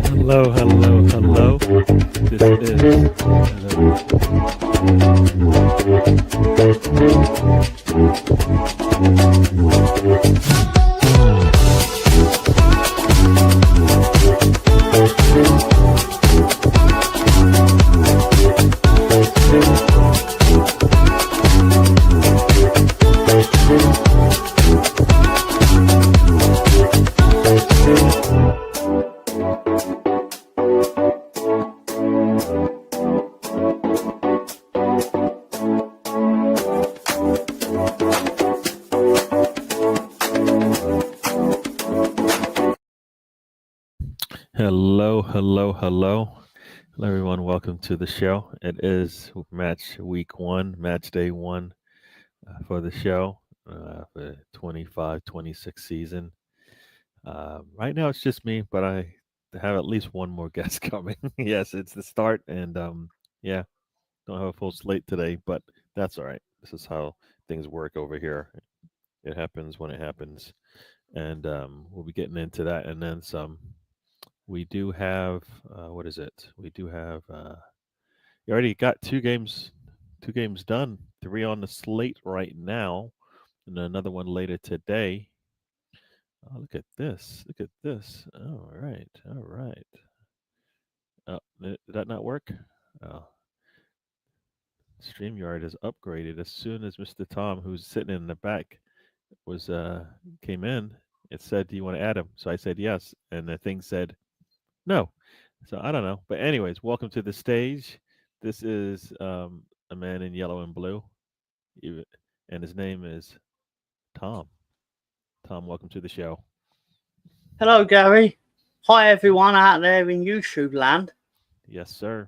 Hello, hello, hello. This is hello, hello, hello. Hello, everyone. Welcome to the show. It is match week one, match day one for the show for 25-26 season. Right now, it's just me, but I have at least one more guest coming. Yes, it's the start, and yeah, don't have a full slate today, but that's all right. This is how things work over here. It happens when it happens, and we'll be getting into that and then some. We do have what is it? We do have. You already got two games done. Three on the slate right now, and another one later today. Oh, look at this! Look at this! All right, all right. Did that not work? Oh, StreamYard is upgraded. As soon as Mr. Tom, who's sitting in the back, was came in, it said, "Do you want to add him?" So I said yes, and the thing said no. So I don't know. But anyways, welcome to the stage. This is a man in yellow and blue, even- and his name is Tom. Tom, welcome to the show. Hello, Gary. Hi, everyone out there in YouTube land. Yes, sir.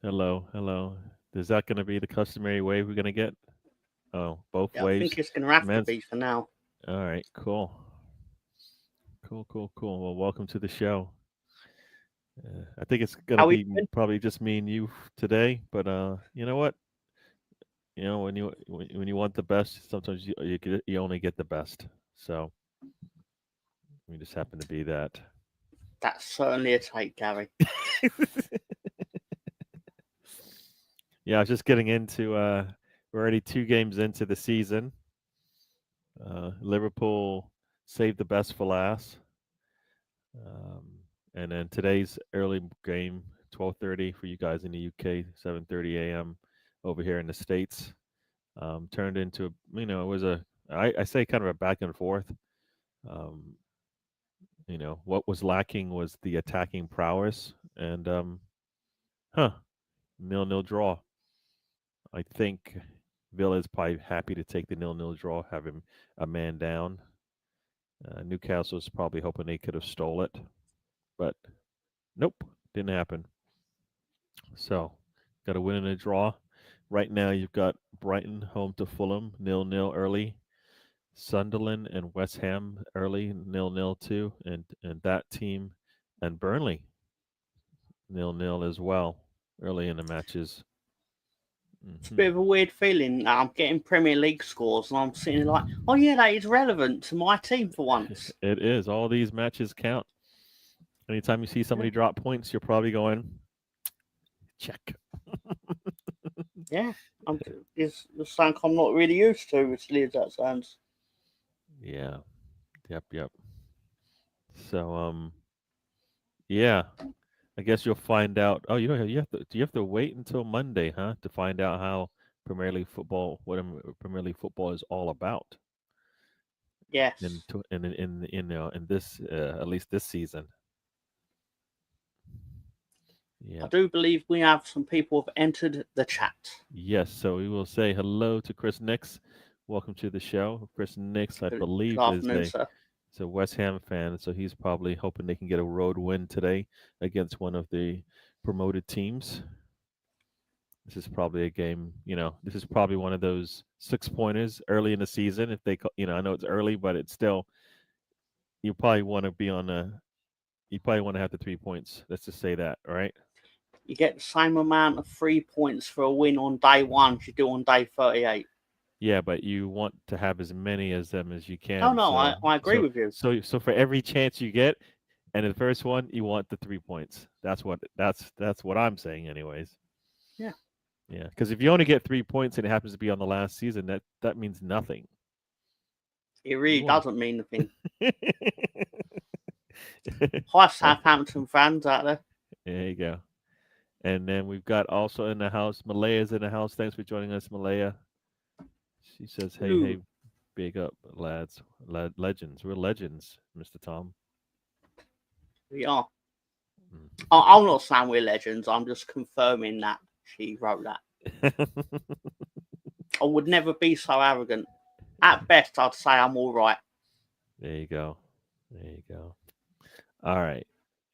Hello, hello. Is that going to be the customary wave we're going to get? Oh, both Yeah, I waves. think it's going to have to Man's- be for now. All right, cool. Cool. Well, welcome to the show. I think it's going to How we be doing? probably just me and you today, but you know what? You know, when you want the best, sometimes you only get the best. So we just happen to be that. That's certainly a take, Gary. Yeah, I was just getting into. We're already 2 games into the season. Liverpool saved the best for last, um, and then today's early game, 12:30 for you guys in the UK, 7:30 a.m. over here in the States. Turned into, it was I say kind of a back and forth. Um, what was lacking was the attacking prowess, and 0-0 draw. I think Villa is probably happy to take the 0-0 draw, have him a man down. Newcastle's probably hoping they could have stole it, but nope, didn't happen. So, got a win and a draw. Right now, you've got Brighton home to Fulham, 0-0 early. Sunderland and West Ham early, 0-0 too, and that team and Burnley 0-0 as well early in the matches. It's a bit of a weird feeling that I'm getting Premier League scores and I'm sitting there like, oh yeah, that is relevant to my team for once. It is. All these matches count. Anytime you see somebody drop points, you're probably going, check. Yeah, it's something I'm not really used to, as silly as that sounds. Yeah. Yep. So, yeah. I guess you'll find out. Oh, you have to. Do you have to wait until Monday, huh, to find out how Premier League football, what Premier League football is all about? Yes. In this at least this season. Yeah. I do believe we have some people have entered the chat. Yes. So we will say hello to Chris Nix. Welcome to the show. Chris Nix, I believe, is a West Ham fan, so he's probably hoping they can get a road win today against one of the promoted teams. This is probably a game, this is probably one of those 6-pointers early in the season. If they, I know it's early, but it's still, you probably want to be you probably want to have the 3 points. Let's just say that, all right? You get the same amount of 3 points for a win on day one as you do on day 38. Yeah, but you want to have as many as them as you can. Oh no, I agree with you. So for every chance you get, and the first one, you want the 3 points. That's what I'm saying, anyways. Yeah. Yeah, because if you only get 3 points and it happens to be on the last season, that means nothing. It really doesn't mean anything. There Hi, Southampton fans out there. you go. And then we've got also in the house, Malaya's in the house. Thanks for joining us, Malaya. She says, "Hey, Ooh. hey, big up, lads, legends. We're legends, Mr. Tom." We are. I'm not saying we're legends. I'm just confirming that she wrote that. I would never be so arrogant. At best, I'd say I'm all right. There you go. There you go. All right.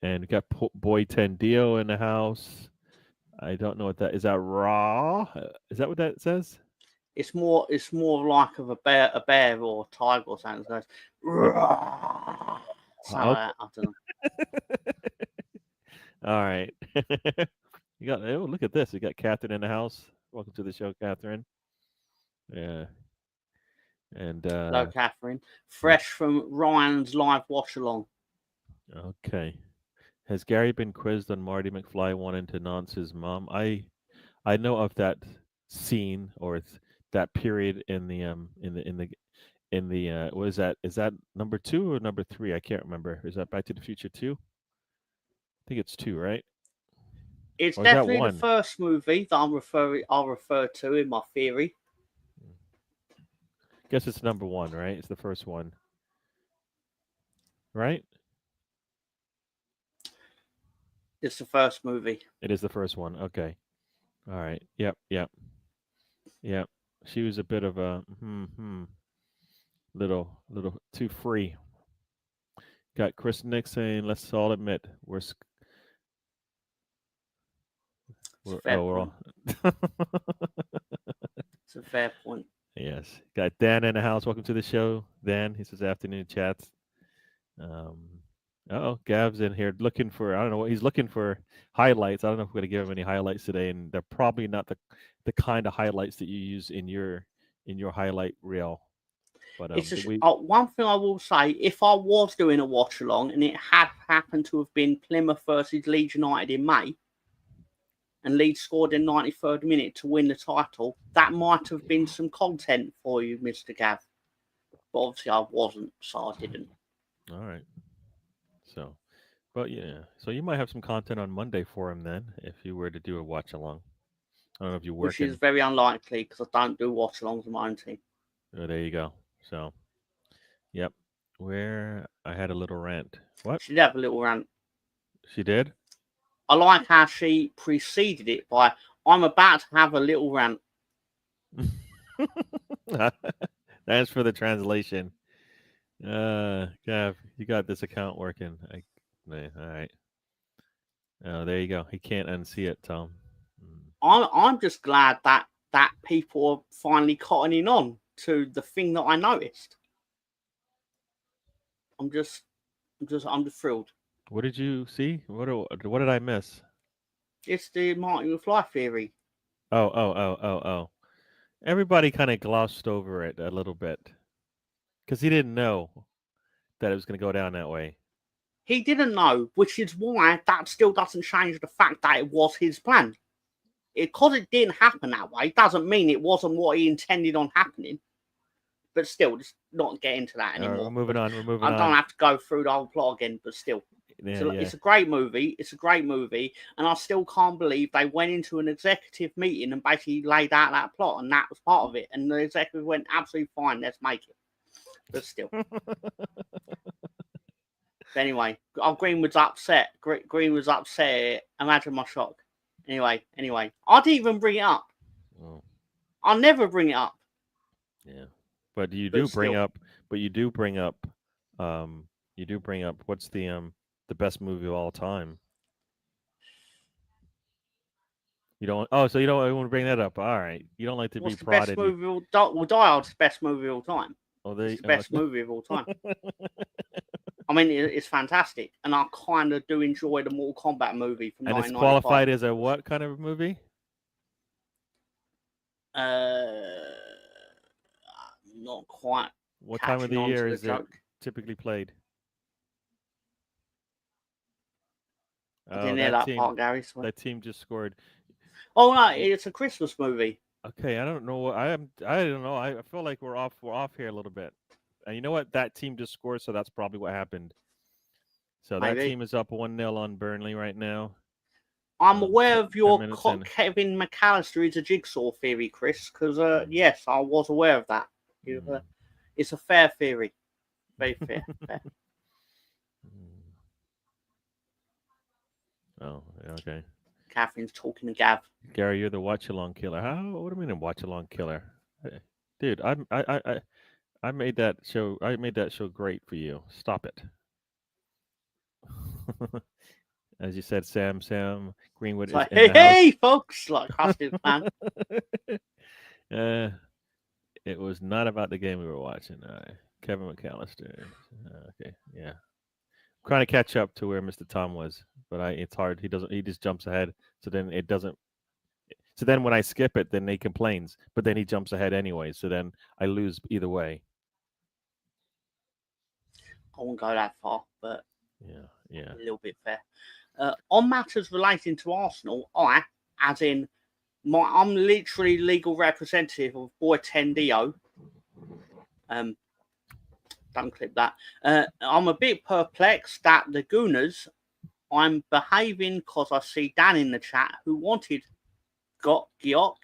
And we got Boy Tendio in the house. I don't know what that is. That raw? Is that what that says? It's more like of a bear or a tiger or something. Goes, so I don't know. All right. You got. Oh, look at this. We got Catherine in the house. Welcome to the show, Catherine. Yeah. And Hello, Catherine. Fresh from Ryan's live watch along. Okay. Has Gary been quizzed on Marty McFly wanting to nonce his mom? I know of that scene or that period in the what is that? Is that number 2 or number 3? I can't remember. Is that Back to the Future 2? I think it's 2, right? It's Or is that definitely the 1? first movie that I'll refer to in my theory. Guess it's number 1, right? It's the first one. Right? It's the first movie. It is the first one. Okay. All right. Yep, yep. Yep. She was a bit of a little too free. Got Chris Nick saying, "Let's all admit we're It's a fair point. It's a fair point. Yes. Got Dan in the house. Welcome to the show, Dan. He says afternoon chats. Gav's in here looking for, I don't know what he's looking for, highlights. I don't know if we're gonna give him any highlights today, and they're probably not the kind of highlights that you use in your highlight reel. But one thing I will say, if I was doing a watch along and it had happened to have been Plymouth versus Leeds United in May, and Leeds scored in 93rd minute to win the title, that might have been some content for you, Mr. Gav. But obviously I wasn't, so I didn't. All right. So, but yeah, so you might have some content on Monday for him then, if you were to do a watch along. I don't know if you're working. Which is very unlikely because I don't do watch alongs with my own team. Oh, there you go. So, yep. Where I had a little rant. What? She did have a little rant. She did? I like how she preceded it by, I'm about to have a little rant. Thanks for the translation. Gav, you got this account working. All right. Oh, there you go. He can't unsee it, Tom. I'm just glad that people are finally cottoning on to the thing that I noticed. I'm just thrilled. What did you see? What did I miss? It's the Marty McFly theory. Oh. Everybody kind of glossed over it a little bit because he didn't know that it was going to go down that way. He didn't know, which is why that still doesn't change the fact that it was his plan. Because it didn't happen that way, doesn't mean it wasn't what he intended on happening. But still, just not get into that anymore. We're moving on. I don't have to go through the whole plot again, but still. It's a great movie. It's a great movie. And I still can't believe they went into an executive meeting and basically laid out that plot, and that was part of it. And the executive went, absolutely fine, let's make it. But still. Anyway, Greenwood's upset. Greenwood's upset. Imagine my shock. Anyway, I didn't even bring it up. Oh. I'll never bring it up. Yeah, but you do bring up. What's the best movie of all time? You don't. Oh, so you don't want to bring that up? All right. You don't like to be prodded. What's the best movie? Die Hard's best movie of all time. Oh, it's the best movie of all time. I mean, it's fantastic, and I kind of do enjoy the Mortal Kombat movie from 1995. And it's qualified as a what kind of movie? not quite What time of catching the on year to the is it joke. typically played? I Oh, didn't hear that part, Gary. So. that team just scored. Oh no, it's a Christmas movie. Okay, I don't know what I am. I don't know. I feel like we're off. We're off here a little bit. And you know what? That team just scored, so that's probably what happened. So that Maybe. team is up 1-0 on Burnley right now. I'm aware of 10 your minutes in. Kevin McAllister is a jigsaw theory, Chris, because yes, I was aware of that. It's a fair theory. Very fair. fair. Oh, okay. Catherine's talking to Gav. Gary, you're the watch along killer. How? What do you mean a watch along killer? Dude, I made that show. I made that show great for you. Stop it. As you said, Sam Greenwood It's is like, in the house. hey, folks, like Husky fan. It was not about the game we were watching. Kevin McAllister. Okay, yeah. I'm trying to catch up to where Mr. Tom was, but it's hard. He doesn't. He just jumps ahead. So then it doesn't. So then when I skip it, then he complains. But then he jumps ahead anyway. So then I lose either way. I won't go that far, but yeah, a little bit fair. On matters relating to Arsenal, I, as in I'm literally legal representative of Boy Tendio. Don't clip that. I'm a bit perplexed that the Gooners, I'm behaving because I see Dan in the chat who wanted Gyok,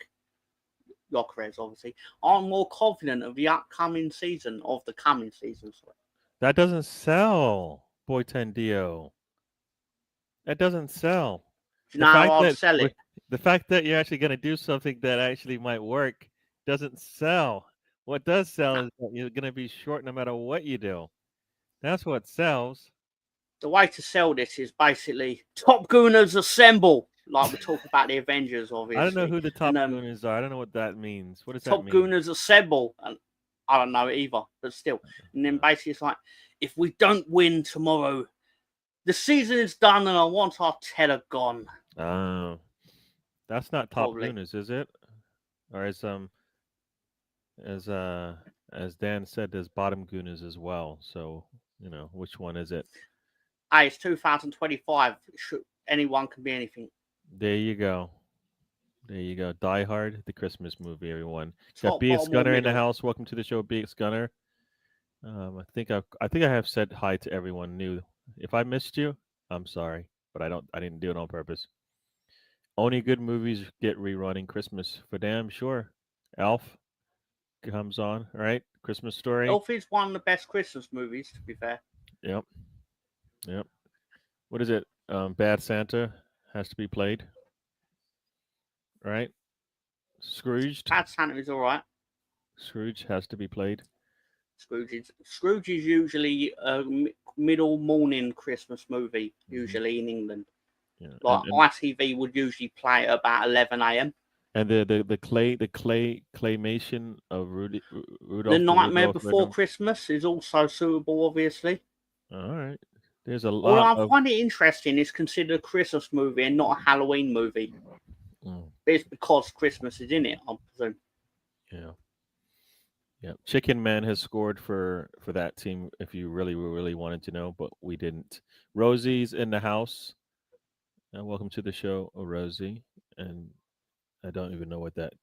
Yokerez obviously. I'm more confident of the coming season. Sorry. That doesn't sell, Boy Tendio. That doesn't sell. Do you know how I'd sell it? The fact that you're actually going to do something that actually might work doesn't sell. What does sell is that you're going to be short no matter what you do. That's what sells. The way to sell this is basically Top Gooners assemble. Like we talk about the Avengers, obviously. I don't know who the Top Gooners are. I don't know what that means. What does that mean? Top Gooners assemble. And I don't know either, but still. And then basically it's like, if we don't win tomorrow, the season is done and I want our teller gone. Oh. That's not Top Gooners, is it? Or as Dan said, there's Bottom Gooners as well. So, which one is it? Hey, it's 2025. Anyone can be anything. There you go. Die Hard, the Christmas movie, everyone. Got BX Gunner in the house. Welcome to the show, BX Gunner. I think I have said hi to everyone new. If I missed you, I'm sorry, but I didn't do it on purpose. Only good movies get rerunning Christmas for damn sure. Elf comes on, right? Christmas Story. Elf is one of the best Christmas movies, to be fair. Yep. What is it? Bad Santa has to be played, right? Scrooged. Bad Santa is all right. Scrooge has to be played. Scrooge is usually a middle morning Christmas movie, usually in England. Yeah. Like ITV would usually play at about 11 a.m. And the claymation of Rudolph. The Nightmare Before Christmas is also suitable, obviously. All right. There's a lot. What I find it interesting is considered a Christmas movie and not a Halloween movie. It's because Christmas is in it, I presume. Yeah. Chicken Man has scored for that team. If you really wanted to know, but we didn't. Rosie's in the house. Welcome to the show, Rosie. And I don't even know what that.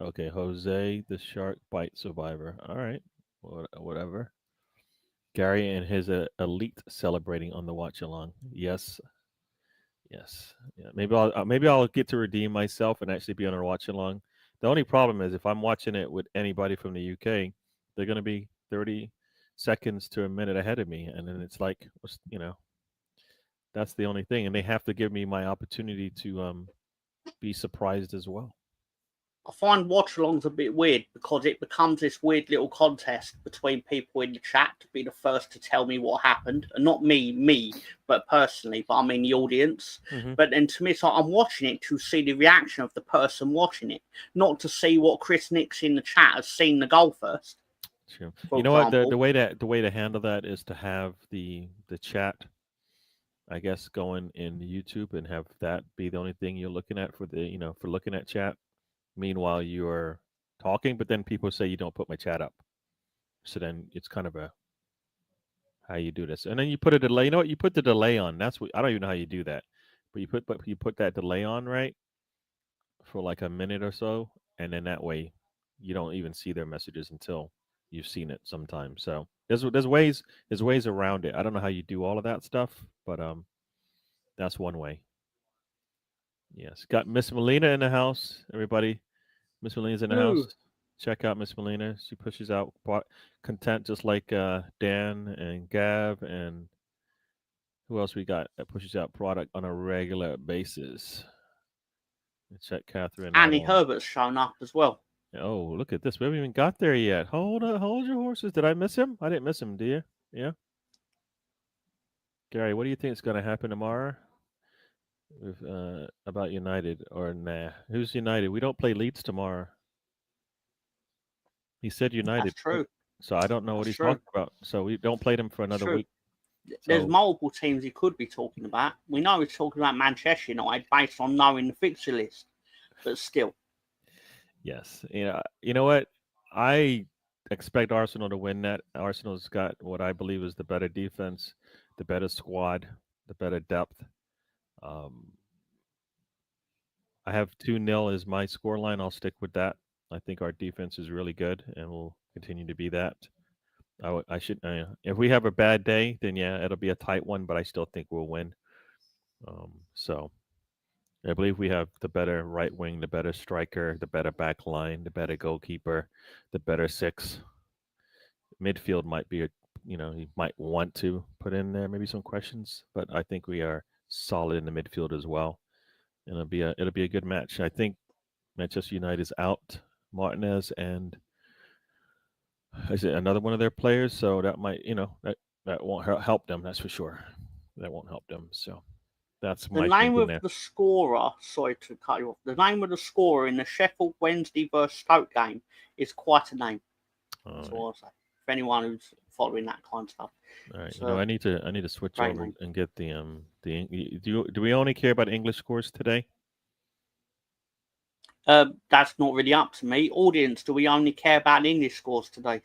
Okay, Jose, the shark bite survivor. All right, whatever. Gary and his elite celebrating on the watch along. Yes. Yeah. Maybe I'll get to redeem myself and actually be on a watch along. The only problem is if I'm watching it with anybody from the UK, they're going to be 30 seconds to a minute ahead of me, and then it's like, that's the only thing, and they have to give me my opportunity to be surprised as well. I find watch-alongs a bit weird because it becomes this weird little contest between people in the chat to be the first to tell me what happened, and not me, but personally, but I mean the audience. Mm-hmm. But then to me, it's like I'm watching it to see the reaction of the person watching it, not to see what Chris Nix in the chat has seen the goal first. True. You know what? The way to handle that is to have the chat, I guess, going in YouTube and have that be the only thing you're looking at for for looking at chat. Meanwhile, you're talking, but then people say you don't put my chat up. So then it's kind of a how you do this, and then you put a delay. You know what? You put the delay on. That's what I don't even know how you do that, but you put that delay on right for like a minute or so, and then that way you don't even see their messages until you've seen it sometime. So there's ways around it. I don't know how you do all of that stuff, but that's one way. Yes, got Miss Melina in the house. Everybody, Miss Melina's in the Hello. house. Check out Miss Melina. She pushes out content just like Dan and Gav and who else we got that pushes out product on a regular basis. Check Catherine out Annie on. Herbert's shown up as well. Oh, look at this. We haven't even got there yet. Hold your horses. Did I miss him? I didn't miss him, do you? Yeah. Gary, what do you think is going to happen tomorrow with, about United or nah? Who's United? We don't play Leeds tomorrow. He said United, That's true. so I don't know what That's he's true. talking about. So we don't play them for That's another true. week. There's So multiple teams he could be talking about. We know he's talking about Manchester United based on knowing the fixture list, but still. yes, you know what? I expect Arsenal to win that. Arsenal's got what I believe is the better defense, the better squad, the better depth. Um, I have 2-0 as my scoreline. I'll stick with that. I think our defense is really good and will continue to be that. I should, if we have a bad day, then yeah, it'll be a tight one, but I still think we'll win. So I believe we have the better right wing, the better striker, the better back line, the better goalkeeper, the better six. Midfield might be you might want to put in there maybe some questions, but I think we are solid in the midfield as well. And it'll be a good match. I think Manchester United is out Martinez and is it another one of their players? So that might that won't help them. That's for sure. That won't help them. So that's The my name thinking of there. the scorer, sorry to cut you off, the name of the scorer in the Sheffield Wednesday versus Stoke game is quite a name. That's all I'll say. For anyone who's following that kind of stuff. All right. So, I need to switch great over name. and get do we only care about English scores today? That's not really up to me. Audience, do we only care about English scores today?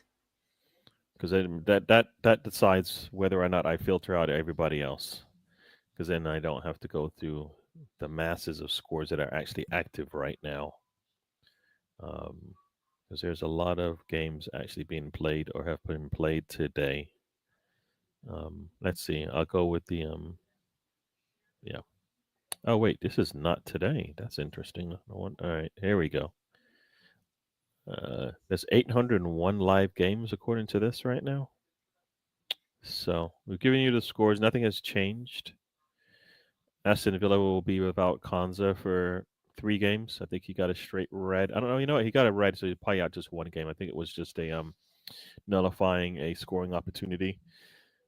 Because that decides whether or not I filter out everybody else. Because then I don't have to go through the masses of scores that are actually active right now. Because there's a lot of games actually being played or have been played today. Let's see. I'll go with the yeah. Oh wait, this is not today. That's interesting. All right, here we go. There's 801 live games according to this right now. So we've given you the scores. Nothing has changed. Aston Villa will be without Konza for 3 games. I think he got a straight red. I don't know. You know what? He got a red, so he's probably out just one game. I think it was just a nullifying a scoring opportunity.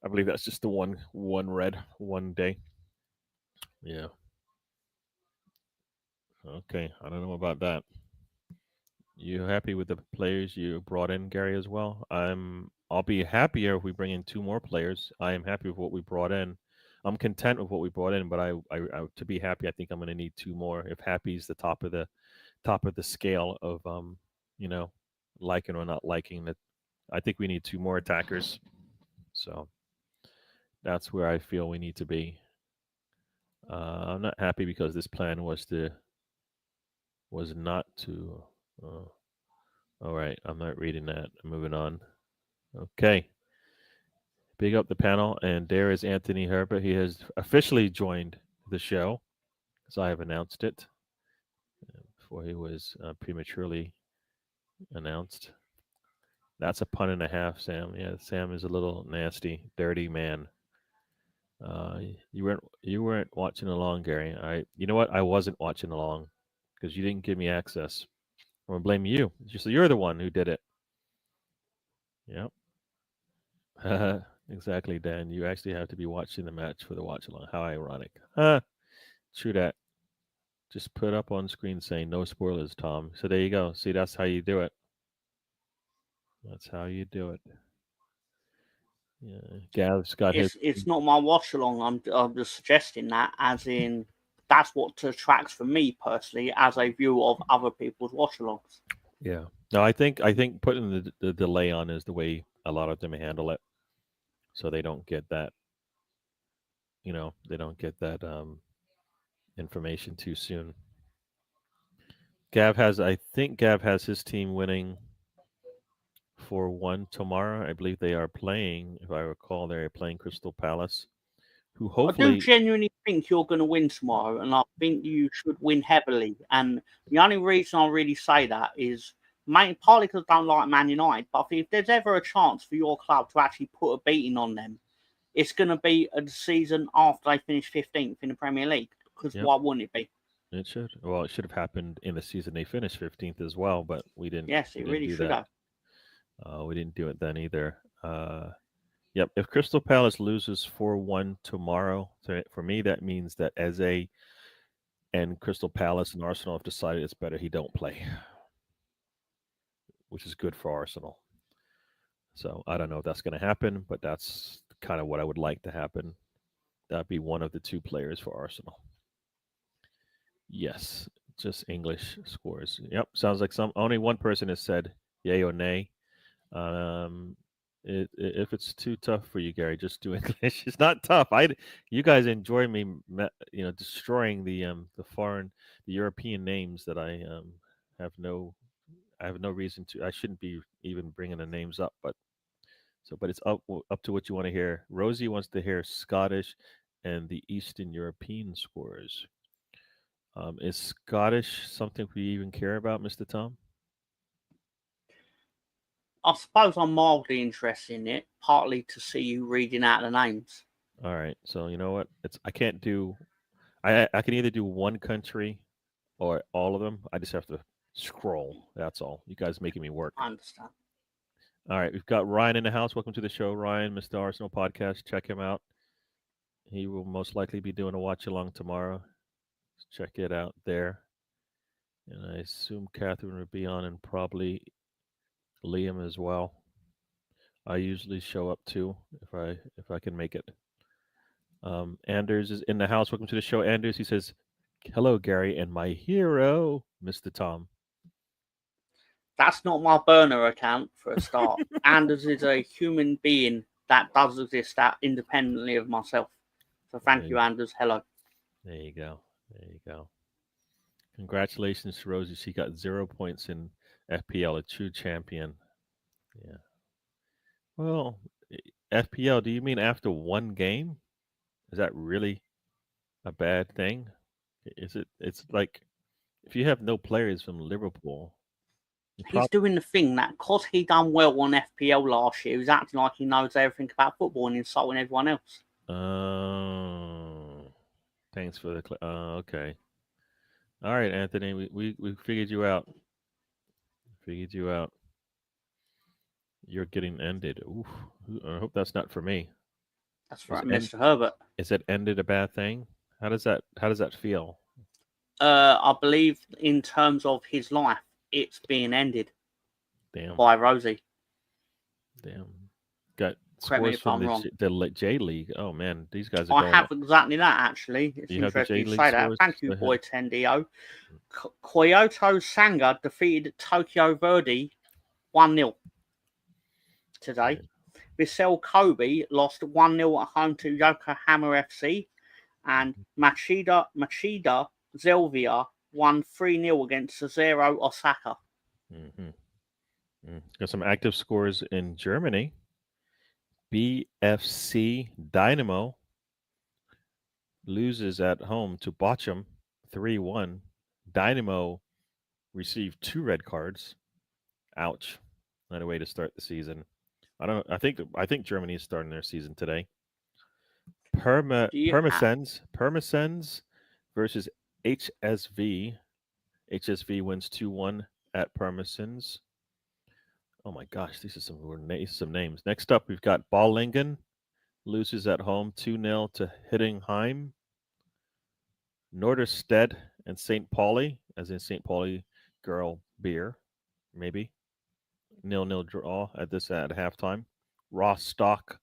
I believe that's just the one red one day. Yeah. Okay. I don't know about that. You happy with the players you brought in, Gary, as well? I'll be happier if we bring in 2 more players. I am happy with what we brought in. I'm content with what we brought in, but I to be happy, I think I'm going to need 2 more. If happy is the top of the scale of you know, liking or not liking that, I think we need 2 more attackers. So that's where I feel we need to be. I'm not happy because this plan was not to. All right, I'm not reading that. I'm moving on. Okay. Big up the panel, and there is Anthony Herbert. He has officially joined the show, as I have announced it before he was prematurely announced. That's a pun and a half, Sam. Yeah, Sam is a little nasty, dirty man. You weren't watching along, Gary. You know what? I wasn't watching along because you didn't give me access. I'm gonna blame you. You're the one who did it. Yep. Exactly, Dan. You actually have to be watching the match for the watch along. How ironic. True that. Just put up on screen saying no spoilers, Tom. So there you go. See, that's how you do it. That's how you do it. Yeah. Gav's got his. It's not my watch along. I'm just suggesting that, as in that's what attracts for me personally as a viewer of other people's watch alongs. Yeah. No, I think putting the delay on is the way a lot of them handle it, so they don't get that. They don't get that information too soon. I think Gav has his team winning 4-1 tomorrow. I believe they are playing, if I recall, they're playing Crystal Palace, who I do hopefully. genuinely think you're going to win tomorrow, and I think you should win heavily. And the only reason I really say that is partly because I don't like Man United, but I think if there's ever a chance for your club to actually put a beating on them, it's going to be a season after they finish 15th in the Premier League. Because Yep, why wouldn't it be? it should. Well, it should have happened in the season they finished 15th as well, but we didn't. Yes, We it didn't really do should that. have. We didn't do it then either. Yep. If Crystal Palace loses 4-1 tomorrow, for me that means that Eze and Crystal Palace and Arsenal have decided it's better he don't play, which is good for Arsenal. So I don't know if that's going to happen, but that's kind of what I would like to happen. That'd be one of the two players for Arsenal. Yes, just English scores. Yep, sounds like only one person has said yay or nay. Um, if it's too tough for you, Gary, just do English. It's not tough. You guys enjoy me, destroying the European names that have no, I have no reason to. I shouldn't be even bringing the names up, but it's up to what you want to hear. Rosie wants to hear Scottish and the Eastern European scores. Is Scottish something we even care about, Mr. Tom? I suppose I'm mildly interested in it, partly to see you reading out the names. All right. So you know what? I can't do. I can either do one country or all of them. I just have to scroll. That's all. You guys making me work. I understand. All right. We've got Ryan in the house. Welcome to the show, Ryan, Mr. Arsenal podcast. Check him out. He will most likely be doing a watch along tomorrow. Check it out there. And I assume Catherine will be on and probably Liam as well. I usually show up too if I can make it. Anders is in the house. Welcome to the show, Anders. He says, "Hello, Gary, and my hero, Mr. Tom." That's not my burner account for a start. Anders is a human being that does exist out independently of myself. So thank you, Anders. Hello. There you go. There you go. Congratulations to Rosie. She got 0 points in FPL, a true champion. Yeah. Well, FPL, do you mean after one game? Is that really a bad thing? Is it? It's like if you have no players from Liverpool, you He's doing the thing that because he done well on FPL last year, he's acting like he knows everything about football and insulting everyone else. Oh, thanks for the. Okay. All right, Anthony. We figured you out. Figured you out. You're getting ended. Oof. I hope that's not for me. That's Is right, end Mr. Herbert. is it ended a bad thing? How does that feel? I believe in terms of his life, it's being ended Damn. by Rosie. Damn. Got Correct me scores if from I'm wrong. the J League. Oh man, these guys are I going have up. exactly that, actually. It's You have the interesting J you League say that. scores? Thank you, Go boy ahead. Tendio. Kyoto Sanga defeated Tokyo Verdy 1-0 today. Vissel Kobe lost 1-0 at home to Yokohama FC. And Machida Zelvia won 3-0 against Cesaro Osaka. Mm-hmm. Got some active scores in Germany. BFC Dynamo loses at home to Bochum 3-1. Dynamo received 2 red cards. Ouch. Not a way to start the season. I think Germany is starting their season today. Permasens versus HSV. HSV wins 2-1 at Permasens. Oh my gosh, these are some names. Next up, we've got Ballingen loses at home 2-0 to Hittingheim. Norderstedt and St. Pauli, as in St. Pauli girl beer, maybe. 0-0 draw at halftime. Rostock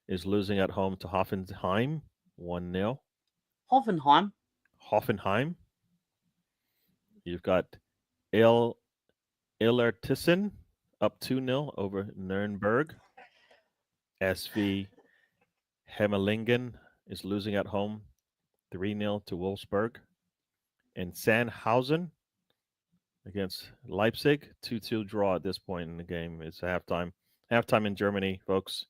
is losing at home to Hoffenheim 1-0. Hoffenheim. Hoffenheim. You've got Illertissen up 2-0 over Nuremberg. SV Hemmelingen is losing at home 3-0 to Wolfsburg. And Sandhausen against Leipzig, 2-2 draw at this point in the game. It's halftime. Halftime in Germany, folks.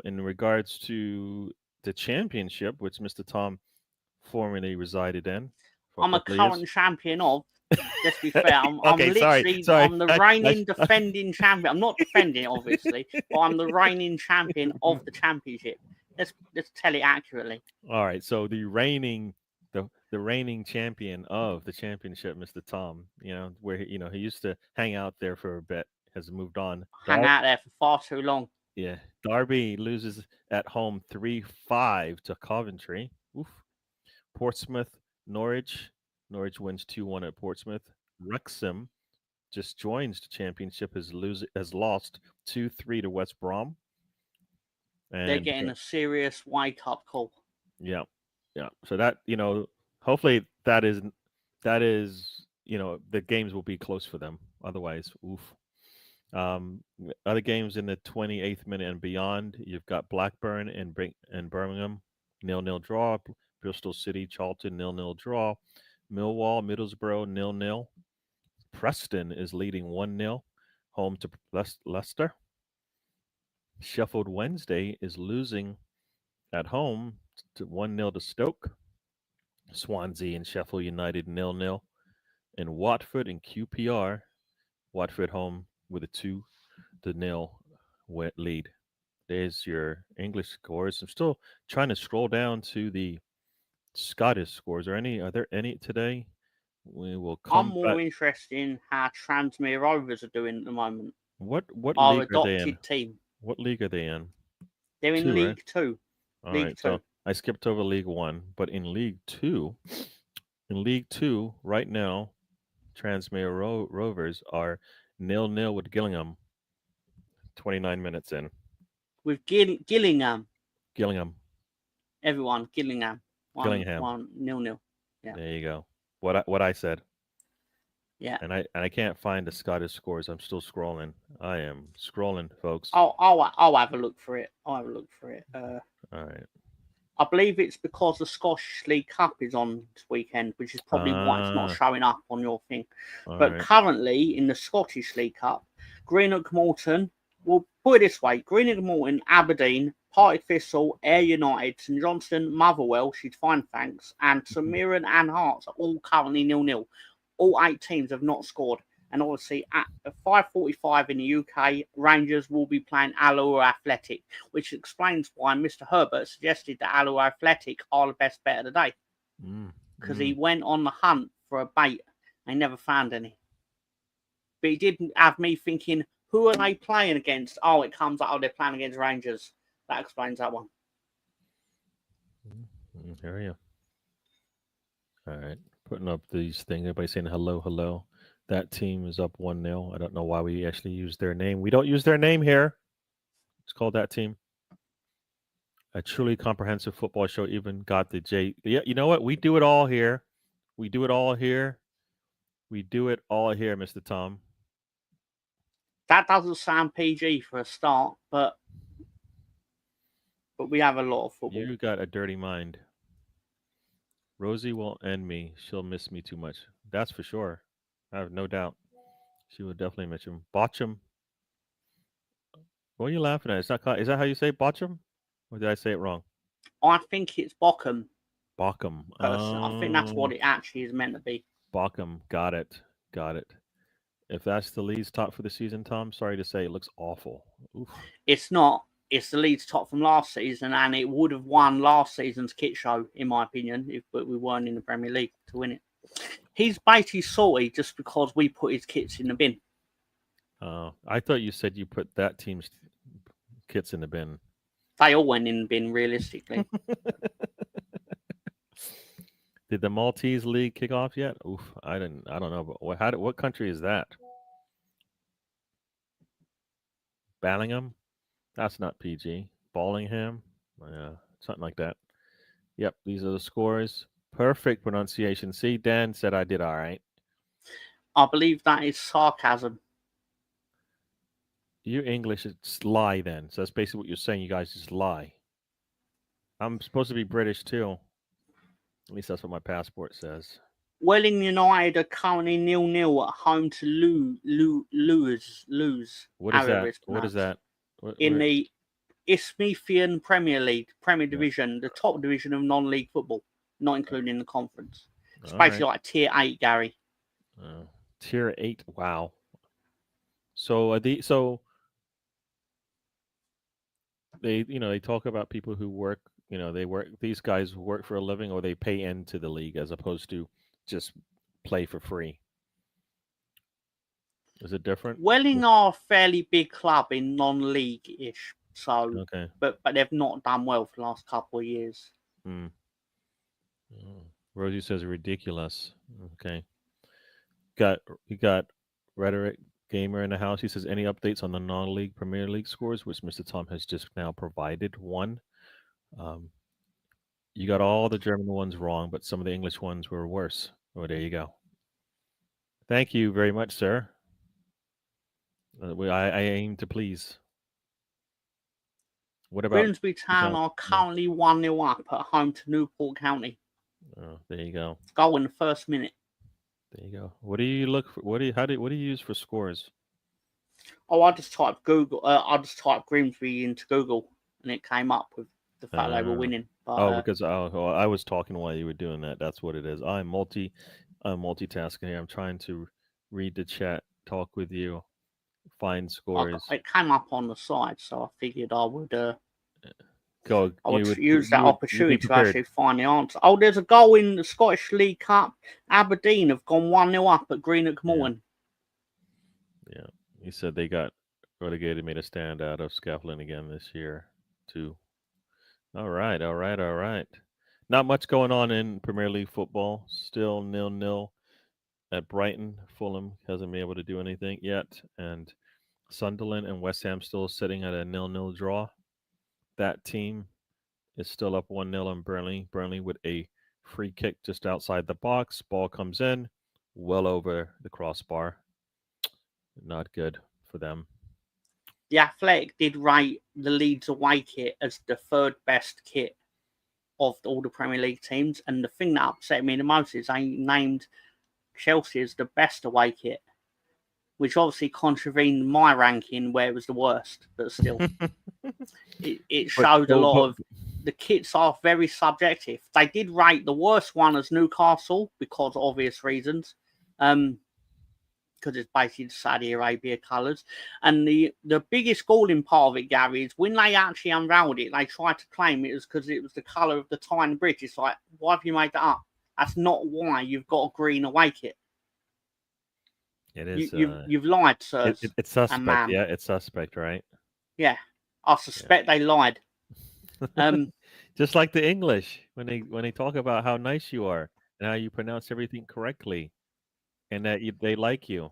In regards to the championship, which Mr. Tom formerly resided in for a I'm a couple of years. current champion of. Let's be fair. I'm Okay, literally, sorry. I'm the reigning defending champion. I'm not defending, obviously, but I'm the reigning champion of the championship. Let's tell it accurately. All right, so the reigning champion of the championship, Mr. Tom, where he used to hang out there for a bit, has moved on. Hang out there for far too long. Yeah, Derby loses at home 3-5 to Coventry. Oof. Portsmouth, Norwich. Norwich wins 2-1 at Portsmouth. Wrexham just joins the championship, has lost 2-3 to West Brom. And they're getting a serious wake up call. Yeah. So that hopefully that is the games will be close for them. Otherwise, oof. Other games in the 28th minute and beyond, you've got Blackburn and Birmingham 0-0 draw. Bristol City, Charlton 0-0 draw. Millwall, Middlesbrough 0-0. Preston is leading 1-0 home to Leicester. Sheffield Wednesday is losing at home to 1-0 to Stoke. Swansea and Sheffield United 0-0. And Watford and QPR, Watford home with a 2-0 lead. There's your English scores. I'm still trying to scroll down to the Scottish scores. Are there any today? We will come I'm more interested in how Tranmere Rovers are doing at the moment. What Our league are they in? adopted team. What league are they in? They're in 2, League right? 2. All League right, 2. so I skipped over League 1, but in League 2, right now, Tranmere Rovers are 0-0 with Gillingham. 29 minutes in. With Gillingham. Gillingham. Everyone, Gillingham. Gillingham. 1-0. Yeah. There you go. What I said. Yeah. And I can't find the Scottish scores. I'm still scrolling. I am scrolling, folks. I'll have a look for it. All right. I believe it's because the Scottish League Cup is on this weekend, which is probably why it's not showing up on your thing. But currently, in the Scottish League Cup, Greenock Morton, we'll put it this way, Greenock Morton, Aberdeen, Partick Thistle, Ayr United, St Johnstone, Motherwell, she'd find thanks, and St Mirren and Hearts are all currently 0-0. All 8 teams have not scored. And obviously, at 5:45 in the UK, Rangers will be playing Alloa Athletic, which explains why Mr. Herbert suggested that Alloa Athletic are the best bet of the day. Because he went on the hunt for a bait and never found any. But he didn't have me thinking, who are they playing against? Oh, it comes out, they're playing against Rangers. That explains that one. Here you. All right. Putting up these things. Everybody saying hello. That team is up 1-0. I don't know why we actually use their name. We don't use their name here. It's called That Team. A truly comprehensive football show. Even got the J. Yeah, you know what? We do it all here. Mr. Tom. That doesn't sound PG for a start, but we have a lot of football. You got a dirty mind. Rosie won't end me. She'll miss me too much. That's for sure. I have no doubt. She will definitely miss him. Botcham. What are you laughing at? Is that how you say Botcham? Or did I say it wrong? I think it's Bockham. Bockham. I think that's what it actually is meant to be. Bockham. Got it. If that's the Leeds top for the season, Tom, sorry to say, it looks awful. Oof. It's not. It's the Leeds top from last season, and it would have won last season's kit show, in my opinion, if we weren't in the Premier League to win it. He's basically salty just because we put his kits in the bin. I thought you said you put that team's kits in the bin. They all went in the bin, realistically. Did the Maltese League kick off yet? Oof, I don't know. But what country is that? Ballingham? That's not PG. Ballingham? Yeah, something like that. Yep, these are the scores. Perfect pronunciation. See, Dan said I did all right. I believe that is sarcasm. Your English is lie then. So that's basically what you're saying. You guys just lie. I'm supposed to be British too. At least that's what my passport says. Welling United are currently 0-0 at home to lose. What is However, that? it's What is pronounced that? What, in where? the Isthmian Premier League, Premier Yeah. Division, the top division of non-league football, not including the conference. It's All basically right. like Tier 8, Gary. Tier 8. Wow. So they talk about people who work. They work. These guys work for a living, or they pay into the league as opposed to just play for free. Is it different? Welling are a fairly big club in non-league-ish, so Okay. but they've not done well for the last couple of years. Hmm. Rosie says ridiculous. Okay. You got rhetoric gamer in the house. He says any updates on the non-league Premier League scores, which Mr. Tom has just now provided. One, um, you got all the German ones wrong, but some of the English ones were worse. Oh, there you go. Thank you very much, sir. I aim to please. What about? Grimsby Town are currently 1-0 up at home to Newport County. Oh, there you go. Goal in the first minute. There you go. What do you look for? What do you use for scores? Oh, I just typed Google. I just typed Grimsby into Google, and it came up with the fact they were winning. But, because I was talking while you were doing that. That's what it is. I'm multitasking here. I'm trying to read the chat, talk with you, find scores. it came up on the side, so I figured I would Go. I would You use that you'd be opportunity to prepared. actually find the answer. Oh, there's a goal in the Scottish League Cup. Aberdeen have gone 1-0 up at Greenock Morton. Yeah, he said they got relegated, made a stand out of scaffolding again this year, too. All right, all right, all right. Not much going on in Premier League football. Still 0-0 at Brighton. Fulham hasn't been able to do anything yet, and Sunderland and West Ham still sitting at a 0-0 draw. That team is still up 1-0 on Burnley. Burnley with a free kick just outside the box. Ball comes in, well over the crossbar. Not good for them. The Athletic did rate the Leeds away kit as the third best kit of all the Premier League teams, and the thing that upset me the most is they named Chelsea as the best away kit, which obviously contravened my ranking where it was the worst, but still. it showed a lot of the kits are very subjective. They did rate the worst one as Newcastle because of obvious reasons, because it's basically the Saudi Arabia colours. And the biggest galling part of it, Gary, is when they actually unraveled it, they tried to claim it was because it was the colour of the Tyne Bridge. It's like, why have you made that up? That's not why you've got a green away kit. It is. You've lied, sirs. It's suspect. And ma'am. Yeah, it's suspect, right? Yeah, I suspect they lied. Just like the English when they talk about how nice you are and how you pronounce everything correctly, and that they like you.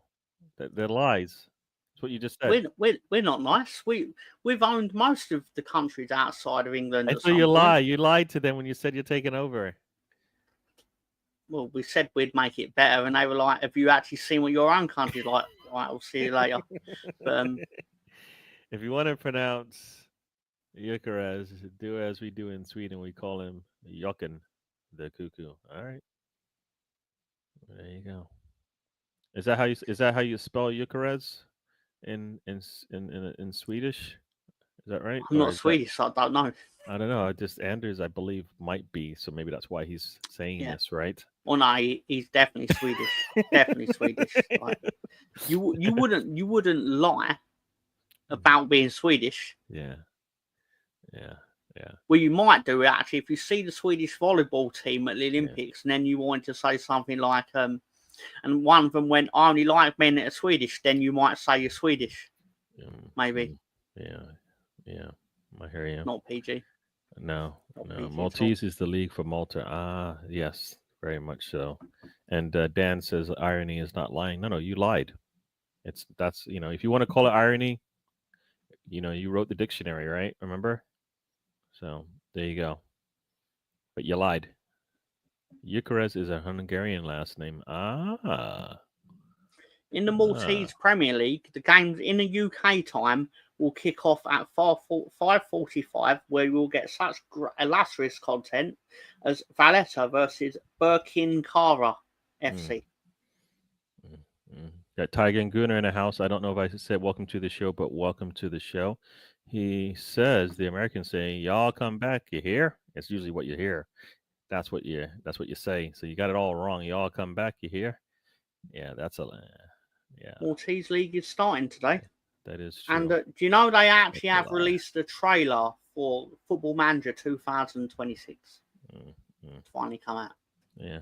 They're lies. That's what you just said. We're not nice. We've owned most of the countries outside of England I at saw you some lie. point. You lied to them when you said you're taking over. Well, we said we'd make it better, and they were like, "Have you actually seen what your own country's like?" Right, we'll see you later. But, if you want to pronounce Eucharist, do as we do in Sweden. We call him Jochen, the cuckoo. All right, there you go. Is that how you spell Eucharist in Swedish? Is that right? I'm Or not is that Swedish, so I don't know. I don't know. Just Anders, I believe, might be. So maybe that's why he's saying Yeah. this, right? Well, no, he's definitely Swedish. Definitely Swedish. Like, you wouldn't lie about being Swedish. Yeah, yeah, yeah. Well, you might do it actually if you see the Swedish volleyball team at the Olympics, and then you wanted to say something like, and one of them went, "I only like men that are Swedish." Then you might say you're Swedish, maybe. Yeah, yeah. I hear you. Not PG. No, Not no. PG Maltese is the league for Malta. Ah, yes, very much so. And Dan says irony is not lying. No, you lied. That's if you want to call it irony, you wrote the dictionary, right? Remember? So there you go. But you lied. Eucharist is a Hungarian last name. Ah. In the Maltese Premier League, the games in the UK time will kick off at 5:45, where you will get such illustrious content as Valletta versus Birkinkara FC. Got Tiger and Gunnar in the house. I don't know if I said welcome to the show, but welcome to the show. He says, the Americans say, "Y'all come back. You hear?" It's usually what you hear. That's what you say. So you got it all wrong. Y'all come back. You hear? Yeah, that's a yeah. Maltese League is starting today. That is true. And do you know they actually have released a trailer for Football Manager 2026? It's finally come out. Yeah.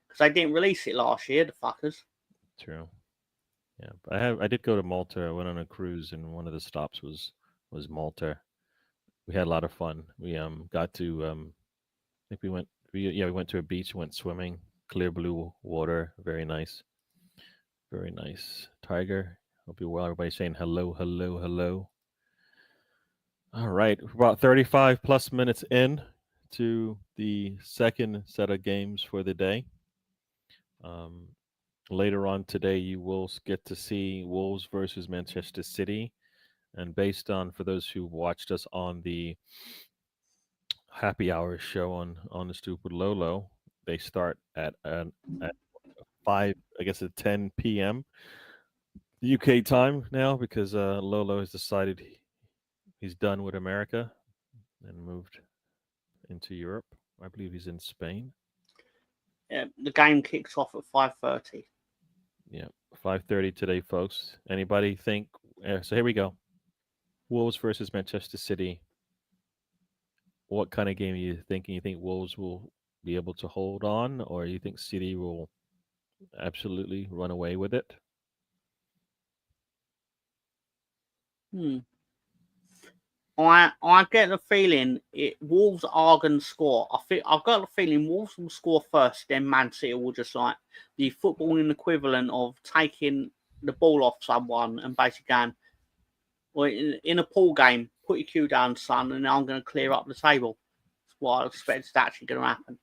Because they didn't release it last year, the fuckers. True. Yeah, but I did go to Malta. I went on a cruise, and one of the stops was Malta. We had a lot of fun. We got to I think we went to a beach, went swimming, clear blue water, very nice. Very nice. Tiger, hope you're well. Everybody's saying hello, hello, hello. All right, we're about 35 plus minutes in to the second set of games for the day. Later on today, you will get to see Wolves versus Manchester City. And based on, for those who watched us on the happy hour show on the Stupid Lolo, they start at 5, I guess at 10 p.m. UK time now, because Lolo has decided he's done with America and moved into Europe. I believe he's in Spain. Yeah, the game kicks off at 5:30. Yeah, 5:30 today, folks. Anybody think? So here we go. Wolves versus Manchester City. What kind of game are you thinking? You think Wolves will be able to hold on, or you think City will absolutely run away with it? I get the feeling Wolves are going to score. I've got the feeling Wolves will score first, then Man City will just like the footballing equivalent of taking the ball off someone and basically going, well, in a pool game, put your cue down, son, and I'm going to clear up the table. That's what I expect is actually going to happen.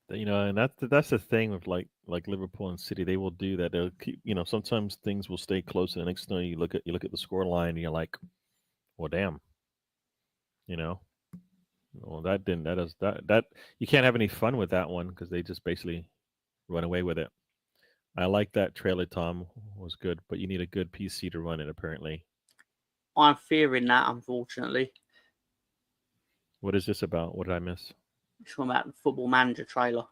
And that's the thing with like Liverpool and City. They will do that. They'll keep, sometimes things will stay close, and the next thing you look at the score line, and you're like, well, damn. Well, that you can't have any fun with that one, because they just basically run away with it. I like that trailer, Tom. Was good, but you need a good PC to run it, apparently. I'm fearing that, unfortunately. What is this about? What did I miss? It's about the Football Manager trailer.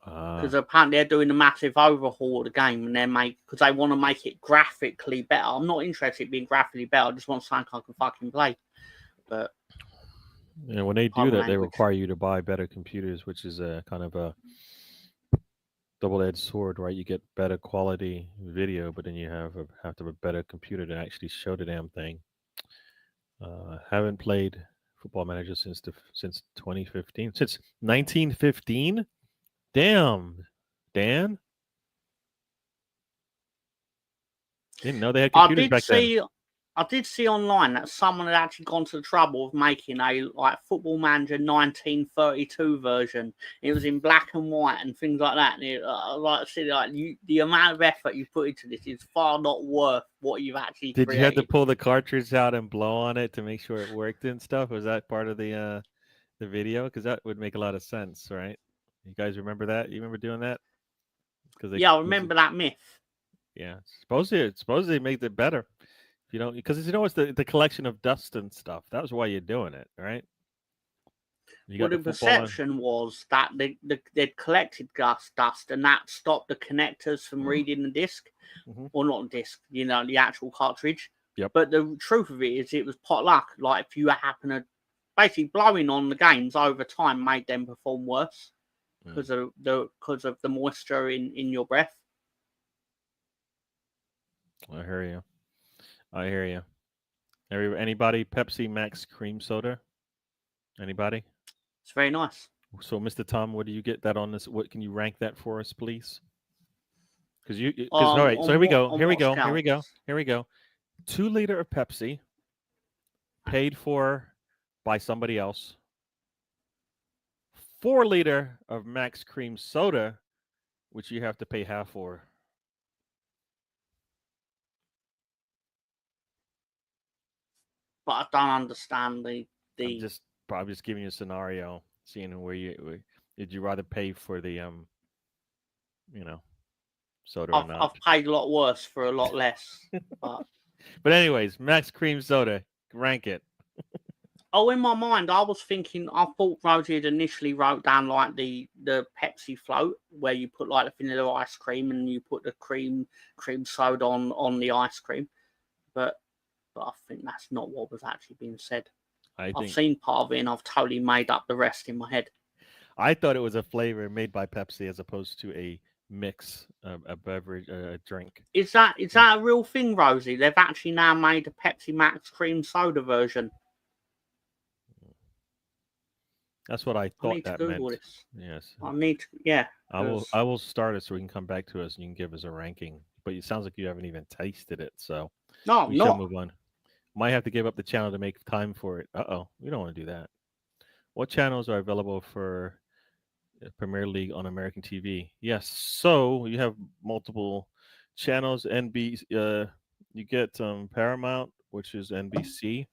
Because apparently they're doing a massive overhaul of the game, and because they want to make it graphically better. I'm not interested in being graphically better. I just want something I can fucking play. But when they do that, they require you to buy better computers, which is a kind of a double-edged sword, right? You get better quality video, but then you have to have a better computer to actually show the damn thing. Haven't played Football Manager since 2015, since 1915. Damn, Dan. Didn't know they had computers back then. I did see online that someone had actually gone to the trouble of making a Football Manager 1932 version. It was in black and white and things like that. And the amount of effort you put into this is far not worth what you've actually created. Did you have to pull the cartridge out and blow on it to make sure it worked and stuff? Was that part of the video? Because that would make a lot of sense, right? You guys remember that? You remember doing that? I remember that myth. Yeah, supposedly it made it better. If you don't, because it's the collection of dust and stuff. That was why you're doing it, right? The perception was that they'd collected dust, and that stopped the connectors from reading the disc, or not the disc, the actual cartridge. Yep. But the truth of it is, it was pot luck. Like, if you happen to basically blowing on the games over time made them perform worse because of the moisture in your breath. I hear you. Anybody Pepsi Max cream soda? Anybody? It's very nice. So, Mr. Tom, what do you get that on this? What can you rank that for us, please? All right. So here we go. 2 liter of Pepsi, paid for by somebody else. 4 liter of Max cream soda, which you have to pay half for. but I don't understand the I'm just giving you a scenario, seeing did you rather pay for the you know, soda or not? I've paid a lot worse for a lot less. But anyways, Max Cream Soda, rank it. in my mind, I was thinking. I thought Rosie had initially wrote down like the Pepsi float, where you put like the vanilla ice cream and you put the cream soda on the ice cream, but I think that's not what was actually being said. I've seen part of it and I've totally made up the rest in my head. I thought it was a flavor made by Pepsi as opposed to a mix, a beverage, a drink. Is that a real thing, Rosie? They've actually now made a Pepsi Max cream soda version. That's what I thought need to that Google meant. this. Yes. I need to, yeah. I will start it so we can come back to us and you can give us a ranking. But it sounds like you haven't even tasted it, so No, we shall not. move on. Might have to give up the channel to make time for it. We don't want to do that. What channels are available for Premier League on American TV? Yes, so you have multiple channels. You get Paramount, which is NBC.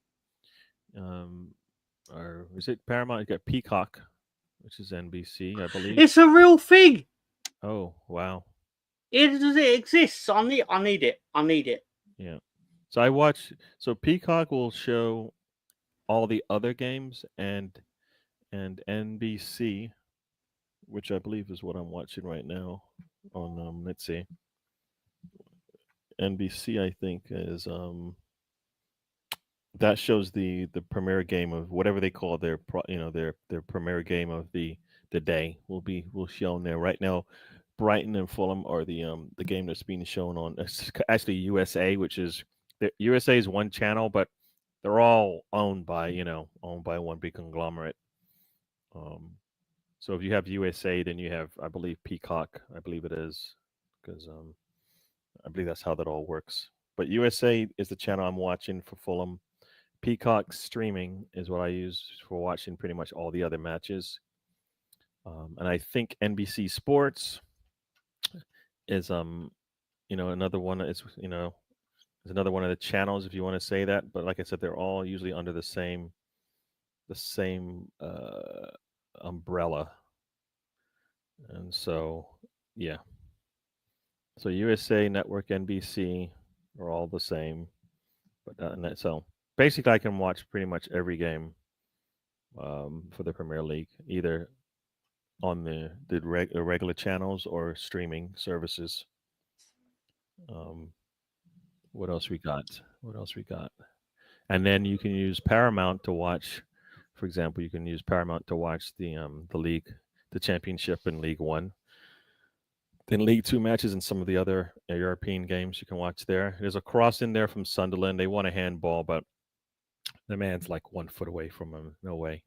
Or is it Paramount? You got Peacock, which is NBC, I believe. It's a real thing. Oh wow! It exists. I need it. I need it. Yeah. So I watch. So Peacock will show all the other games, and NBC, which I believe is what I'm watching right now on let's see, NBC I think is that shows the premier game of whatever they call their premier game of the day will shown there right now. Brighton and Fulham are the game that's being shown on actually USA, which is the USA is one channel, but they're all owned by one big conglomerate. So if you have USA, then you have, I believe, Peacock. I believe it is, because I believe that's how that all works. But USA is the channel I'm watching for Fulham. Peacock streaming is what I use for watching pretty much all the other matches. And I think NBC Sports is another one. Is another one of the channels, if you want to say that. But like I said, they're all usually under the same umbrella. And so, yeah. So USA Network, NBC are all the same. But so basically, I can watch pretty much every game for the Premier League, either on the regular channels or streaming services. What else we got? And then you can use Paramount to watch. For example, you can use Paramount to watch the league, the championship in League One. Then League Two matches and some of the other European games you can watch there. There's a cross in there from Sunderland. They want a handball, but the man's like 1 foot away from him. No way.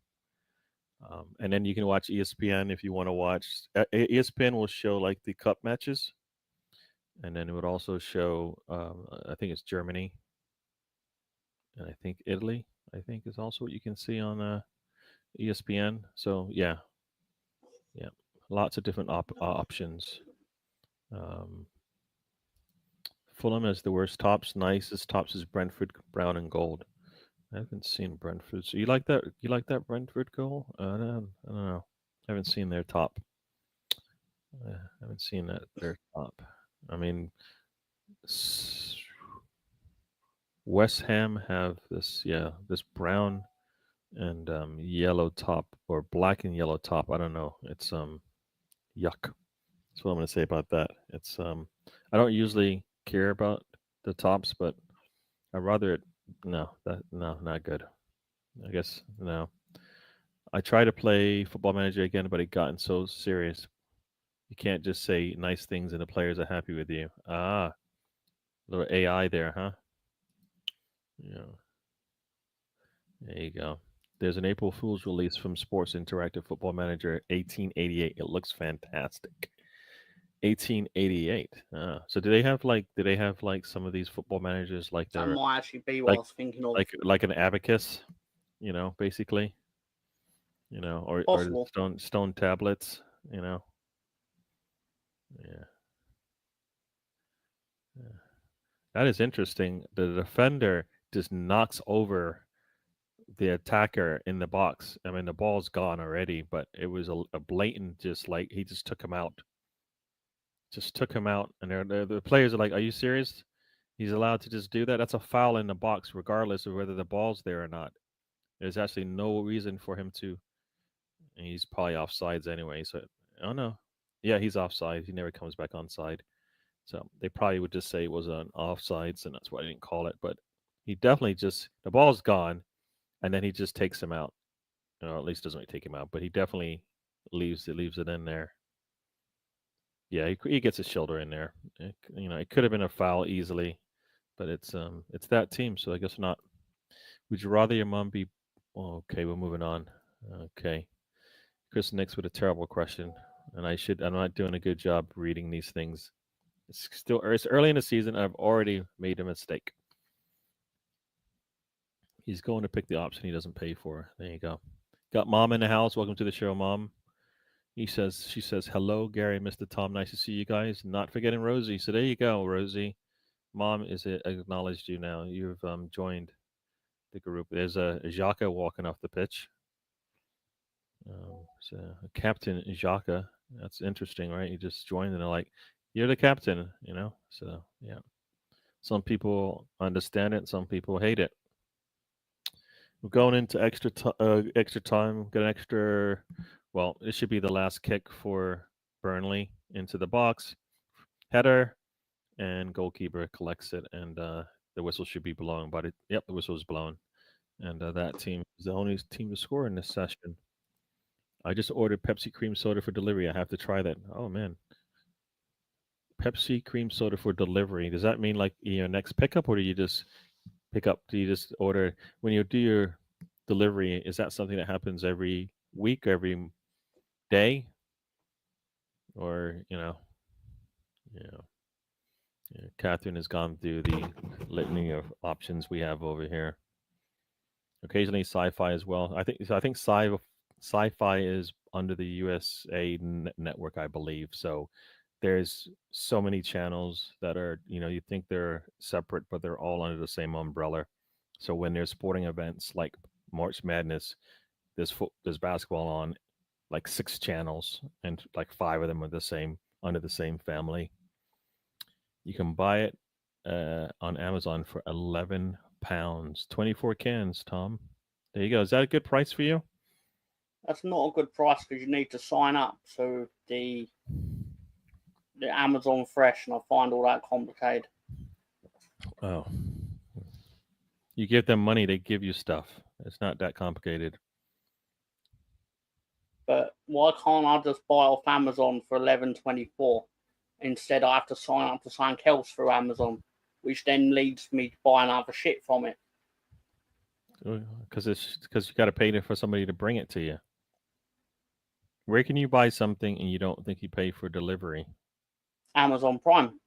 And then you can watch ESPN if you want to watch. ESPN will show like the cup matches, and then it would also show. I think it's Germany, and I think Italy. I think is also what you can see on ESPN. So yeah, lots of different options. Fulham has the worst tops. Nicest tops is Brentford, brown and gold. I haven't seen Brentford. So you like that? You like that Brentford goal? I don't know. I haven't seen their top. I haven't seen their top. I mean, West Ham have this brown and yellow top, or black and yellow top. I don't know. It's yuck. That's what I'm going to say about that. It's I don't usually care about the tops, but I'd rather it. No, not good. I guess no. I try to play Football Manager again, but it gotten so serious. You can't just say nice things and the players are happy with you. Ah, little AI there, huh? Yeah. There you go. There's an April Fool's release from Sports Interactive Football Manager 1888. It looks fantastic. 1888. So do they have like some of these football managers like That they're might actually be what I was thinking of. like an abacus, basically, or Possible. stone tablets, Yeah. That is interesting. The defender just knocks over the attacker in the box. I mean, the ball's gone already, but it was a blatant, just like he just took him out. Just took him out, and the players are like, "Are you serious? He's allowed to just do that? That's a foul in the box, regardless of whether the ball's there or not. There's actually no reason for him to. And he's probably offsides anyway. So, oh no, yeah, he's offside. He never comes back onside. So they probably would just say it was an offsides, and that's why I didn't call it. But he definitely just the ball's gone, and then he just takes him out. At least doesn't really take him out, but he definitely leaves it in there. Yeah, he gets his shoulder in there. It could have been a foul easily, but it's that team, so I guess not. Would you rather your mom be? Oh, okay, we're moving on. Okay, Chris next with a terrible question, and I'm not doing a good job reading these things. It's early in the season. I've already made a mistake. He's going to pick the option he doesn't pay for. There you go. Got mom in the house. Welcome to the show, mom. She says, hello, Gary, Mr. Tom. Nice to see you guys. Not forgetting Rosie. So there you go, Rosie. Mom is acknowledged you now. You've joined the group. There's a Xhaka walking off the pitch. So Captain Xhaka. That's interesting, right? He just joined and they're like, you're the captain, So yeah. Some people understand it. Some people hate it. We're going into extra time. Got an extra. Well, it should be the last kick for Burnley into the box. Header, and goalkeeper collects it, and the whistle should be blown. But the whistle was blown, and that team is the only team to score in this session. I just ordered Pepsi cream soda for delivery. I have to try that. Oh man, Pepsi cream soda for delivery. Does that mean like your next pickup, or do you just pick up? Do you just order when you do your delivery? Is that something that happens every week, every day, or yeah. Catherine has gone through the litany of options we have over here. Occasionally, sci-fi as well. I think so. I think sci-fi is under the USA network, I believe. So there's so many channels that are, you think they're separate, but they're all under the same umbrella. So when there's sporting events like March Madness, there's basketball on like 6 channels, and like 5 of them are the same under the same family. You can buy it on Amazon for £11. 24 cans, Tom. There you go. Is that a good price for you? That's not a good price because you need to sign up to the Amazon Fresh, and I find all that complicated. Oh. You give them money, they give you stuff. It's not that complicated. But why can't I just buy off Amazon for $11.24? Instead, I have to sign up to something else through Amazon, which then leads me to buying other shit from it. Because you got to pay for somebody to bring it to you. Where can you buy something and you don't think you pay for delivery? Amazon Prime.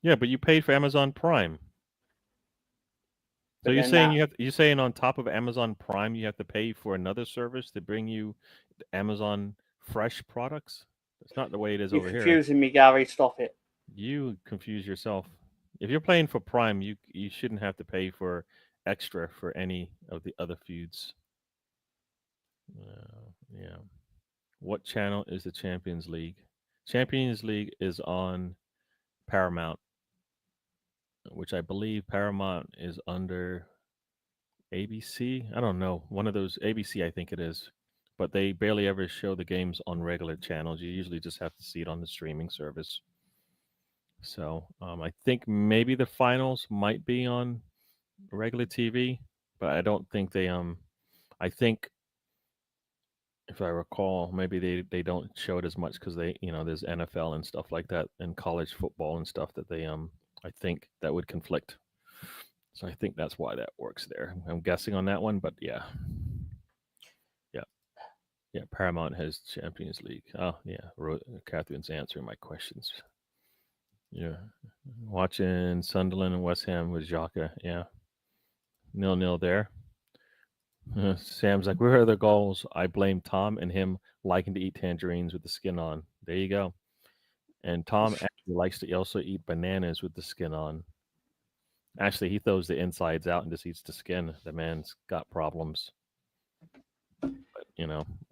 Yeah, but you paid for Amazon Prime. So you're saying on top of Amazon Prime you have to pay for another service to bring you Amazon Fresh products? That's not the way it is over here. You're confusing me, Gary. Stop it. You confuse yourself. If you're paying for Prime, you shouldn't have to pay for extra for any of the other foods. Yeah. What channel is the Champions League? Champions League is on Paramount, which I believe Paramount is under ABC. I don't know. One of those ABC, I think it is. But they barely ever show the games on regular channels. You usually just have to see it on the streaming service. So I think maybe the finals might be on regular TV, but I don't think they. I think if I recall, maybe they don't show it as much because there's NFL and stuff like that, and college football and stuff that they I think that would conflict. So I think that's why that works there. I'm guessing on that one, but yeah. Paramount has Champions League. Oh yeah, Catherine's answering my questions. Yeah, watching Sunderland and West Ham with Xhaka. Yeah, 0-0 there. Sam's like, where are the goals? I blame Tom and him liking to eat tangerines with the skin on. There you go. And Tom actually likes to also eat bananas with the skin on. Actually, he throws the insides out and just eats the skin. The man's got problems. But,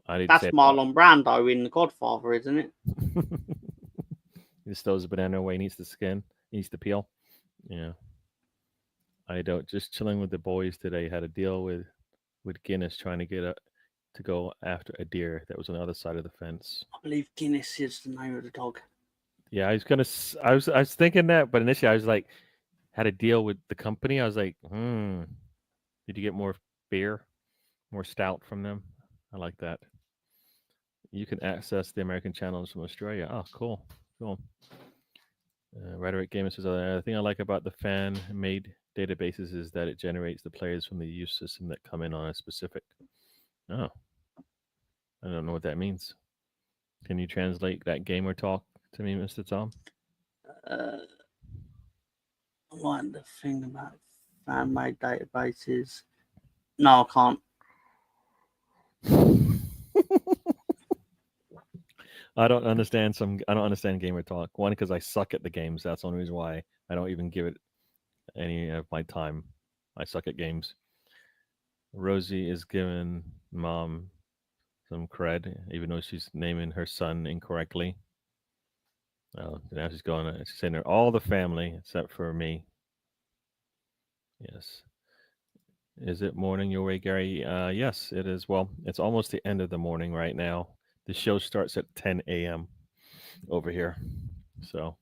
I didn't That's say Marlon Brando in The Godfather, isn't it? He just throws the banana away and eats the skin, eats the peel. Yeah. I don't. Just chilling with the boys today. Had a deal with Guinness trying to get to go after a deer that was on the other side of the fence. I believe Guinness is the name of the dog. Yeah, I was thinking that, but initially I was like, had a deal with the company. I was like, did you get more beer, more stout from them? I like that. You can access the American channels from Australia. Oh, cool, cool. Rhetoric Gamer says, the thing I like about the fan-made databases is that it generates the players from the use system that come in on a specific. Oh, I don't know what that means. Can you translate that gamer talk to me, Mr. Tom? Like the thing about fan-made databases. No, I can't. I don't understand gamer talk. One, because I suck at the games. That's the only reason why I don't even give it any of my time. I suck at games. Rosie is giving mom some cred, even though she's naming her son incorrectly. Oh, now she's saying all the family except for me. Yes. Is it morning your way, Gary? Yes, it is. Well, it's almost the end of the morning right now. The show starts at 10 a.m. over here. So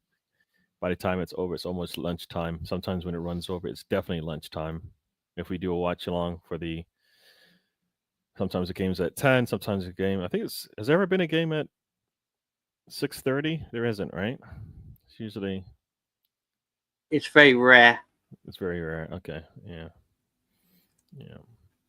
by the time it's over, it's almost lunchtime. Sometimes when it runs over, it's definitely lunchtime. If we do a watch along for sometimes the game's at 10, sometimes the game, has there ever been a game at 6:30? There isn't, right? It's usually. It's very rare. It's very rare. Okay. Yeah. Yeah.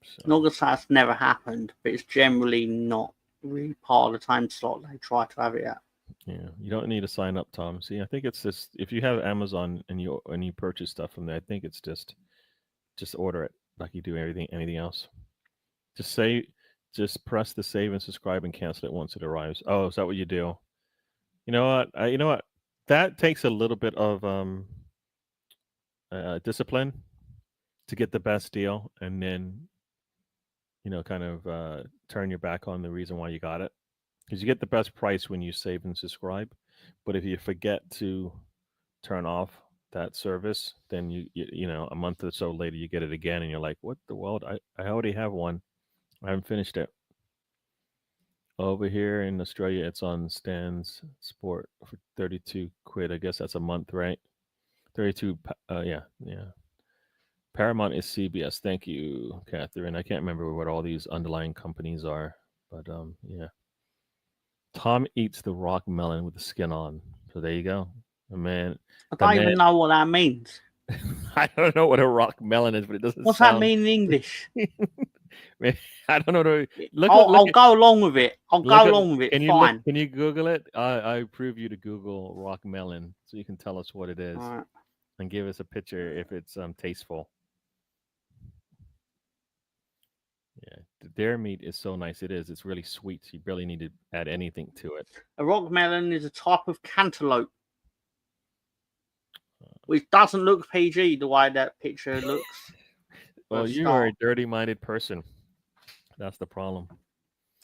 So. Not to say that's never happened, but it's generally not really part of the time slot they try to have it at. Yeah, you don't need to sign up, Tom. See, I think it's just if you have Amazon and you purchase stuff from there, I think it's just order it like you do anything else. Just press the save and subscribe and cancel it once it arrives. Oh, is that what you do? You know what? You know what? That takes a little bit of discipline to get the best deal, and then kind of turn your back on the reason why you got it, because you get the best price when you save and subscribe. But if you forget to turn off that service, then a month or so later you get it again, and you're like, "What the world? I already have one. I haven't finished it." Over here in Australia, it's on Stan's Sport for 32 quid. I guess that's a month, right? 32. Yeah. Paramount is CBS. Thank you, Catherine. I can't remember what all these underlying companies are, but yeah. Tom eats the rock melon with the skin on. So there you go. I don't even know what that means. I don't know what a rock melon is, but it doesn't. What's that mean in English? I don't know. I'll go along with it. I'll go along with it. Fine. Can you Google it? I approve you to Google rock melon so you can tell us what it is and give us a picture if it's tasteful. Yeah, the dare meat is so nice. It is. It's really sweet. So you barely need to add anything to it. A rock melon is a type of cantaloupe, which doesn't look PG the way that picture looks. Well, you are a dirty-minded person. That's the problem.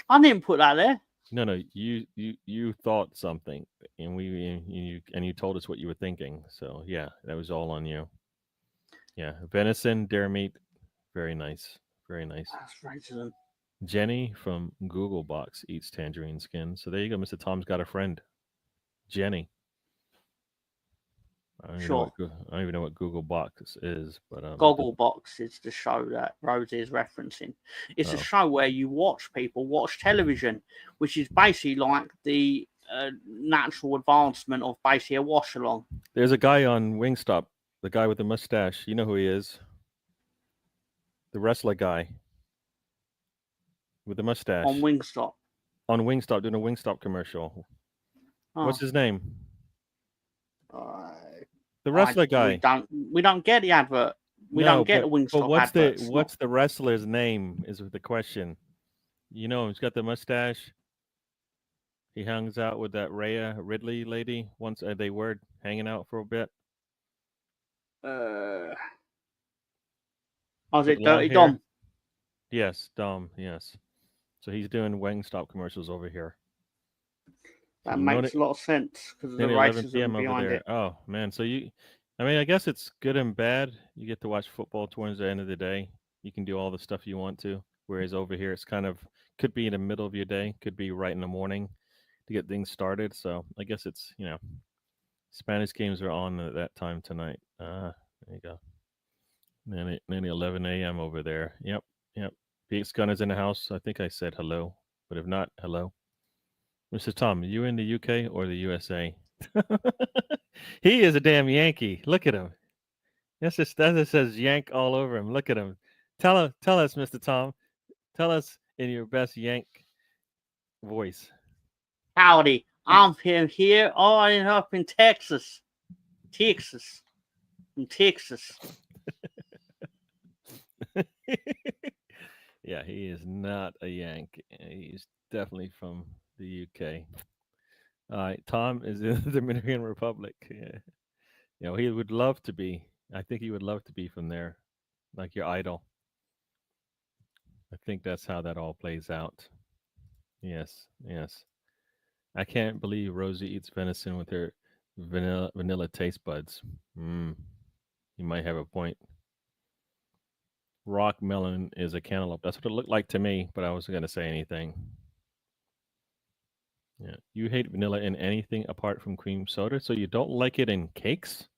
I didn't put that there. No, you thought something, and you told us what you were thinking. So yeah, that was all on you. Yeah, venison, dare meat, very nice, very nice. That's racism. Jenny from Google Box eats tangerine skin. So there you go, Mr. Tom's got a friend, Jenny. I don't even know what Google Box is, but Goggle Box is the show that Rosie is referencing. It's a show where you watch people watch television, which is basically like the natural advancement of basically a watch along. There's a guy on Wingstop, the guy with the mustache. You know who he is? The wrestler guy with the mustache on Wingstop. On Wingstop, doing a Wingstop commercial. Oh. What's his name? The wrestler guy. We don't get the advert. We don't get the Wingstop advert. What's the wrestler's name is the question. You know, he's got the mustache. He hangs out with that Rhea Ridley lady. Once they were hanging out for a bit. Oh, is with it long Dirty hair. Dom? Yes, Dom. Yes. So he's doing Wingstop commercials over here. So That you know makes a lot of sense because of the 11 racism p.m. over behind there. it. Oh man, so I mean, I guess it's good and bad. You get to watch football towards the end of the day. You can do all the stuff you want to. Whereas over here, it's kind of could be in the middle of your day, could be right in the morning to get things started. So I guess it's Spanish games are on at that time tonight. There you go. Nearly 11 a.m. over there. Yep, yep. Pete's Gunner's in the house. I think I said hello, but if not, hello. Mr. Tom, are you in the UK or the USA? He is a damn Yankee. Look at him. That just says Yank all over him. Look at him. Tell us, Mr. Tom. Tell us in your best Yank voice. Howdy, I'm here all up in Texas. From Texas. Yeah, he is not a Yank. He's definitely from the UK. All right, Tom is in the Dominican Republic. Yeah. He would love to be. I think he would love to be from there, like your idol. I think that's how that all plays out. Yes, yes. I can't believe Rosie eats venison with her vanilla taste buds. Mm, you might have a point. Rock melon is a cantaloupe. That's what it looked like to me, but I wasn't gonna say anything. Yeah, you hate vanilla in anything apart from cream soda, so you don't like it in cakes.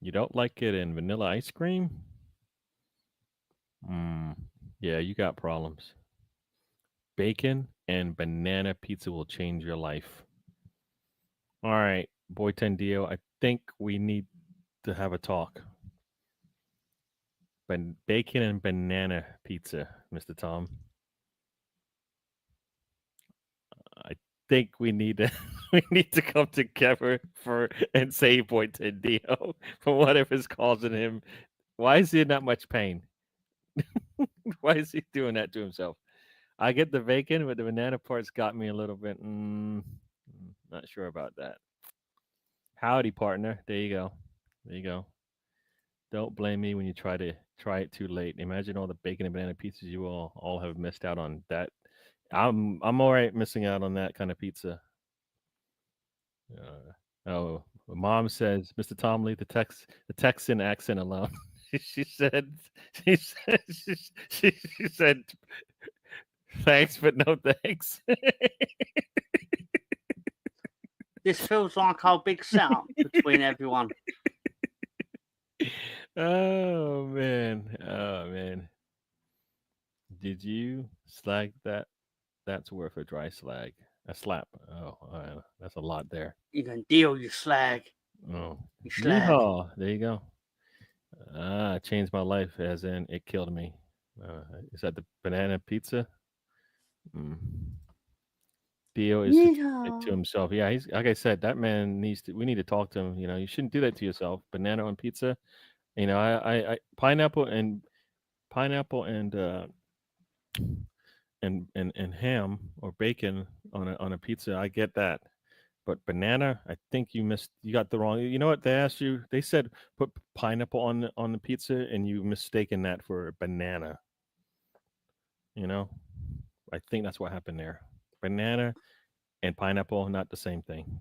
You don't like it in vanilla ice cream. Mm, yeah, you got problems. Bacon and banana pizza will change your life. All right, Boy Tendio, I think we need to have a talk. Bacon and banana pizza, Mr. Tom. I think we need to we need to come together for and save Boy Tendio from whatever's causing him. Why is he in that much pain? Why is he doing that to himself? I get the bacon, but the banana part's got me a little bit. Not sure about that. Howdy, partner. There you go. There you go. Don't blame me when you try it too late. Imagine all the bacon and banana pizzas you all have missed out on. That I'm all right missing out on that kind of pizza. Oh, mom says, Mr. Tom, leave the Texan accent alone. she said, she said, she said, thanks, but no thanks. This feels like our big setup between everyone. Oh man, oh man. Did you slag that? That's worth a dry slag. A slap. Oh, that's a lot there. You can deal, you slag. Oh, You slag. yeehaw! There you go. It changed my life, as in it killed me. Is that the banana pizza? Mm. Dio is to it to Yeehaw. himself. Yeah, he's like I said. That man needs to. We need to talk to him. You shouldn't do that to yourself. Banana on pizza. I pineapple and ham or bacon on a pizza. I get that. But banana, I think you got the wrong. You know what they asked you? They said put pineapple on the pizza, and you mistaken that for banana. You know, I think that's what happened there. Banana and pineapple, not the same thing.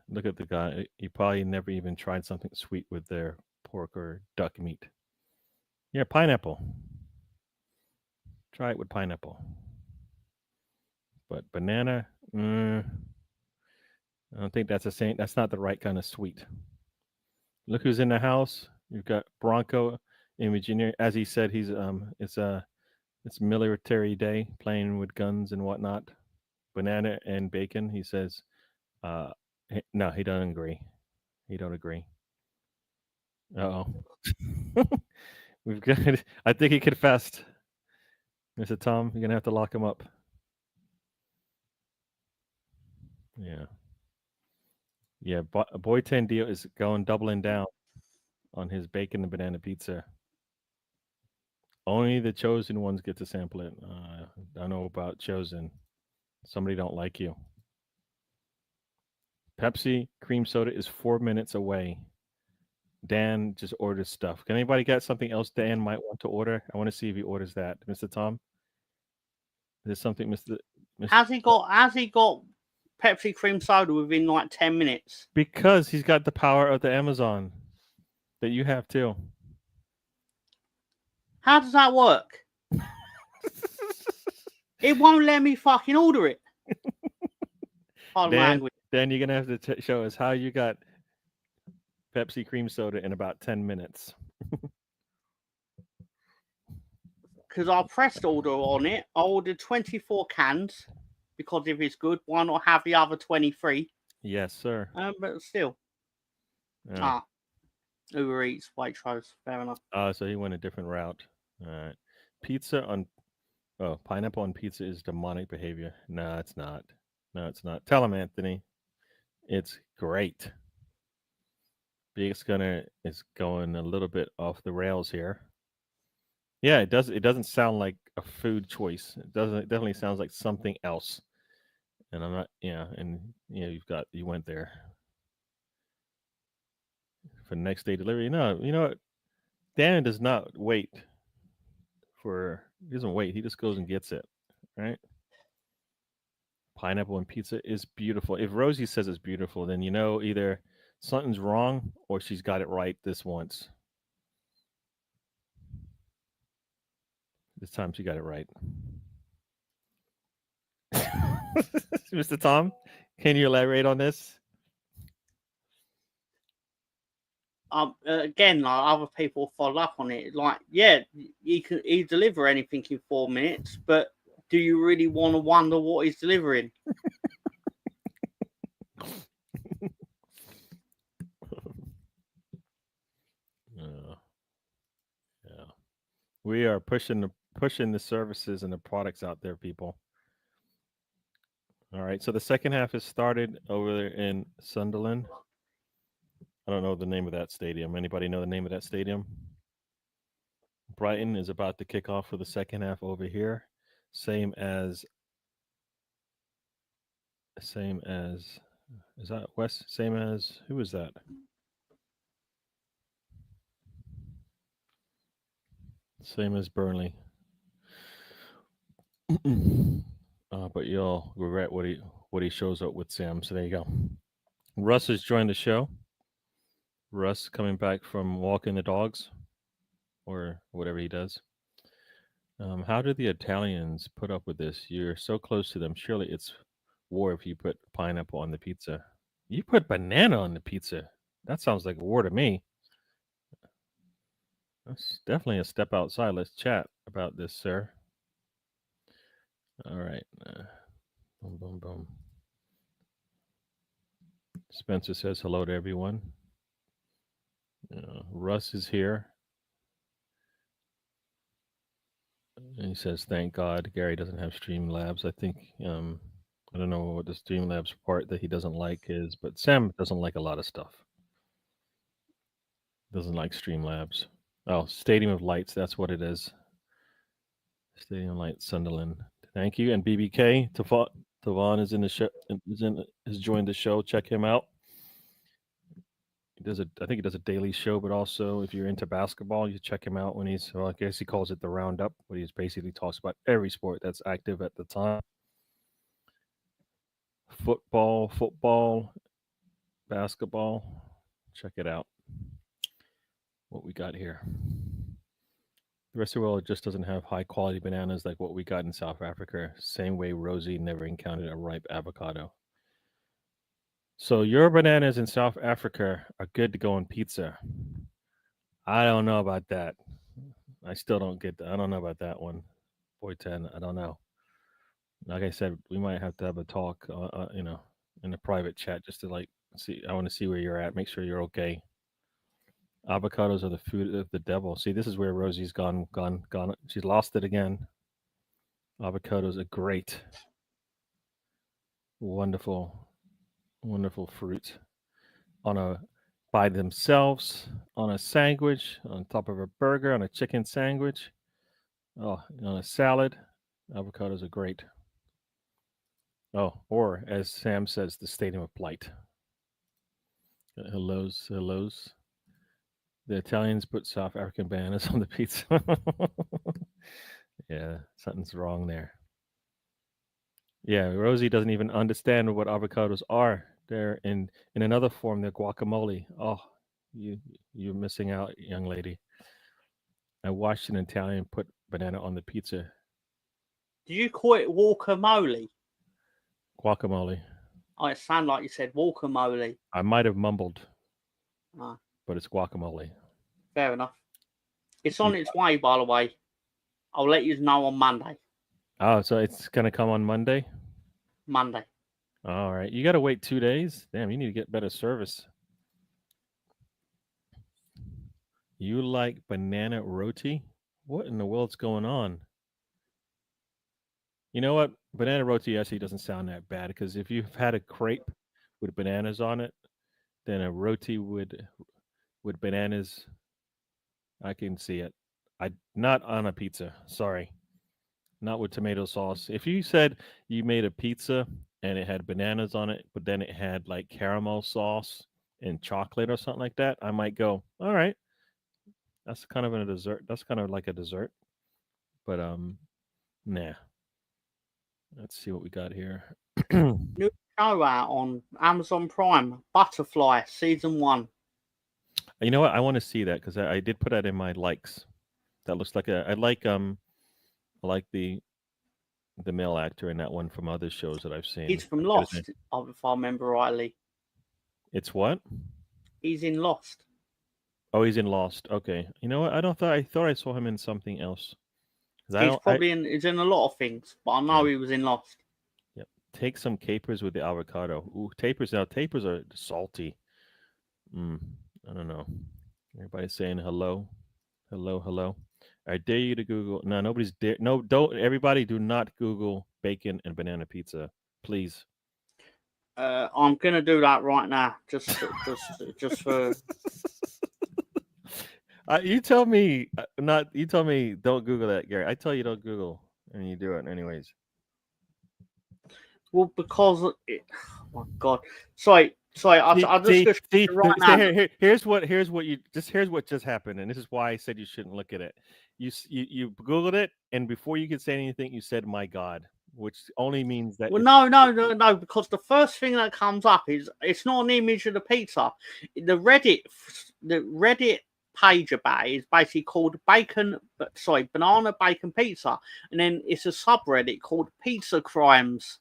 Look at the guy. He probably never even tried something sweet with their pork or duck meat. Yeah, pineapple. Try it with pineapple. But banana, I don't think that's the same. That's not the right kind of sweet. Look who's in the house. You've got Bronco in Virginia. As he said, it's military day, playing with guns and whatnot. Banana and bacon. He says, uh, no, he doesn't agree. He don't agree. Uh oh. We've got. I think he confessed, Mr. Tom. You're gonna have to lock him up. Yeah, yeah. Boy Tendio is doubling down on his bacon and banana pizza. Only the chosen ones get to sample it. I don't know about chosen. Somebody don't like you. Pepsi cream soda is 4 minutes away. Dan just ordered stuff. Can anybody got something else Dan might want to order? I want to see if he orders that. Mr. Tom? Is there something Mr. Has he got Pepsi cream soda within like 10 minutes? Because he's got the power of the Amazon that you have too. How does that work? It won't let me fucking order it. Pardon my language. Dan, you're gonna have to show us how you got Pepsi cream soda in about 10 minutes. Because I pressed order on it. I ordered 24 cans because if it's good, why not have the other 23? Yes, sir. But still. Yeah. Uber Eats, Waitrose, fair enough. So he went a different route. All right. Pizza on pineapple on pizza is demonic behavior. No, it's not. No, it's not. Tell him, Anthony. It's great. It's going a little bit off the rails here. Yeah, it does. It doesn't sound like a food choice. It definitely sounds like something else. And I'm not. Yeah, and you went there for next day delivery. No, you know what? Dan does not wait he doesn't wait. He just goes and gets it. Right? Pineapple and pizza is beautiful. If Rosie says it's beautiful, then either something's wrong or she's got it right this once. This time she got it right. Mr. Tom, can you elaborate on this? Again, like other people follow up on it. Like, yeah, he deliver anything in 4 minutes, but do you really want to wonder what he's delivering? Yeah, we are pushing the services and the products out there, people. All right, so the second half has started over there in Sunderland. I don't know the name of that stadium. Anybody know the name of that stadium? Brighton is about to kick off for the second half over here. Same as is that West? Same as who is that? Same as Burnley. But you'll regret what he shows up with, Sam. So there you go. Russ has joined the show. Russ coming back from walking the dogs, or whatever he does. How do the Italians put up with this? You're so close to them. Surely it's war if you put pineapple on the pizza. You put banana on the pizza. That sounds like a war to me. That's definitely a step outside. Let's chat about this, sir. All right. Boom, boom, boom. Spencer says hello to everyone. Russ is here. And he says, thank God Gary doesn't have Streamlabs. I think, I don't know what the Streamlabs part that he doesn't like is, but Sam doesn't like a lot of stuff. Doesn't like Streamlabs. Oh, Stadium of Lights. That's what it is. Stadium Lights, Sunderland. Thank you. And BBK, Tavon is in the show. Has joined the show. Check him out. I think he does a daily show, but also if you're into basketball, you check him out when I guess he calls it the roundup, but he basically talks about every sport that's active at the time. Football, basketball. Check it out. What we got here. The rest of the world just doesn't have high quality bananas like what we got in South Africa. Same way Rosie never encountered a ripe avocado. So your bananas in South Africa are good to go on pizza. I don't know about that. I still don't get that. I don't know about that one. Boy 10, I don't know. Like I said, we might have to have a talk, in a private chat just to see. I want to see where you're at. Make sure you're okay. Avocados are the food of the devil. See, this is where Rosie's gone. She's lost it again. Avocados are great. Wonderful fruit by themselves, on a sandwich, on top of a burger, on a chicken sandwich, on a salad. Avocados are great. Oh, or as Sam says, the stadium of light. Hellos. The Italians put South African bananas on the pizza. Yeah, something's wrong there. Yeah, Rosie doesn't even understand what avocados are. They're in another form. They're guacamole. Oh, you you're missing out, young lady. I watched an Italian put banana on the pizza. Did you call it guacamole? Guacamole. Oh, it sounded like you said guacamole. I might have mumbled, Ah, but it's guacamole. fair enough. It's You, on its way, by the way. I'll let you know on Monday. oh, so it's gonna come on Monday. Monday. All right, you got to wait 2 days. Damn, you need to get better service. You like banana roti? What in the world's going on? You know what? Banana roti actually doesn't sound that bad because if you've had a crepe with bananas on it, then a roti with bananas, I can see it. I not on a pizza. Sorry, not with tomato sauce. If you said you made a pizza and it had bananas on it, but then it had like caramel sauce and chocolate or something like that, I might go, all right, that's kind of a dessert. That's kind of like a dessert. But nah. Let's see what we got here. New show out on Amazon Prime. Butterfly season 1. You know what? I want to see that because I did put that in my likes. That looks like a. I like the male actor in that one from other shows that I've seen. He's from I forget his name. Lost, if I remember rightly. It's what? He's in Lost. Oh, he's in Lost. Okay. You know what? I thought I saw him in something else. 'Cause I He's don't. probably he's in a lot of things, but I know he was in Lost. Yep. Take some capers with the avocado. Ooh, tapers. Now tapers are salty. I don't know. Everybody's saying hello, hello, hello. I dare you to Google. No, nobody's dare. No, don't. Everybody, do not Google bacon and banana pizza, please. I'm gonna do that right now, just for. You tell me not. You tell me don't Google that, Gary. I tell you don't Google, and you do it anyways. Well, because oh my God, sorry. I'll just go right now. Here's what just happened, and this is why I said you shouldn't look at it. You Googled it, and before you could say anything, you said "my God," which only means that. Well, no, because the first thing that comes up is it's not an image of the pizza. The Reddit page about it is basically called banana bacon pizza, and then it's a subreddit called Pizza Crimes.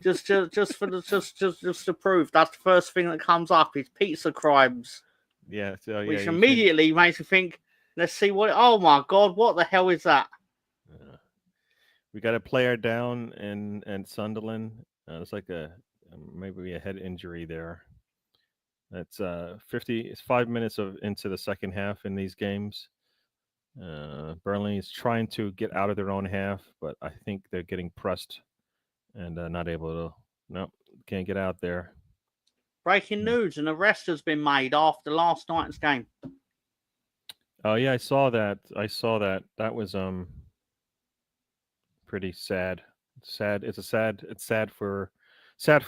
just to prove that's the first thing that comes up is Pizza Crimes. Yeah, so yeah, which immediately makes you think. Let's see what. Oh my God, what the hell is that? We got a player down in Sunderland. It's like maybe a head injury there. That's 50. It's 5 minutes into the second half in these games. Burnley is trying to get out of their own half, but I think they're getting pressed and not able to. No, can't get out there. Breaking news: an arrest has been made after last night's game. Oh yeah, I saw that. That was pretty sad. Sad. It's sad for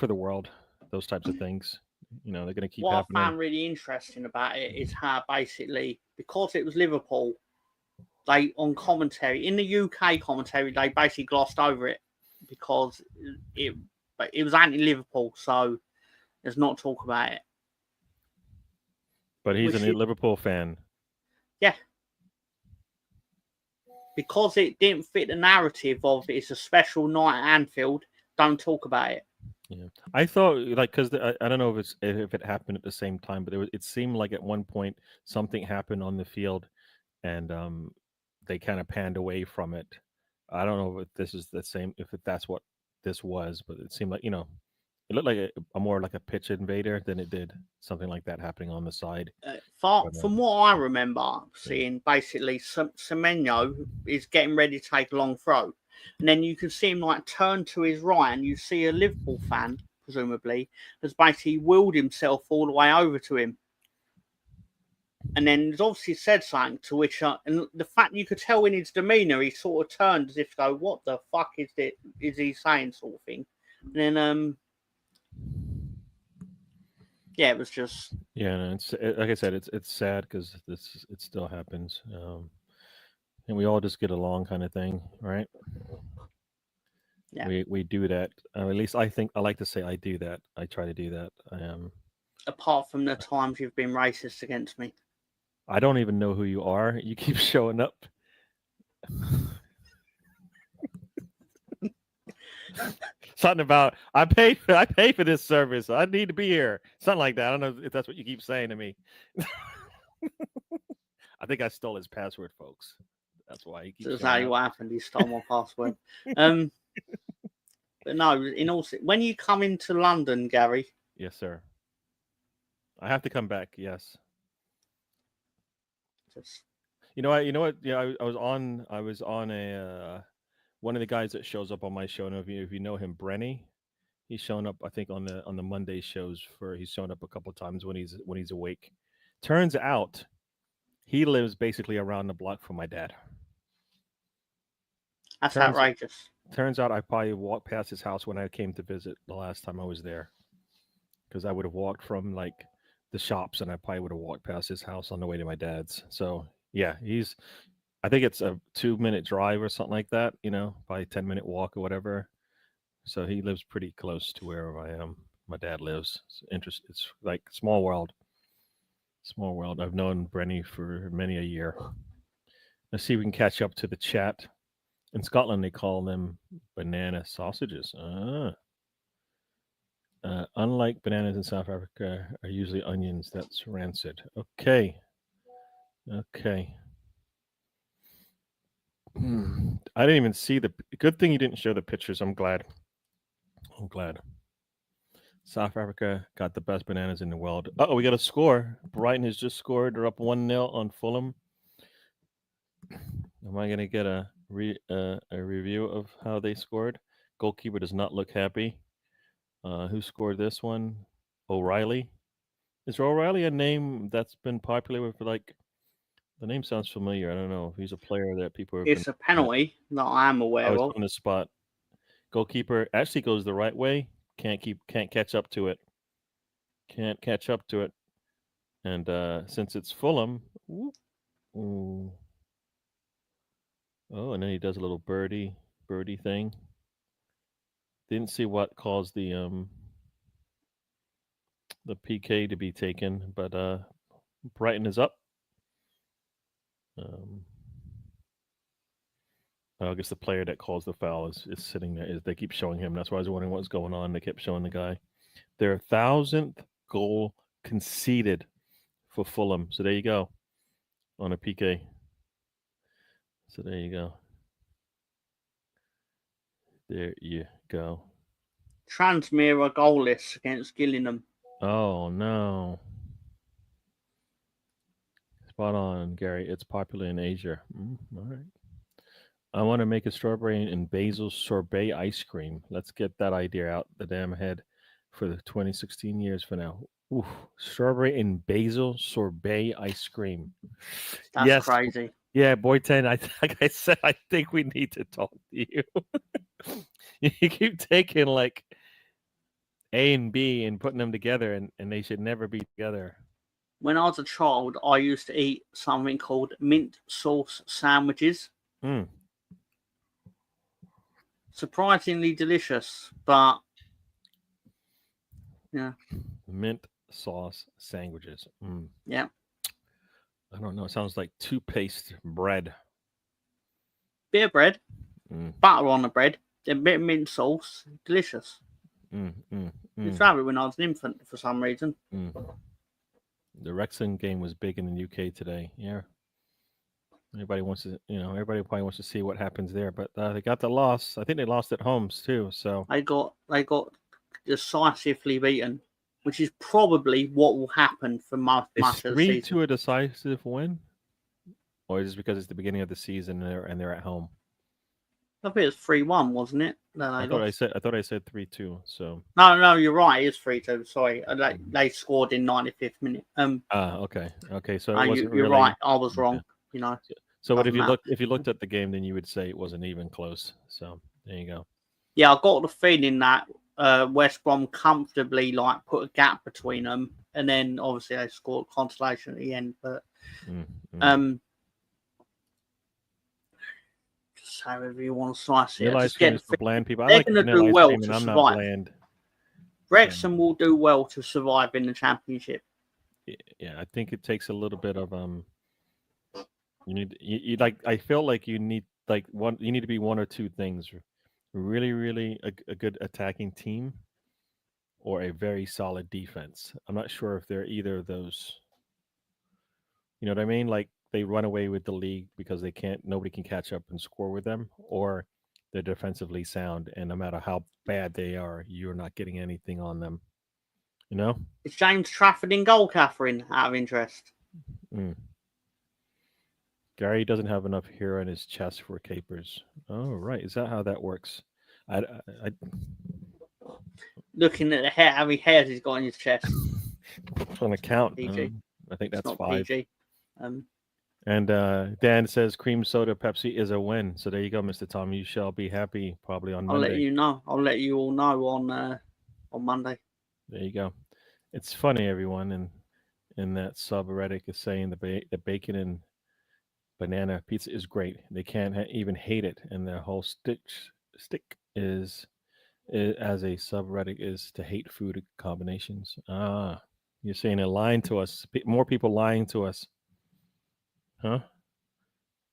the world. Those types of things. You know, they're going to keep happening. What I found really interesting about it is how basically, because it was Liverpool, they on commentary in the UK commentary they basically glossed over it because it was anti-Liverpool, so there's not talk about it. But he's a Liverpool fan. Yeah. Because it didn't fit the narrative of it's a special night at Anfield, don't talk about it. Yeah, I thought because I don't know if it happened at the same time, but it seemed like at one point something happened on the field, and they kind of panned away from it. I don't know if this is the same, if that's what this was, but it seemed like it looked like a more like a pitch invader than it did something like that happening on the side. From what I remember seeing, basically Semenyo is getting ready to take a long throw, and then you can see him like turn to his right, and you see a Liverpool fan, presumably, has basically wheeled himself all the way over to him. And then he's obviously said something to which, and the fact you could tell in his demeanour, he sort of turned as if to go, "What the fuck is he saying?" sort of thing. And then, Yeah, it was just Yeah, no, like I said, it's sad because it still happens, and we all just get along, kind of thing, right? yeah. We do that. At least I think I like to say I do that. I try to do that. Apart from the times you've been racist against me. I don't even know who you are. You keep showing up. Something about I pay for this service. I need to be here. Something like that. I don't know if that's what you keep saying to me. I think I stole his password, folks. That's why he keeps That's showing exactly up. what happened. He stole my password. But no, when you come into London, Gary. Yes, sir. I have to come back. Yes. Just You know what? You know what? Yeah, I was on. I was on a one of the guys that shows up on my show. And if you know him, Brenny, he's shown up. I think on the Monday shows for. He's shown up a couple times when he's awake. Turns out he lives basically around the block from my dad. that's Turns outrageous. turns out I probably walked past his house when I came to visit the last time I was there because I would have walked from like the shops and I probably would have walked past his house on the way to my dad's. So yeah, he's I think it's a 2 minute drive or something like that, probably 10-minute walk or whatever. So he lives pretty close to where I am. My dad lives. It's like small world. Small world. I've known Brenny for many a year. Let's see if we can catch up to the chat. In Scotland, they call them banana sausages. Unlike bananas in South Africa, are usually onions. That's rancid. Okay. Okay. I didn't even see the. Good thing you didn't show the pictures. I'm glad. I'm glad. South Africa got the best bananas in the world. Oh, we got a score. Brighton has just scored. They're up 1-0 on Fulham. Am I going to get a review of how they scored? Goalkeeper does not look happy. Who scored this one? O'Reilly. Is O'Reilly a name that's been popular with like? The name sounds familiar. I don't know if he's a player that people have been. It's a penalty that I am Oh, aware it's of. on the spot. Goalkeeper actually goes the right way. Can't catch up to it. Can't catch up to it. And since it's Fulham, ooh, oh, and then he does a little birdie thing. Didn't see what caused the PK to be taken, but Brighton is up. I guess the player that calls the foul is sitting there. They keep showing him. That's why I was wondering what's going on. They kept showing the guy. Their 1,000th goal conceded for Fulham. So there you go on a PK. So there you go. There you go. Transmira goalless against Gillingham. Oh no. Spot on, Gary. It's popular in Asia. All right. I want to make a strawberry and basil sorbet ice cream. Let's get that idea out the damn head for the 2016 years for now. Ooh, strawberry and basil sorbet ice cream. That's Yes. crazy. Yeah, boy 10, like I said, I think we need to talk to you. You keep taking like A and B and putting them together, and they should never be together. When I was a child, I used to eat something called mint sauce sandwiches. Surprisingly delicious, but yeah. Mint sauce sandwiches. Yeah. I don't know. It sounds like toothpaste bread. Bit of bread, butter on the bread, a bit of mint sauce. Delicious. Used to have it when I was an infant for some reason. The Wrexham game was big in the UK today. Yeah. Everybody probably wants to see what happens there, but they got the loss. I think they lost at homes too. So They got decisively beaten, which is probably what will happen for much of the season. 3-2 a decisive win, or is it because it's the beginning of the season and they're at home? I think it was 3-1, wasn't it? I thought I said 3-2. So no, you're right. It is 3-2. Sorry, they scored in 95th minute. Okay. So it wasn't you're really right. I was wrong. Yeah. So what if you looked at the game, then you would say it wasn't even close. So there you go. Yeah, I got the feeling that West Brom comfortably put a gap between them and then obviously they scored consolation at the end. But just however you want to slice it, Vanilla ice just cream get is for bland people. I they're like going to vanilla do ice well cream, to and I'm not survive. bland. Wrexham will do well to survive in the championship. Yeah, I think it takes a little bit of You need you like. I feel like you need like one. You need to be one or two things: really, really a good attacking team, or a very solid defense. I'm not sure if they're either of those. You know what I mean? Like they run away with the league because they can't. Nobody can catch up and score with them, or they're defensively sound, and no matter how bad they are, you're not getting anything on them. You know? Is James Trafford in goal, Catherine? Out of interest. Mm. Gary doesn't have enough hair on his chest for capers. Oh, right. Is that how that works? I Looking at the hair, how many hairs he's got on his chest. on a count. PG. I think It's that's not 5. PG. And Dan says cream soda Pepsi is a win. So there you go, Mr. Tom. You shall be happy probably on Monday. I'll let you know. I'll let you all know on Monday. There you go. It's funny, everyone, and in that subreddit is saying the bacon and banana pizza is great. They can't even hate it, and their whole stick is as a subreddit is to hate food combinations. Ah, you're saying they're lying to us. More people lying to us, huh?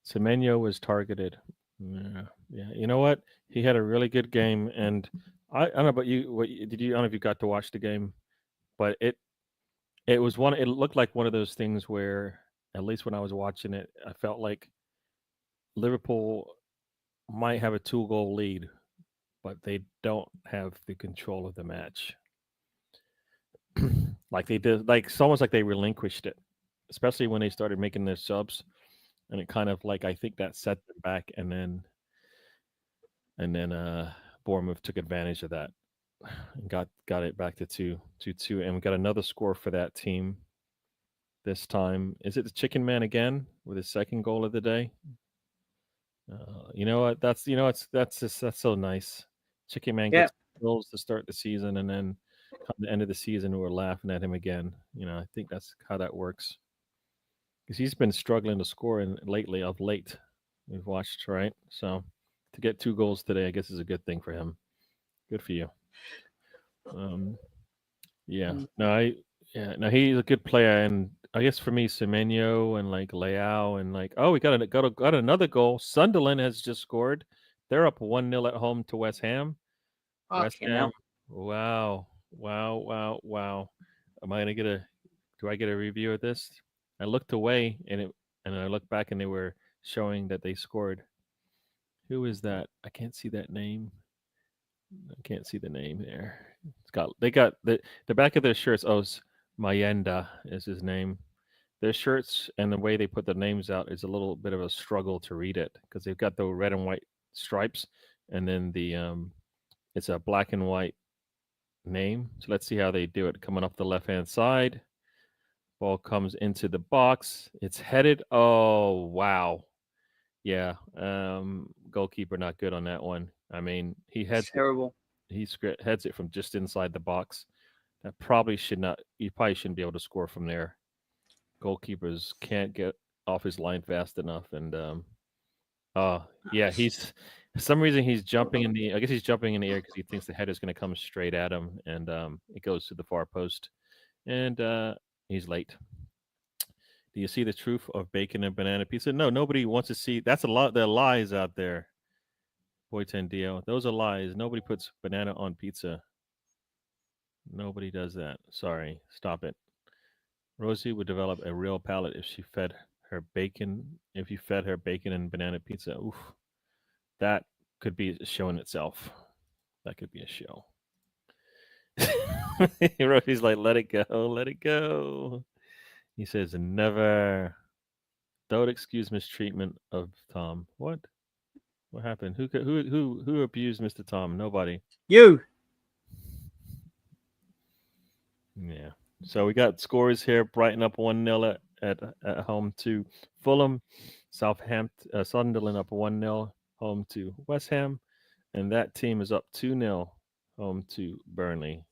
Semenyo was targeted. Yeah. You know what? He had a really good game, and I don't know about you. Did you? I don't know if you got to watch the game, but it was one. It looked like one of those things where, at least when I was watching it, I felt like Liverpool might have a 2-goal lead, but they don't have the control of the match. Like they did, like it's almost like they relinquished it, especially when they started making their subs, and it kind of like I think that set them back, and then Bournemouth took advantage of that and got it back to 2-2, and we got another score for that team. This time, is it the Chicken Man again with his second goal of the day? You know what? That's so nice. Chicken Man gets goals to start the season, and then come the end of the season, we're laughing at him again. I think that's how that works. Because he's been struggling to score lately. Of late, we've watched, right? So to get 2 goals today, I guess is a good thing for him. Good for you. Yeah. No, he's a good player, and I guess for me, Semenyo and like Leao and like, we got another goal. Sunderland has just scored. They're up 1-0 at home to West Ham. West Ham. Wow. Am I gonna get do I get a review of this? I looked away and I looked back and they were showing that they scored. Who is that? I can't see that name. I can't see the name there. They got the back of their shirts. Oh, Mayenda is his name. Their shirts and the way they put their names out is a little bit of a struggle to read it because they've got the red and white stripes, and then it's a black and white name. So let's see how they do it. Coming up the left hand side, ball comes into the box. It's headed. Oh wow, yeah. Goalkeeper not good on that one. I mean, he heads terrible. He heads it from just inside the box. That probably should not. You probably shouldn't be able to score from there. Goalkeepers can't get off his line fast enough, and yeah, he's for some reason he's jumping in the. I guess he's jumping in the air because he thinks the header is going to come straight at him, and it goes to the far post, and he's late. Do you see the truth of bacon and banana pizza? No, nobody wants to see. That's a lot. There are lies out there. Boy Tendio, those are lies. Nobody puts banana on pizza. Nobody does that. Sorry, stop it. Rosie would develop a real palate if she fed her bacon. If you fed her bacon and banana pizza, oof, that could be a show in itself. That could be a show. Rosie's like, let it go, let it go. He says, never. Don't excuse mistreatment of Tom. What? What happened? Who abused Mr. Tom? Nobody. You. Yeah. So we got scores here. Brighton up 1-0 at home to Fulham. Southampton, Sunderland up 1-0 home to West Ham, and that team is up 2-0 home to Burnley.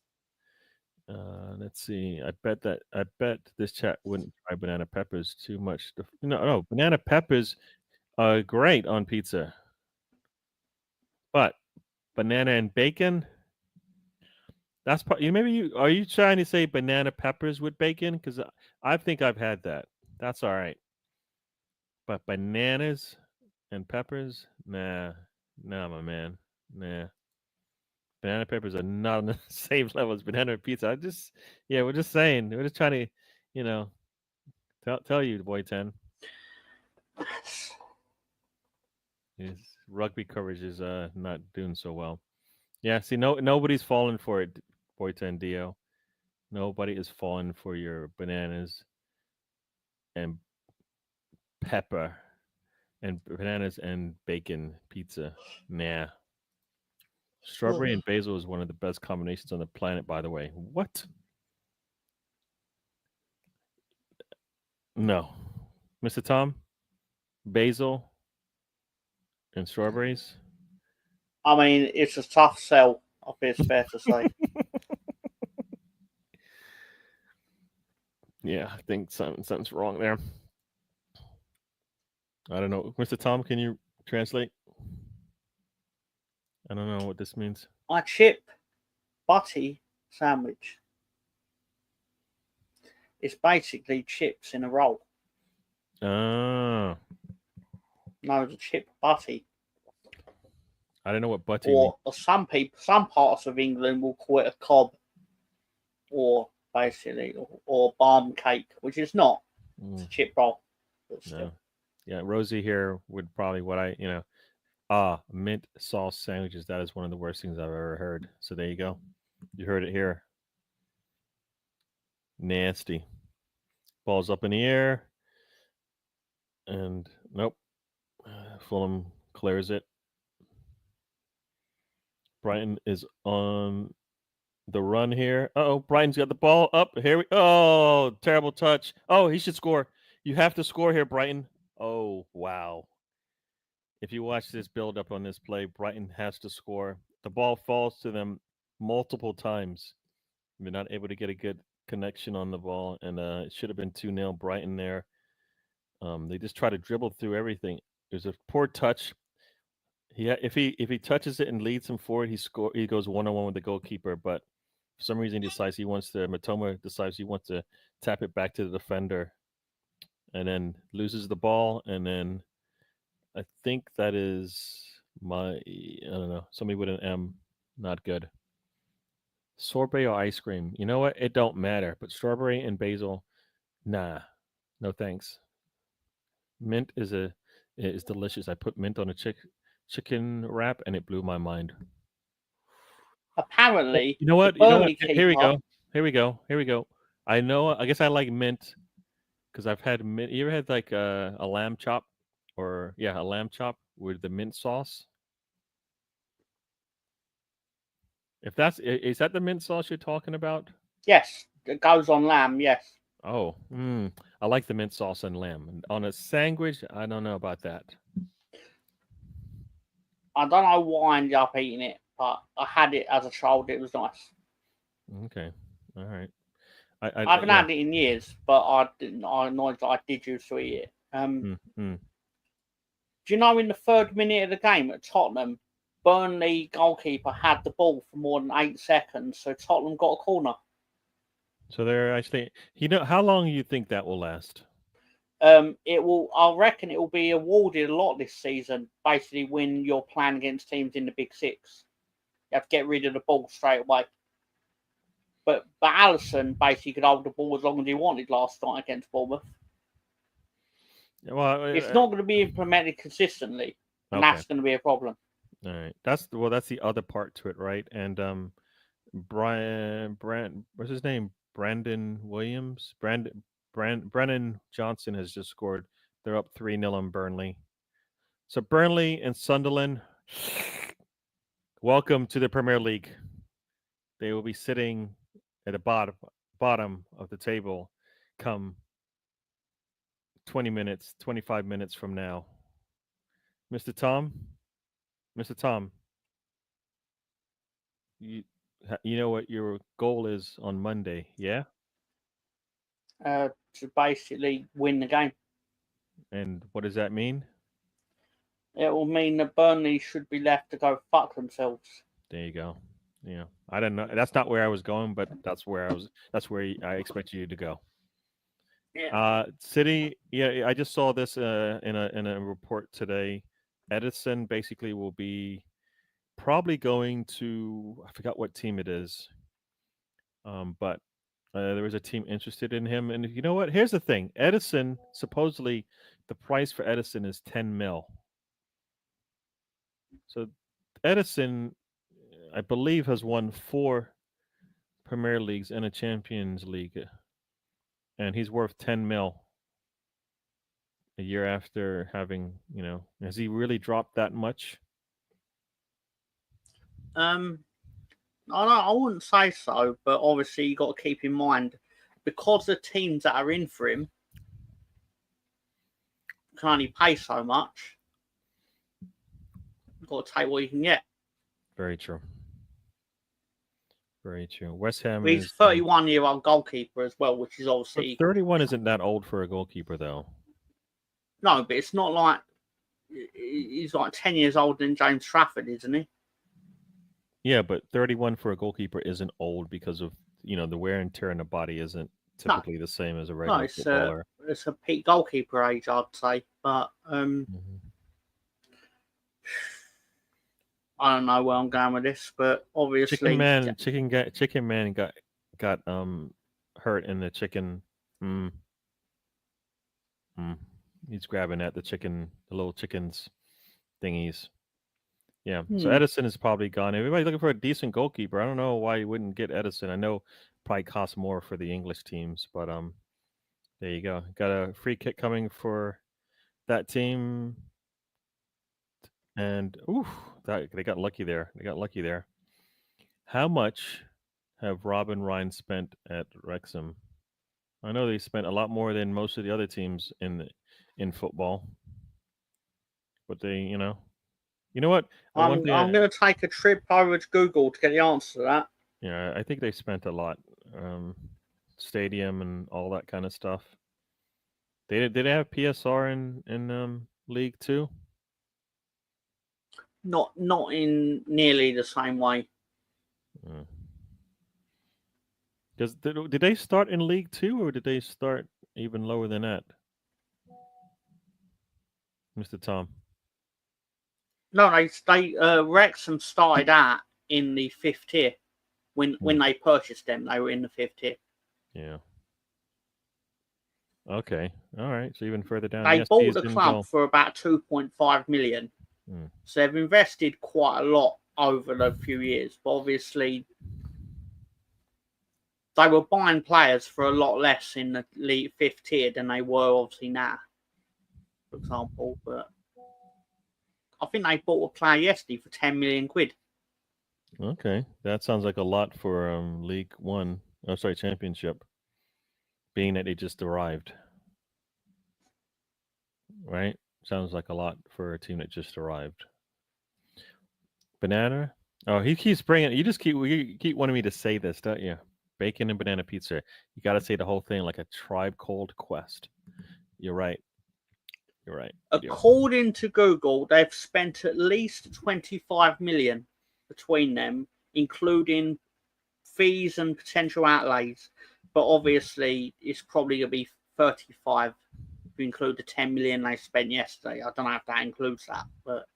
Let's see. I bet this chat wouldn't try banana peppers too much. No, banana peppers are great on pizza, but banana and bacon. That's part. Maybe you are you trying to say banana peppers with bacon? Because I think I've had that. That's all right. But bananas and peppers, nah, my man, nah. Banana peppers are not on the same level as banana pizza. Yeah, we're just saying. We're just trying to, you know, tell you, boy 10. His rugby coverage is not doing so well. Yeah, see, nobody's falling for it, boy 10 Dio. Nobody is falling for your bananas and pepper and bananas and bacon pizza. Nah. Strawberry and basil is one of the best combinations on the planet, by the way. What? No. Mr. Tom? Basil and strawberries? I mean, it's a tough sell, I think it's fair to say. Yeah, I think something's wrong there. I don't know. Mr. Tom, can you translate? I don't know what this means. A chip butty sandwich. It's basically chips in a roll. Ah, No, it's a chip butty. I don't know what butty means. Or some parts of England will call it a cob, or basically, or barm cake, which is not. It's a chip roll. But still. No. Yeah, Rosie here would probably mint sauce sandwiches. That is one of the worst things I've ever heard. So there you go. You heard it here. Nasty. Ball's up in the air. And nope. Fulham clears it. Brighton is on the run here. Oh, Brighton's got the ball up. Here we Oh, terrible touch. Oh, he should score. You have to score here, Brighton. Oh, wow. If you watch this build up on this play, Brighton has to score. The ball falls to them multiple times. They're not able to get a good connection on the ball, and it should have been 2-0 Brighton there. They just try to dribble through everything. There's a poor touch. If he touches it and leads him forward, he goes 1-on-1 with the goalkeeper. But for some reason, Matoma decides he wants to tap it back to the defender, and then loses the ball. And then I think that is I don't know, somebody with an M, not good. Sorbet or ice cream? You know what? It don't matter. But strawberry and basil, nah, no thanks. Mint is delicious. I put mint on a chicken wrap, and it blew my mind. Apparently, You know the what? You know what? Burnley Here we keeper. go. Here we go. Here we go. I know. I guess I like mint because I've had mint. You ever had like a lamb chop, or a lamb chop with the mint sauce? If is that the mint sauce you're talking about? Yes, it goes on lamb. Yes. Oh, I like the mint sauce and lamb on a sandwich. I don't know about that. I don't know why I ended up eating it, but I had it as a child. It was nice. Okay, all right. I haven't had it in years, but I acknowledge that I did used to eat it. Mm. Do you know in the third minute of the game at Tottenham, Burnley goalkeeper had the ball for more than 8 seconds, so Tottenham got a corner. So they're actually, how long do you think that will last? It will. I reckon it will be awarded a lot this season. Basically, when you're playing against teams in the Big Six, you have to get rid of the ball straight away. But Allison basically could hold the ball as long as he wanted last night against Bournemouth. Well, It's not going to be implemented consistently, and okay. that's going to be a problem. All right. That's the other part to it, right? And what's his name? Brandon Williams. Brennan Johnson has just scored. They're up 3-0 on Burnley. So Burnley and Sunderland, welcome to the Premier League. They will be sitting at the bottom of the table come 20 minutes, 25 minutes from now. Mr. Tom, you You know what your goal is on Monday, yeah? To basically win the game. And what does that mean? It will mean that Burnley should be left to go fuck themselves. There you go. Yeah, I don't know. That's not where I was going, but that's where I was. That's where I expect you to go. Yeah. City. Yeah, I just saw this in a report today. Edison basically will be probably going to. I forgot what team it is. But there was a team interested in him, and you know what? Here's the thing: Edison supposedly the price for Edison is 10 mil. So Edison, I believe, has won 4 Premier Leagues and a Champions League, and he's worth 10 mil a year after having, has he really dropped that much? I wouldn't say so, but obviously you got to keep in mind because the teams that are in for him can only pay so much. You've got to take what you can get. Very true. Very true. West Ham He's is a 31-year-old goalkeeper as well, which is obviously 31 isn't that old for a goalkeeper, though. No, but it's not like he's like 10 years older than James Trafford, isn't he? Yeah, but 31 for a goalkeeper isn't old because of the wear and tear in the body isn't typically the same as a regular footballer. It's a peak goalkeeper age, I'd say, but I don't know where I'm going with this, but obviously Chicken Man got hurt in the chicken. He's grabbing at the little chickens thingies. Yeah. So Edison is probably gone. Everybody's looking for a decent goalkeeper. I don't know why you wouldn't get Edison. I know probably costs more for the English teams, but there you go. Got a free kick coming for that team. And they got lucky there. How much have Rob and Ryan spent at Wrexham? I know they spent a lot more than most of the other teams in football, but they, you know what? I'm going to take a trip over to Google to get the answer to that. Yeah, I think they spent a lot, stadium and all that kind of stuff. Did they have PSR in League Two? Not in nearly the same way. Did they start in League Two or did they start even lower than that, Mr. Tom? No, they Wrexham started out in the 5th tier. When they purchased them, they were in the 5th tier. Yeah. Okay. All right. So even further down. They bought the club for about 2.5 million. So they've invested quite a lot over the few years. But obviously, they were buying players for a lot less in the League 5th tier than they were obviously now, for example. But I think they bought a player yesterday for 10 million quid. Okay, that sounds like a lot for League One. Oh, sorry, Championship. Being that they just arrived, right? Sounds like a lot for a team that just arrived. Banana. Oh, he keeps bringing. You keep wanting me to say this, don't you? Bacon and banana pizza. You got to say the whole thing like a Tribe Called Quest. You're right. According to Google, they've spent at least 25 million between them, including fees and potential outlays. But obviously, it's probably going to be 35 if you include the 10 million they spent yesterday. I don't know if that includes that, but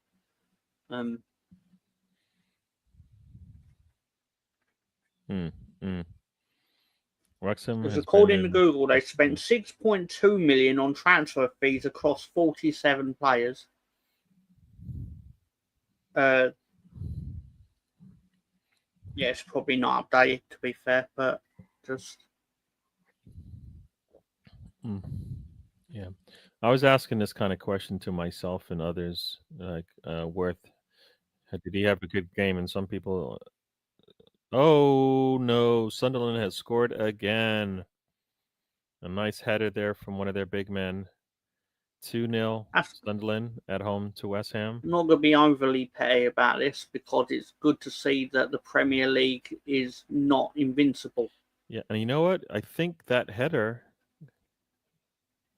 Wrexham because according to Google, they spent 6.2 million on transfer fees across 47 players. Yeah, it's probably not updated to be fair, but just yeah. I was asking this kind of question to myself and others, like Worth. Did he have a good game? And some people, oh no, Sunderland has scored again. A nice header there from one of their big men. 2-0 That's Sunderland at home to West Ham. I'm not going to be overly petty about this because it's good to see that the Premier League is not invincible. Yeah, and you know what? I think that header.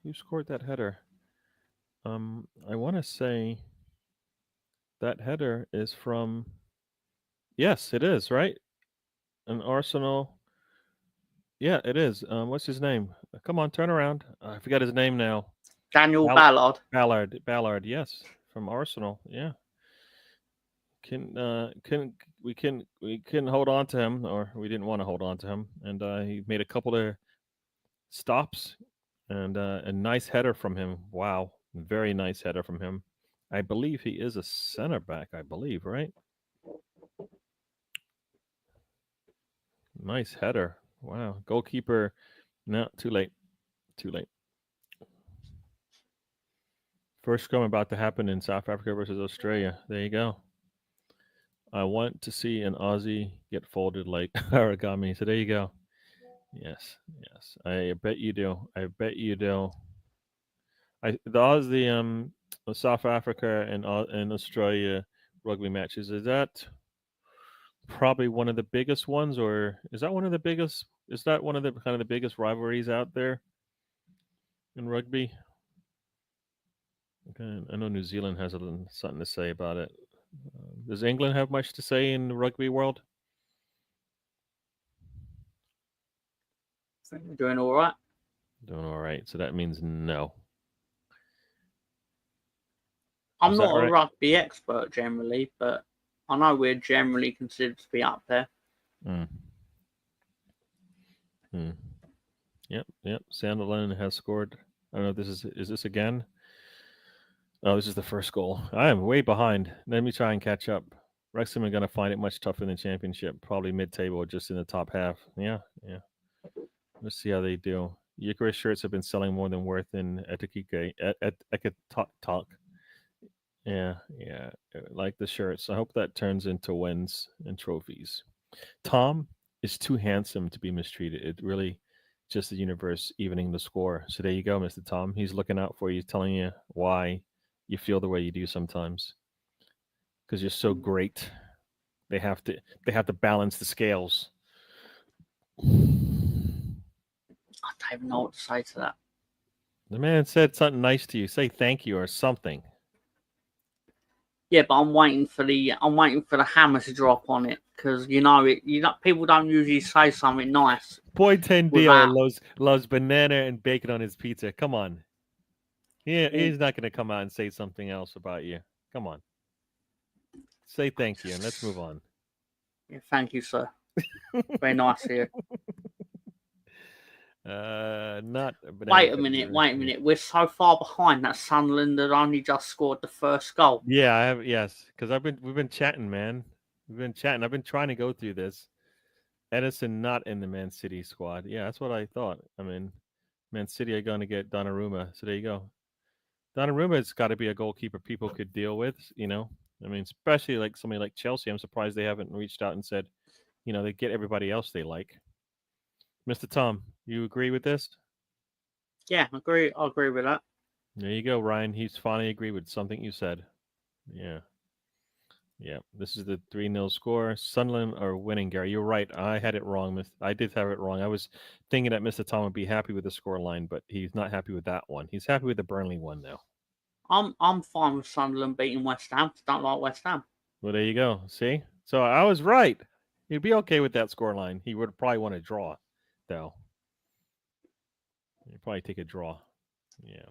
Who scored that header? I want to say that header is from. Yes, it is right. An Arsenal. Yeah, it is. What's his name? Come on, turn around. I forgot his name now. Daniel Ballard. Ballard. Yes, from Arsenal. Yeah. We couldn't hold on to him, or we didn't want to hold on to him, and he made a couple of stops, and a nice header from him. Wow, very nice header from him. I believe he is a center back. I believe, right? Nice header. Wow, goalkeeper. No, too late. Too late. First scrum about to happen in South Africa versus Australia. There you go. I want to see an Aussie get folded like origami. So there you go. Yes, yes. I bet you do. I bet you do. The South Africa and Australia rugby matches, is that probably one of the biggest ones, or is that one of the biggest? Is that one of the kind of the biggest rivalries out there in rugby? Okay, I know New Zealand has something to say about it. Does England have much to say in the rugby world? I think we're doing all right. Doing all right. So that means no. I'm Is that not a right? rugby expert generally, but I know we're generally considered to be up there. Mm. Mm. Yep. Sunderland has scored. I don't know if this is this again? Oh, this is the first goal. I am way behind. Let me try and catch up. Wrexham are going to find it much tougher in the championship, probably mid-table or just in the top half. Yeah. Let's see how they do. Eucharist shirts have been selling more than worth in Etikike. Talk. Yeah. Like the shirts. I hope that turns into wins and trophies. Tom is too handsome to be mistreated. It really just the universe evening the score. So there you go, Mr. Tom. He's looking out for you, telling you why you feel the way you do sometimes. Because you're so great. They have to balance the scales. I don't even know what to say to that. The man said something nice to you. Say thank you or something. Yeah, but I'm waiting for the hammer to drop on it because people don't usually say something nice. Boy Tendio loves banana and bacon on his pizza. Come on. He's not going to come out and say something else about you. Come on. Say thank you and let's move on. Yeah, thank you, sir. Very nice here. Not. Wait a minute. We're so far behind that Sunderland had only just scored the first goal. Yeah, I have. Yes, because we've been chatting, man. We've been chatting. I've been trying to go through this. Edison not in the Man City squad. Yeah, that's what I thought. I mean, Man City are going to get Donnarumma. So there you go. Donnarumma's got to be a goalkeeper people could deal with. I mean, especially like somebody like Chelsea. I'm surprised they haven't reached out and said, they get everybody else they like. Mr. Tom, you agree with this? Yeah, I agree with that. There you go, Ryan. He's finally agreed with something you said. Yeah. This is the 3-0 score. Sunderland are winning, Gary. You're right. I had it wrong. I did have it wrong. I was thinking that Mr. Tom would be happy with the score line, but he's not happy with that one. He's happy with the Burnley one now. I'm fine with Sunderland beating West Ham. Don't like West Ham. Well, there you go. See? So I was right. He'd be okay with that score line. He would probably want to draw, though. He'd probably take a draw. Yeah.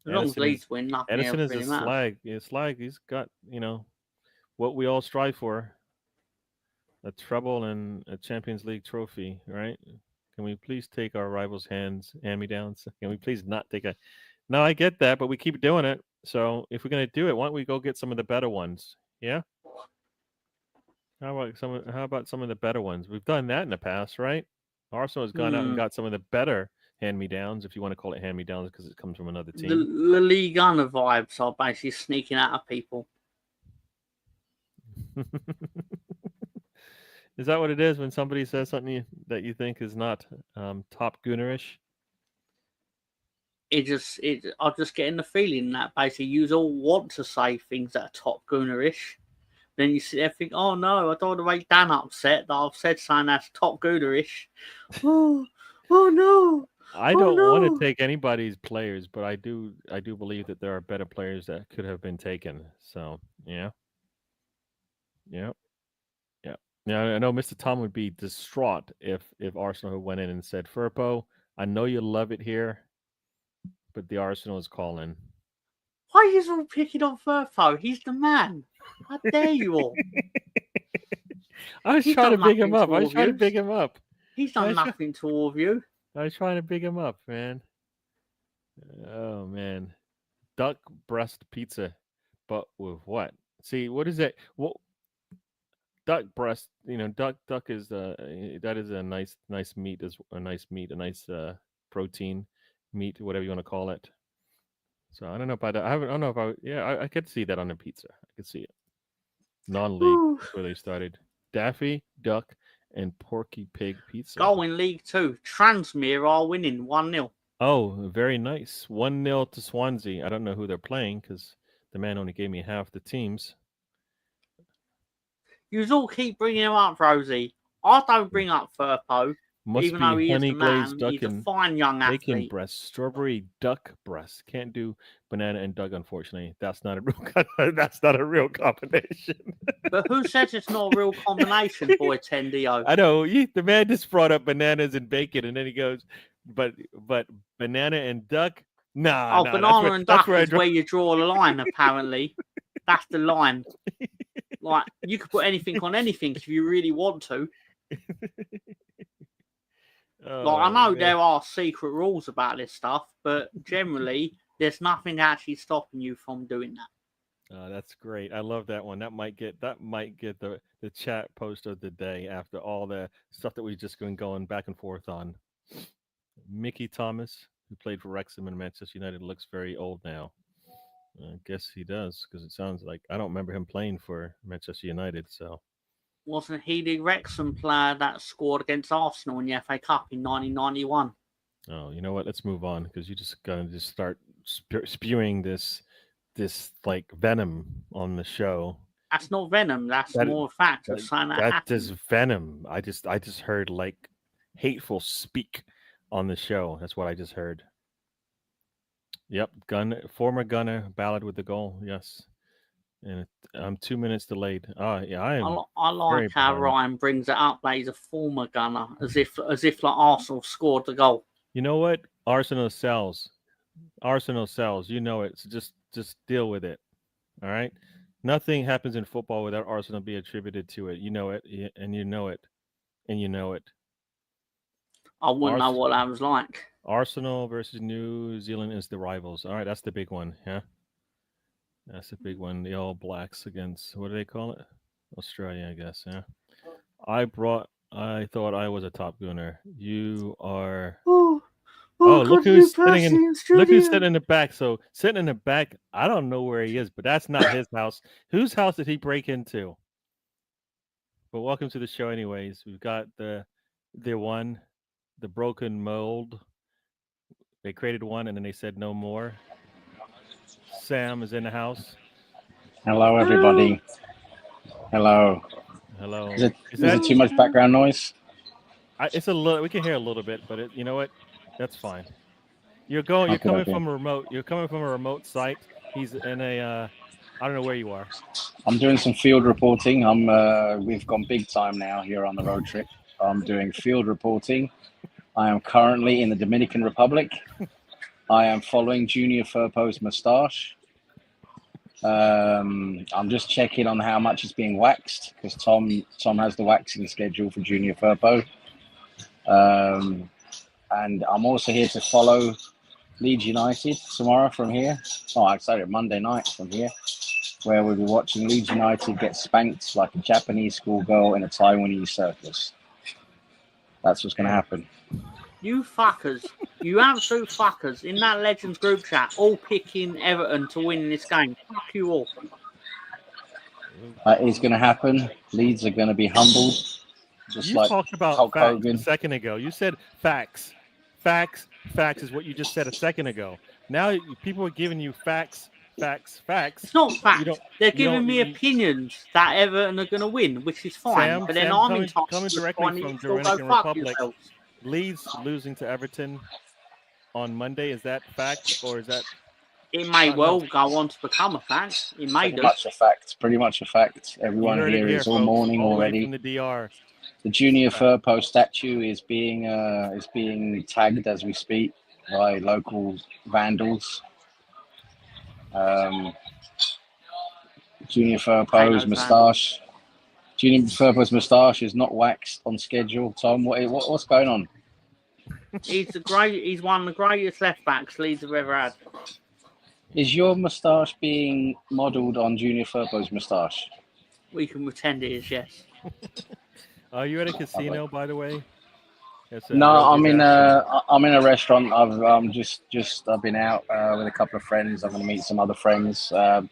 As long as Leeds win, nothing Edison else is really a matters. slag. He's got, what we all strive for. A treble and a Champions League trophy, right? Can we please take our rivals' hand-me-downs? Can we please not take a... No, I get that, but we keep doing it. So if we're going to do it, why don't we go get some of the better ones? Yeah? How about some of the better ones? We've done that in the past, right? Arsenal has gone out and got some of the better hand-me-downs, if you want to call it hand-me-downs, because it comes from another team. The Ligue 1 vibes are basically sneaking out of people. Is that what it is when somebody says something that you think is not top goonerish? I'm just getting the feeling that basically you all want to say things that are Top Goonerish. Then you sit there and think, oh no, I don't want to make Dan upset that I've said something that's Top Goonerish. Oh no. I Oh don't want to no. take anybody's players, but I do believe that there are better players that could have been taken. So yeah. Yeah. I know Mr. Tom would be distraught if Arsenal had went in and said, Firpo, I know you love it here, but the Arsenal is calling. Why are you all picking on Firpo? He's the man. How dare you all? I was He's trying to done big him nothing up. to I all was of trying to you. big him up. He's done nothing to all of you. I was trying to big him up, man. Oh man. Duck breast pizza, but with what? See, what is it? What duck breast? Duck is that is a nice meat, is a nice meat, a nice protein meat, whatever you want to call it. So I don't know about that. I don't know if I could see that on a pizza. I could see it. Non-league, that's where they started. Daffy Duck and Porky Pig pizza. Goal in League 2. Transmere are winning 1-0. Oh, very nice. 1-0 to Swansea. I don't know who they're playing because the man only gave me half the teams. You all keep bringing him up, Rosie. I don't bring up Firpo, even though he is the man. He's a fine young bacon athlete. breast, strawberry duck breast. Can't do banana and duck, unfortunately. That's not a real combination. But who says it's not a real combination, boy Tendio? I know the man just brought up bananas and bacon, and then he goes, "But banana and duck, nah." Banana and duck is where you draw the line. Apparently, that's the line. Like you could put anything on anything if you really want to. I know there are secret rules about this stuff, but generally, there's nothing actually stopping you from doing that. That's great. I love that one. That might get the chat post of the day after all the stuff that we've just been going back and forth on. Mickey Thomas, who played for Wrexham and Manchester United, looks very old now. I guess he does, because it sounds like I don't remember him playing for Manchester United. So wasn't he the Wrexham player that scored against Arsenal in the FA Cup in 1991? Oh, you know what? Let's move on, because you just gonna start spewing this like venom on the show. That's not venom. That's more a fact of saying that is venom. I just heard like hateful speak on the show. That's what I just heard. Yep, former Gunner ballad with the goal. Yes, and I'm 2 minutes delayed. Yeah, I like how Ryan brings it up that he's a former Gunner, as if like Arsenal scored the goal. You know what? Arsenal sells. You know it. So just deal with it. All right. Nothing happens in football without Arsenal being attributed to it. You know it, and you know it, and you know it. I wouldn't know what that was like. Arsenal versus New Zealand is the rivals. All right, that's the big one. Yeah, that's the big one. The All Blacks against, what do they call it? Australia, I guess. Yeah. I thought I was a top gunner. You are. Look who's sitting in the back. So sitting in the back, I don't know where he is, but that's not his house. Whose house did he break into? But welcome to the show, anyways. We've got the broken mold. They created one, and then they said no more. Sam is in the house. Hello, everybody. Hello. Is it too much background noise? It's a little. We can hear a little bit, but you know what? That's fine. You're coming from a remote. You're coming from a remote site. He's in a. I don't know where you are. I'm doing some field reporting. We've gone big time now here on the road trip. I'm doing field reporting. I am currently in the Dominican Republic. I am following Junior Firpo's moustache. I'm just checking on how much is being waxed, because Tom has the waxing schedule for Junior Firpo. And I'm also here to follow Leeds United tomorrow from here. Monday night from here, where we'll be watching Leeds United get spanked like a Japanese schoolgirl in a Taiwanese circus. That's what's going to happen. You fuckers, you absolute fuckers in that Legends group chat, all picking Everton to win this game. Fuck you all. That is going to happen. Leeds are going to be humbled. You talked about Hulk facts Hogan. a second ago. You said facts. Facts. facts is what you just said a second ago. Now people are giving you facts. It's not facts. They're you giving don't- me you- opinions that Everton are going to win, which is fine. Sam, but then Sam, I'm coming entitled to directly respond, from you still go Dominican fuck Republic. yourselves. Leeds losing to Everton on Monday. Is that fact or is that? It may Not well no. go on to become a fact. It may Pretty do. much a fact. Pretty much a fact. You Everyone heard here it here, is all folks, mourning all the way already. from the DR. The Junior Firpo statue is being tagged as we speak by local vandals. Junior Firpo's moustache. Junior Firpo's moustache is not waxed on schedule. Tom, what's going on? He's one of the greatest left backs Leeds have ever had. Is your moustache being modelled on Junior Firpo's moustache? We can pretend it is, yes. Are you at a casino, by the way? No, I'm in a restaurant. I've been out with a couple of friends. I'm going to meet some other friends, but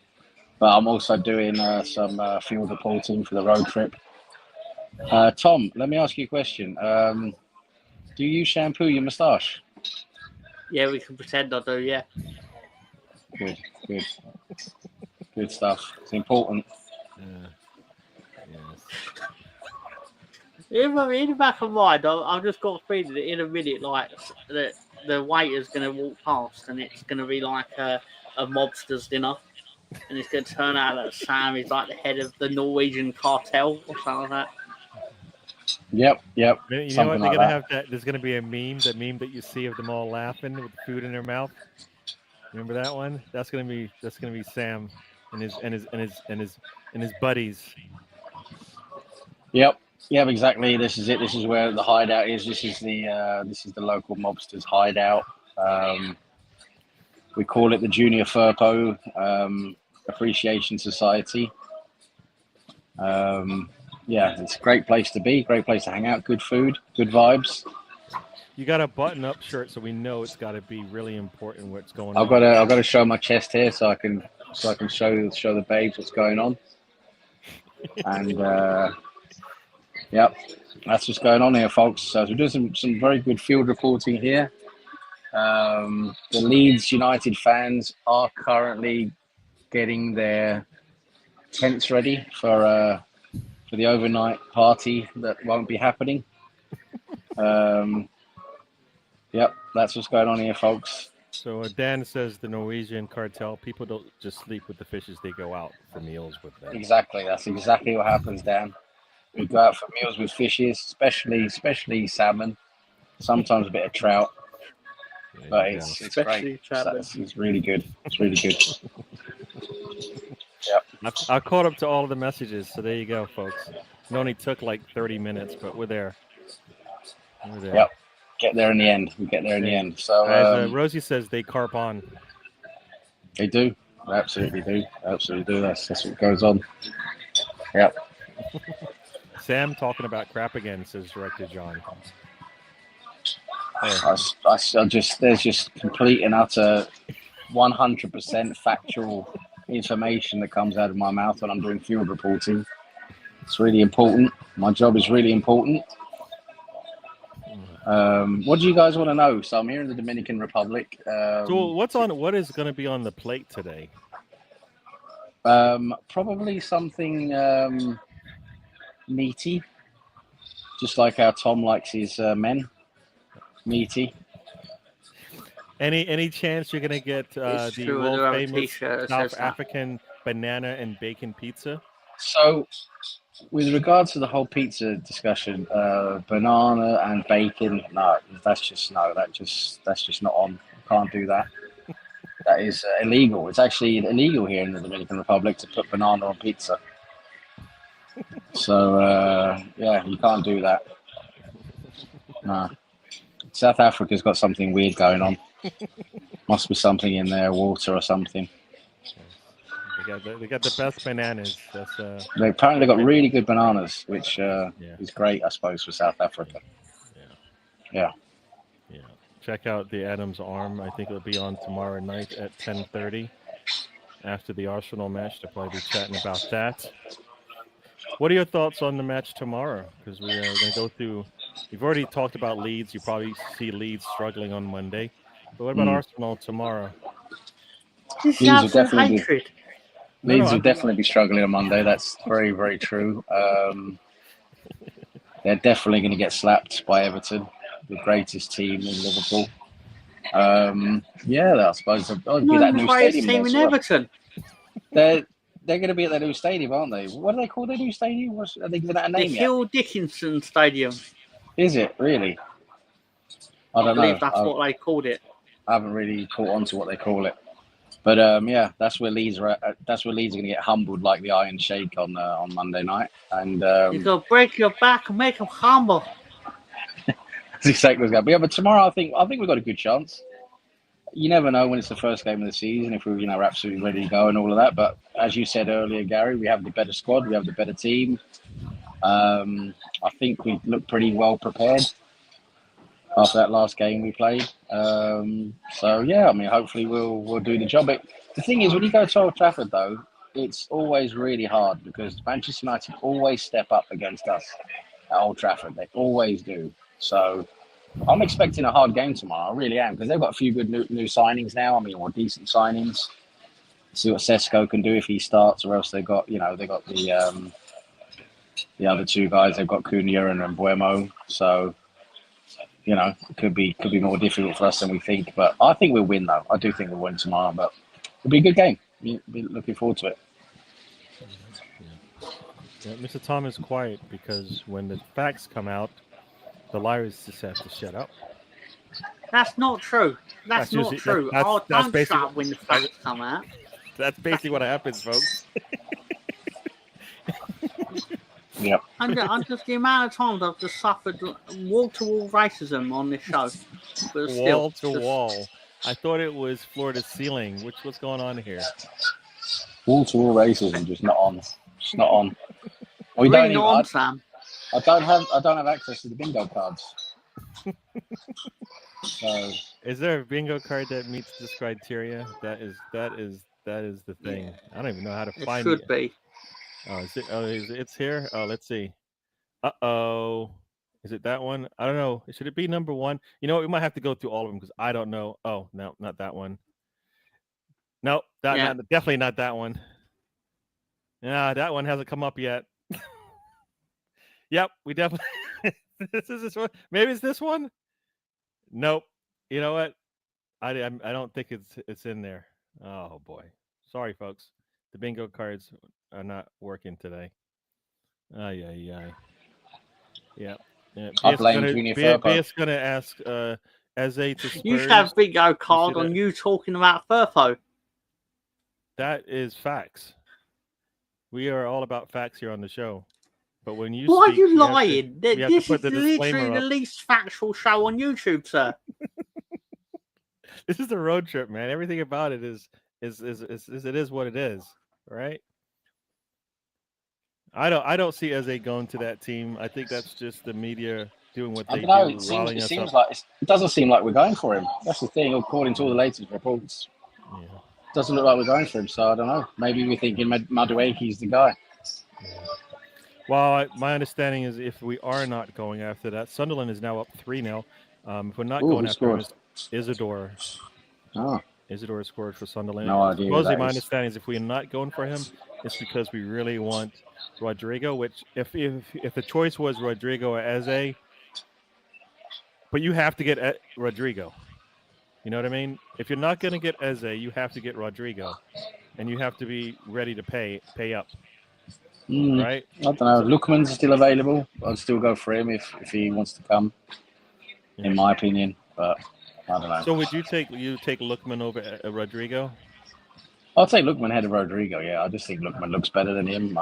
I'm also doing some field reporting for the road trip. Tom, let me ask you a question. Do you shampoo your moustache? Yeah, we can pretend I do. Yeah. Good stuff. It's important. Yes. In the back of my mind, I've just got a feeling that in a minute, like the waiter's going to walk past, and it's going to be like a mobster's dinner, and it's going to turn out that Sam is like the head of the Norwegian cartel or something like that. Yep. You know what? They're Something like gonna that. have that. There's gonna be a meme that you see of them all laughing with food in their mouth. Remember that one? That's gonna be Sam and his buddies. Yep, exactly. This is it. This is where the hideout is. This is the local mobsters' hideout. We call it the Junior Firpo Appreciation Society. It's a great place to be. Great place to hang out. Good food. Good vibes. You got a button-up shirt, so we know it's got to be really important what's going I've on. got to show my chest here so I can show the babes what's going on. And yep, that's what's going on here, folks. So we're doing some very good field reporting here. The Leeds United fans are currently getting their tents ready for the overnight party that won't be happening. Yep, that's what's going on here, folks. So Dan says the Norwegian cartel people don't just sleep with the fishes; they go out for meals with them. Exactly, that's exactly what happens, Dan. We go out for meals with fishes, especially salmon. Sometimes a bit of trout, but it's great. It's really good. It's really good. Yep. I caught up to all of the messages, so there you go, folks. It only took like 30 minutes, but we're there. Yep. Get there in the end. We get there in the end. So as Rosie says, they carp on. They do. They absolutely do. Absolutely do. That's what goes on. Yep. Sam talking about crap again, says Director John. There's just complete and utter 100% factual information that comes out of my mouth when I'm doing field reporting. It's really important. My job is really important. What do you guys want to know? So I'm here in the Dominican Republic. So what is going to be on the plate today? Probably something meaty, just like how Tom likes his men. Meaty. Any chance you're gonna get the world famous South African banana and bacon pizza? So, with regards to the whole pizza discussion, banana and bacon, that's just not on. Can't do that. That is illegal. It's actually illegal here in the Dominican Republic to put banana on pizza. So you can't do that. No. South Africa's got something weird going on. Must be something in their water or something. They got the best bananas. They apparently got really good bananas, which is great, I suppose, for South Africa. Yeah. Check out the Adams Arm. I think it'll be on tomorrow night at 10:30 after the Arsenal match. They'll probably be chatting about that. What are your thoughts on the match tomorrow? Because we're going to go through We've already talked about Leeds. You probably see Leeds struggling on Monday. But what about Arsenal tomorrow? This is Leeds will absolute definitely be- hatred. Leeds will definitely be struggling on Monday. That's very, very true. They're definitely going to get slapped by Everton, the greatest team in Liverpool. Yeah, I suppose it'll be Not that even the new greatest stadium team there. in So Everton. they're going to be at their new stadium, aren't they? What do they call their new stadium? Are they giving that a The name yet? Hill Dickinson Stadium. Is it really? I I don't believe know. that's what they called it. I haven't really caught on to what they call it. But yeah, that's where Leeds are. That's where Leeds are going to get humbled like the Iron Sheik on Monday night. And You go break your back and make them humble. that's exactly what's going. But yeah, but tomorrow I think we've got a good chance. You never know when it's the first game of the season if we're absolutely ready to go and all of that. But as you said earlier, Gary, we have the better squad, we have the better team. I think we look pretty well prepared after that last game we played. So yeah, I mean, hopefully we'll do the job. But the thing is, when you go to Old Trafford, though, it's always really hard because Manchester United always step up against us at Old Trafford. They always do. So I'm expecting a hard game tomorrow. I really am, because they've got a few good new signings now. I mean, or decent signings. See what Sesko can do if he starts, or else they got the other two guys. They've got Cunha and Mbuemo. So it could be more difficult for us than we think. But I think we'll win, though. I do think we'll win tomorrow. But it'll be a good game. Be looking forward to it. Yeah, Mr. Tom is quiet because when the facts come out, the liars just have to shut up. That's not true. That's not usually- true. that's Don't basically shut up when the facts come out. That's basically what happens, folks. Yep. And just the amount of times I've just suffered wall-to-wall racism on this show. But still, Wall to wall. I thought it was floor to ceiling. What's going on here? Wall-to-wall racism, just not on. Just not on. We really don't not on, Sam. I don't have access to the bingo cards. So Is there a bingo card that meets this criteria? That is the thing. Yeah. I don't even know how to It find should it. be. Oh, is it? Oh, it's here. Oh, let's see. Uh-oh. Is it that one? I don't know. Should it be number one? You know what? We might have to go through all of them because I don't know. Oh, no, not that one. No, definitely not that one. Yeah, that one hasn't come up yet. Yep, we definitely. This is this one. Maybe it's this one. Nope. You know what? I don't think it's in there. Oh boy. Sorry, folks. The bingo cards are not working today. Yeah. I blame Junior Firpo. BS gonna ask Eze to Spurs. You should have bingo card on you talking about Firpo. That is facts. We are all about facts here on the show. But when you Why speak, are you lying? This is literally the least factual show on YouTube, sir. This is the road trip, man. Everything about it is it is what it is, right? I don't see Eze going to that team. I think that's just the media doing what they do. It seems like it doesn't seem like we're going for him. That's the thing, according to all the latest reports. Yeah. It doesn't look like we're going for him, so I don't know. Maybe we're thinking Madueke's the guy. Yeah. Well, my understanding is if we are not going after that, Sunderland is now up 3-0. If we're not going after him, Isidore. Oh. Isidore scored for Sunderland. No idea. Supposedly, my understanding is if we're not going for him, it's because we really want Rodrigo. Which, if the choice was Rodrigo or Eze, but you have to get Rodrigo. You know what I mean? If you're not going to get Eze, you have to get Rodrigo, and you have to be ready to pay up. Right? I don't know. Lookman's still available. I'd still go for him if he wants to come. Yeah. In my opinion, but I don't know. So would you take Lookman over Rodrigo? I'll take Lookman ahead of Rodrigo. Yeah, I just think Lookman looks better than him.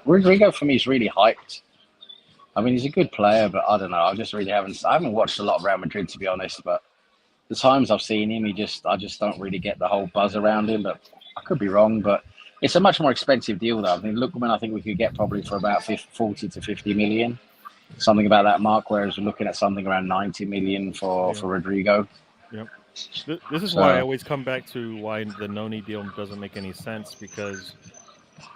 Rodrigo for me is really hyped. I mean, he's a good player, but I don't know. I haven't watched a lot of Real Madrid, to be honest. But the times I've seen him, I just don't really get the whole buzz around him. But I could be wrong. But it's a much more expensive deal, though. I mean, Lookman, I think we could get probably for about 40 to 50 million, something about that mark. Whereas we're looking at something around 90 million for Rodrigo. Yep. This is why I always come back to why the Noni deal doesn't make any sense, because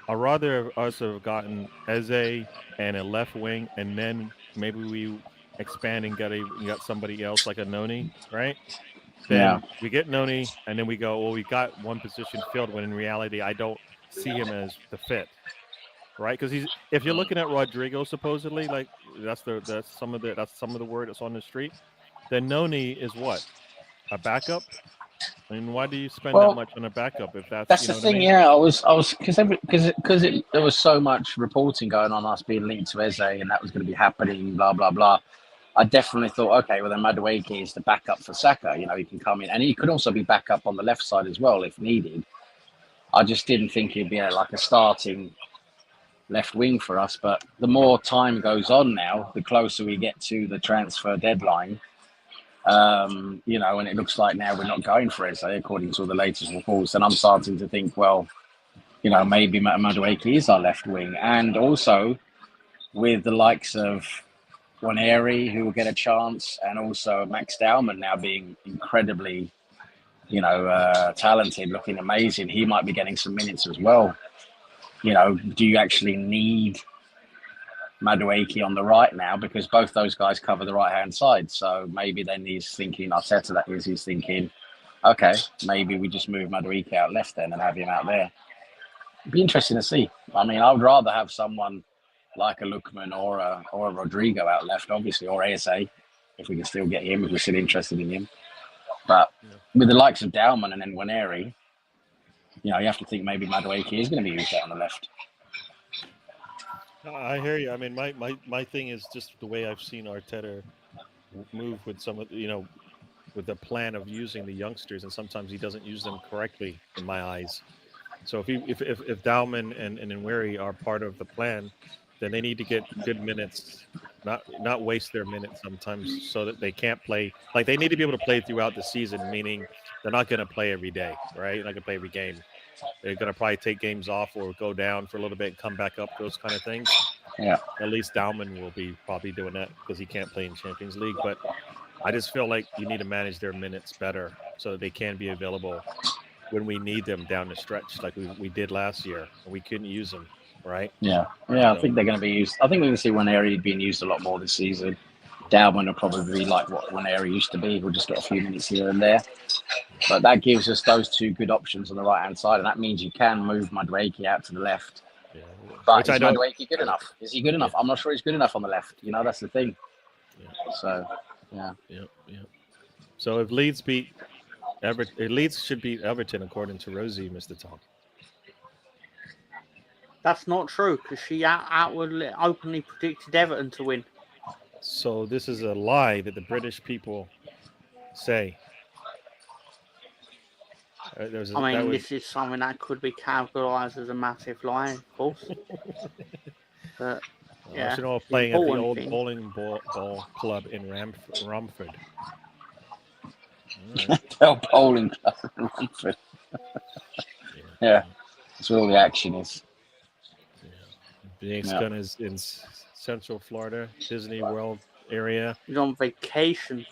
I'd rather us have gotten Eze and a left wing, and then maybe we expand and you got somebody else like a Noni, right? Then we get Noni, and then we go, well, we got one position filled. When in reality, I don't see him as the fit, right? Because if you're looking at Rodrigo, supposedly, like that's some of the word that's on the street. Then Noni is what, a backup? I mean, why do you spend that much on a backup if that's the what thing. I mean? Yeah, I was because there was so much reporting going on us being linked to Eze, and that was going to be happening. Blah blah blah. I definitely thought, okay, well then Madueke is the backup for Saka. You know, he can come in, and he could also be backup on the left side as well if needed. I just didn't think he'd be like a starting left wing for us. But the more time goes on now, the closer we get to the transfer deadline. You know, and it looks like now we're not going for Eze, according to all the latest reports. And I'm starting to think, well, you know, maybe Madueke is our left wing. And also with the likes of Waneri, who will get a chance, and also Max Dowman now being incredibly, you know, talented, looking amazing, he might be getting some minutes as well. You know, do you actually need Madueke on the right now, because both those guys cover the right hand side? So maybe then he's thinking, Arteta, that is, he's thinking, okay, maybe we just move Madueke out left then and have him out there. It'd be interesting to see. I mean, I would rather have someone like a Lookman or a Rodrigo out left, obviously, or ASA, if we can still get him, if we're still interested in him. But with the likes of Dowman and then Waneri, you know, you have to think maybe Madueke is going to be used out on the left. I hear you. I mean, my thing is just the way I've seen Arteta move with some of, you know, with the plan of using the youngsters, and sometimes he doesn't use them correctly in my eyes. So if Dowman and Nweri are part of the plan, then they need to get good minutes, not waste their minutes sometimes, so that they can't play. Like, they need to be able to play throughout the season, meaning they're not going to play every day, right? They're not going to play every game. They're going to probably take games off or go down for a little bit and come back up, those kind of things. Yeah. At least Dowman will be probably doing that because he can't play in Champions League. But I just feel like you need to manage their minutes better so that they can be available when we need them down the stretch, like we did last year, and we couldn't use them, right? Yeah. I think they're going to be used. I think we're going to see Waneri being used a lot more this season. Dowman will probably be like what Waneri used to be. We'll just get a few minutes here and there. But that gives us those two good options on the right-hand side, and that means you can move Madueke out to the left. Yeah. But is Madueke good enough? Is he good enough? I'm not sure he's good enough on the left. You know, that's the thing. Yeah. So, yeah. So if Leeds beat Everton, Leeds should beat Everton according to Rosie, Mr. Tom. That's not true, because she outwardly, openly predicted Everton to win. So this is a lie that the British people say. This is something that could be categorised as a massive lie, of course. But yeah, Arsenal playing at the old bowling ball club in Romford. The bowling club in Romford. Yeah, that's where all the action is. The ex-gun is in Central Florida, Disney World area. He's on vacation.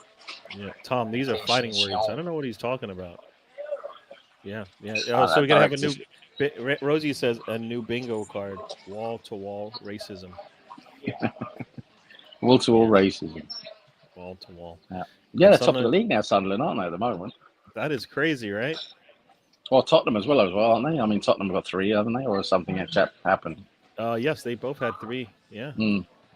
Yeah, Tom, these are fighting words. I don't know what he's talking about. Yeah. Oh, So we're gonna have a new. Rosie says a new bingo card: wall-to-wall racism. Wall-to-wall racism. Wall-to-wall. Yeah, they're top of the league now, Sunderland, aren't they, at the moment? That is crazy, right? Well, Tottenham as well, aren't they? I mean, Tottenham got 3, haven't they, or something happened? Yes, they both had 3. Yeah.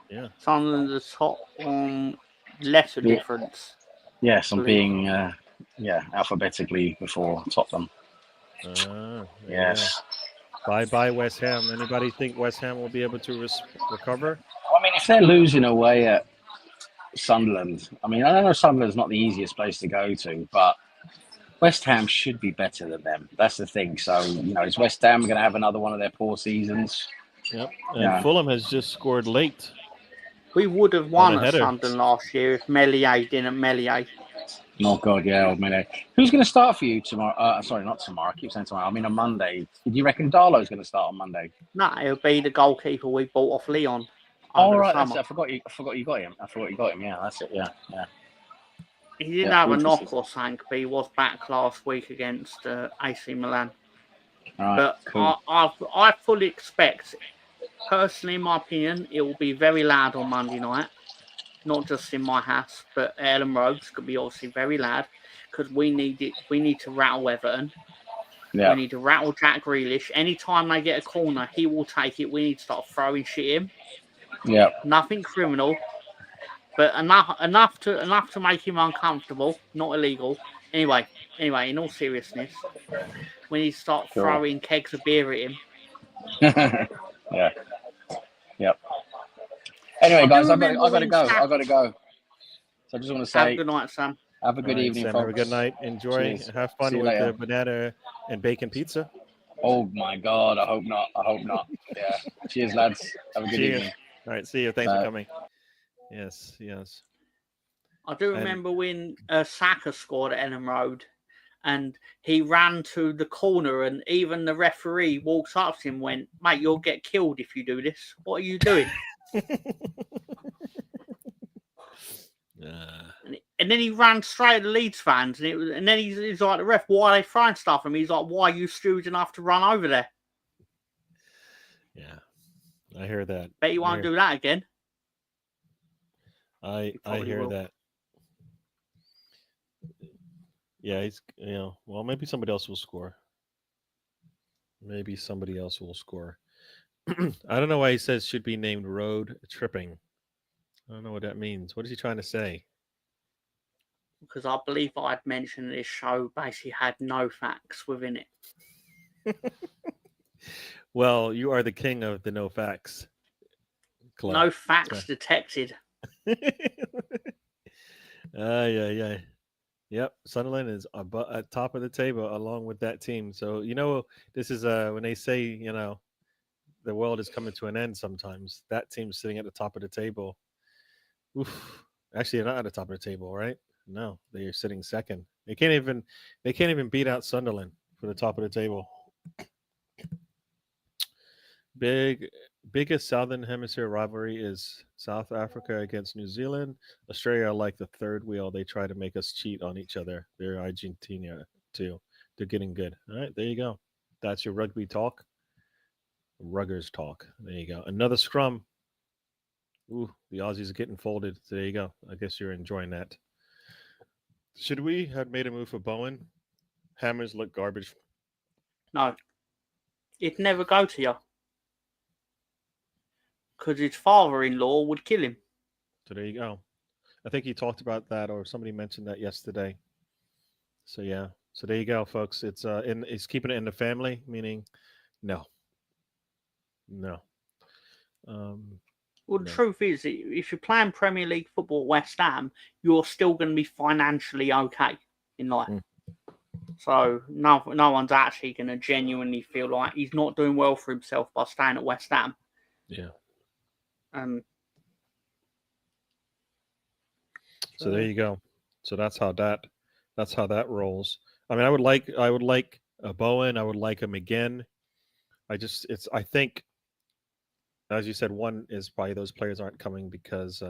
Yeah. Sunderland's the top on letter difference. Yes, I'm being alphabetically before Tottenham. Yes. Bye West Ham. Anybody think West Ham will be able to recover? I mean, if they're losing away at Sunderland, I mean, I know Sunderland's not the easiest place to go to, but West Ham should be better than them. That's the thing. So, you know, is West Ham going to have another one of their poor seasons? Yep. And Fulham has just scored late. We would have won at Sunderland last year if Melier didn't Melier. Oh, God, yeah, old Melier. Who's going to start for you tomorrow? Sorry, not tomorrow. I keep saying tomorrow. I mean on Monday. Do you reckon Darlow's going to start on Monday? No, it'll be the goalkeeper we bought off Leon. Oh, right. I forgot you got him. Yeah, that's it. Yeah. He didn't have a knock or something, but he was back last week against AC Milan. Right, but cool. I fully expect, personally, in my opinion, it will be very loud on Monday night. not just in my house, but Ellen Road's could be obviously very loud because we need to rattle Everton. Yeah. We need to rattle Jack Grealish. Anytime they get a corner, he will take it. We need to start throwing shit at him. Yeah. Nothing criminal, but enough to make him uncomfortable, not illegal. Anyway, in all seriousness, we need to start Cool. throwing kegs of beer at him. Yeah. Yep. Anyway, I guys, do I gotta remember go. when I gotta go. So I just want to Have a say, good night, Sam. have a good All right, evening, Sam, folks. have a good night. Enjoy. Cheers. Have See fun you with later. the banana and bacon pizza. Oh my God, I hope not. I hope not. Yeah. Cheers, lads. Have a good Cheers. evening. All right, see you. Thanks for Bye. coming. Yes, yes. I do remember when Saka scored at Ellen Road and he ran to the corner and even the referee walks up to him and went, "Mate, you'll get killed if you do this. What are you doing?" And then he ran straight at the Leeds fans and then he's like, "The ref, why are they throwing stuff?" And he's like, "Why are you stupid enough to run over there?" Yeah, I hear that. Bet you won't do that again. I hear that. Yeah, he's well, maybe somebody else will score. Maybe somebody else will score. I don't know why he says should be named road tripping. I don't know what that means. What is he trying to say? Because I believe I'd mentioned this show basically had no facts within it. Well, you are the king of the no facts club. No facts detected. Yeah. Yep, Sunderland is at top of the table along with that team. So this is when they say the world is coming to an end. Sometimes that team's sitting at the top of the table. Oof. Actually, they're not at the top of the table, right? No, they are sitting second. They can't even beat out Sunderland for the top of the table. Biggest Southern Hemisphere rivalry is South Africa against New Zealand. Australia are like the third wheel. They try to make us cheat on each other. They're Argentina too. They're getting good. All right, there you go. That's your rugby talk. Ruggers talk. There you go. Another scrum. Ooh, the Aussies are getting folded. So there you go. I guess you're enjoying that. Should we have made a move for Bowen? Hammers look garbage. No. It'd never go to you. Because his father-in-law would kill him. So there you go. I think he talked about that, or somebody mentioned that yesterday. So yeah. So there you go, folks. It's keeping it in the family, meaning no. Well, the truth is, if you're playing Premier League football at West Ham, you're still going to be financially okay in life. So no one's actually going to genuinely feel like he's not doing well for himself by staying at West Ham. Yeah. So there you go. So that's how that rolls. I mean, I would like a Bowen. I would like him again. I think, as you said, one is probably those players aren't coming because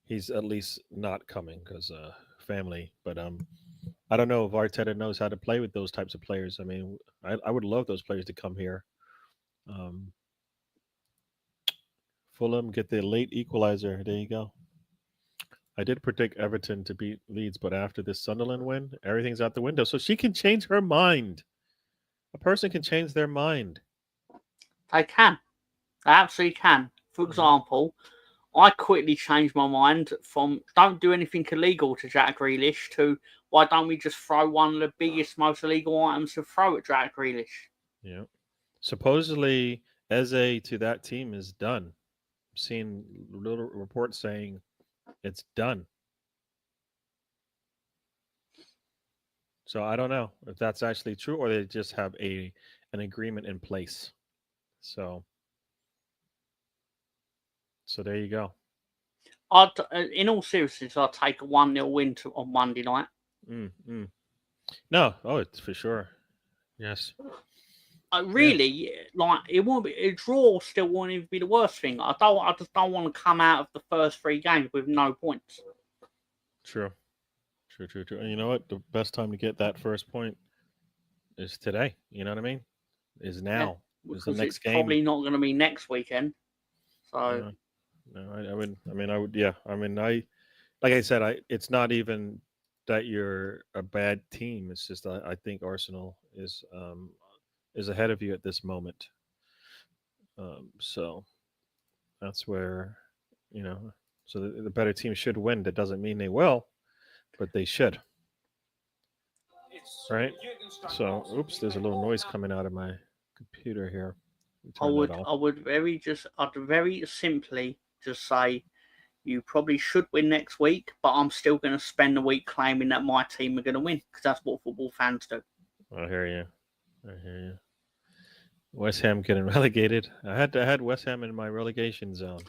he's at least not coming because family. But I don't know if Arteta knows how to play with those types of players. I mean, I would love those players to come here. Fulham get the late equalizer. There you go. I did predict Everton to beat Leeds, but after this Sunderland win, everything's out the window. So she can change her mind. A person can change their mind. They can. They absolutely can. For example, I quickly changed my mind from don't do anything illegal to Jack Grealish to why don't we just throw one of the biggest, most illegal items to throw at Jack Grealish? Yeah. Supposedly, Eze to that team is done. I'm seeing little reports saying it's done. So I don't know if that's actually true or they just have an agreement in place. So there you go. In all seriousness, I'll take a 1-0 win on Monday night. No, it's for sure. Yes. Really, like it won't be a draw. Still won't even be the worst thing. I just don't want to come out of the first 3 games with no points. True. And you know what? The best time to get that first point is today. You know what I mean? Is now. Yeah, is the next it's game. Probably not going to be next weekend. So No, I would. Yeah, like I said, it's not even that you're a bad team. It's just I think Arsenal is ahead of you at this moment. So that's where, you know, so the better team should win. That doesn't mean they will, but they should, right? So, oops, there's a little noise coming out of my computer here. We turn that off. I'd very simply just say you probably should win next week, but I'm still going to spend the week claiming that my team are going to win because that's what football fans do. I hear you. I hear you. West Ham getting relegated. I had West Ham in my relegation zone,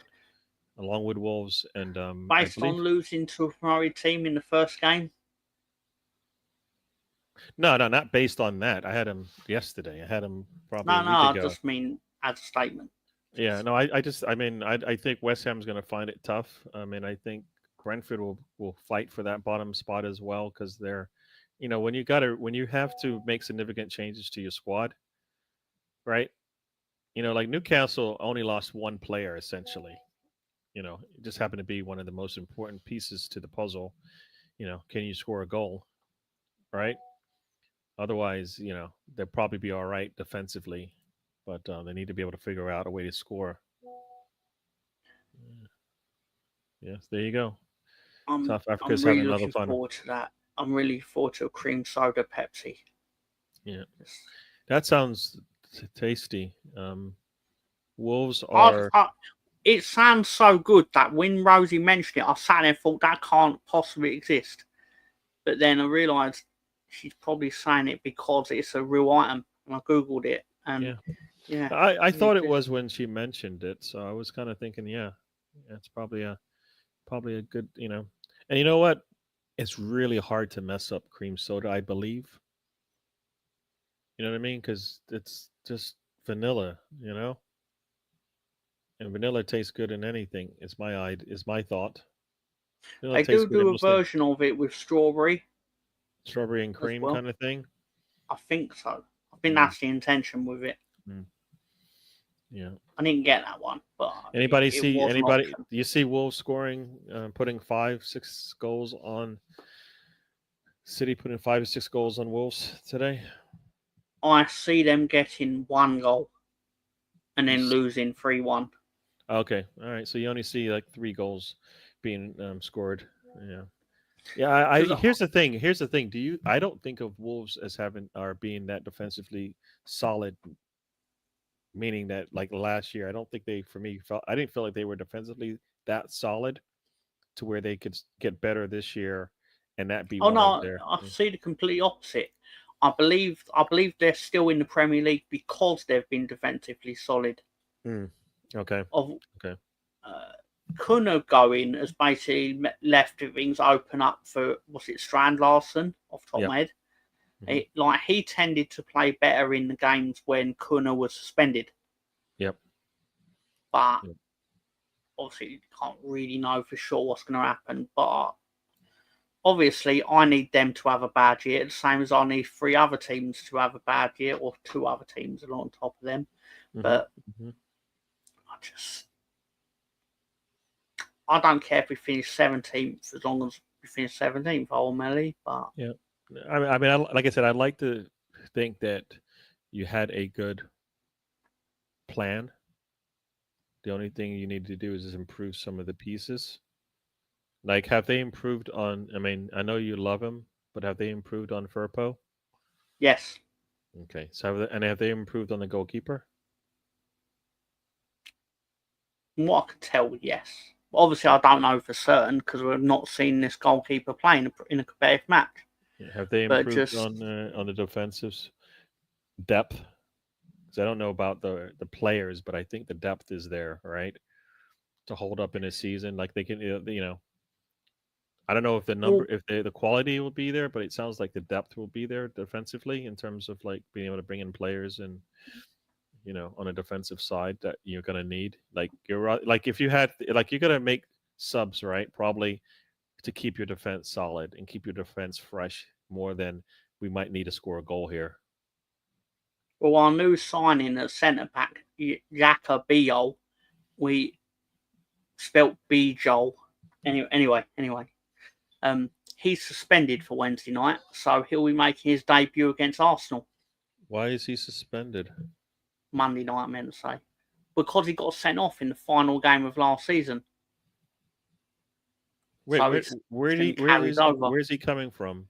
along with Wolves, and I Based believe on losing to a Ferrari team in the first game. no, not based on that. I had him yesterday. I had him probably No, a week I ago. just mean as a statement. Yeah, no, I think West Ham's going to find it tough. I mean, I think Brentford will fight for that bottom spot as well because they're, when you have to make significant changes to your squad, right? Like Newcastle only lost one player essentially. It just happened to be one of the most important pieces to the puzzle. Can you score a goal, right? Otherwise, they'll probably be all right defensively, but they need to be able to figure out a way to score. Yes, there you go. South I'm Africa's really having another looking fun. forward to that. I'm really looking forward to a cream soda Pepsi. Yeah, that sounds tasty. Wolves are. It sounds so good that when Rosie mentioned it, I sat there and thought that can't possibly exist. But then I realised she's probably saying it because it's a real item. And I Googled it. And yeah. I thought it was when she mentioned it. So I was kind of thinking, yeah, it's probably a good, And you know what? It's really hard to mess up cream soda, I believe. You know what I mean? Because it's just vanilla, and vanilla tastes good in anything. Is my thought. Vanilla They tastes good in do a most things. version of it with strawberry Strawberry and cream well. kind of thing. I think so. I think that's the intention with it. Yeah. I didn't get that one, but anybody do you see Wolves scoring, putting 5-6 goals on City, putting 5 or 6 goals on Wolves today? I see them getting one goal and then losing 3-1. Okay, all right. So you only see like 3 goals being scored. Yeah. Here's the thing. I don't think of Wolves as being that defensively solid. Meaning that like last year, I don't think I didn't feel like they were defensively that solid to where they could get better this year, and that be one of their. I see the complete opposite. I believe they're still in the Premier League because they've been defensively solid. Okay. Okay. Kuna going has basically left things open up for Strand Larsen off the top of my head. He tended to play better in the games when Kuna was suspended. Yep. But obviously you can't really know for sure what's going to happen. But obviously I need them to have a bad year, the same as I need 3 other teams to have a bad year, or 2 other teams on top of them. But I don't care if we finish 17th as long as we finish 17th ultimately. But yeah, I mean, like I said, I'd like to think that you had a good plan. The only thing you need to do is improve some of the pieces. Like, have they improved on? I mean, I know you love him, but have they improved on Firpo? Yes. Okay, so have they improved on the goalkeeper? From what I can tell, yes. Obviously, I don't know for certain because we've not seen this goalkeeper play in a competitive match. Have they improved on the defensive depth? Because I don't know about the players, but I think the depth is there, right, to hold up in a season. Like they can, I don't know if the quality will be there, but it sounds like the depth will be there defensively in terms of like being able to bring in players and on a defensive side that you're gonna need. Like if you had you're gonna make subs, right? Probably to keep your defense solid and keep your defense fresh more than we might need to score a goal here. Well, our new signing at centre back, Yaka Bio, we spelt B Joel. Anyway. He's suspended for Wednesday night, so he'll be making his debut against Arsenal. Why is he suspended? Monday night, I meant to say. Because he got sent off in the final game of last season. Wait, so where is he coming from?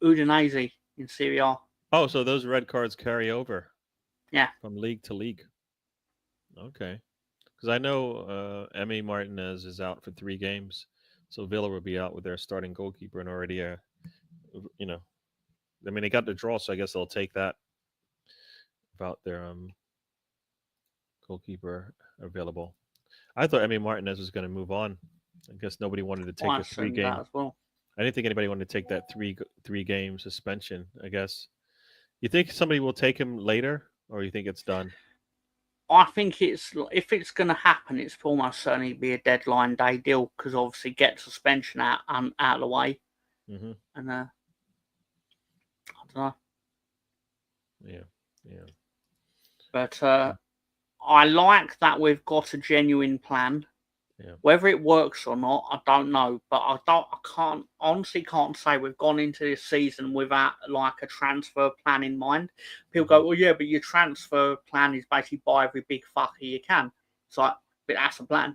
Udinese in Serie A. Oh, so those red cards carry over? Yeah. From league to league. Okay. Because I know Emi Martinez is out for 3 games. So Villa will be out with their starting goalkeeper and already, I mean, they got the draw, so I guess they'll take that about their goalkeeper available. I thought Emi Martinez was going to move on. I guess nobody wanted to take a 3-game. As well. I didn't think anybody wanted to take that 3-game suspension. I guess. You think somebody will take him later, or you think it's done? I think if it's going to happen, it's almost certainly be a deadline day deal because obviously get suspension out of the way, and I don't know. Yeah. But I like that we've got a genuine plan. Yeah. Whether it works or not, I don't know. But I can't say we've gone into this season without like a transfer plan in mind. People go, well, yeah, but your transfer plan is basically buy every big fucker you can. It's like, but that's a plan.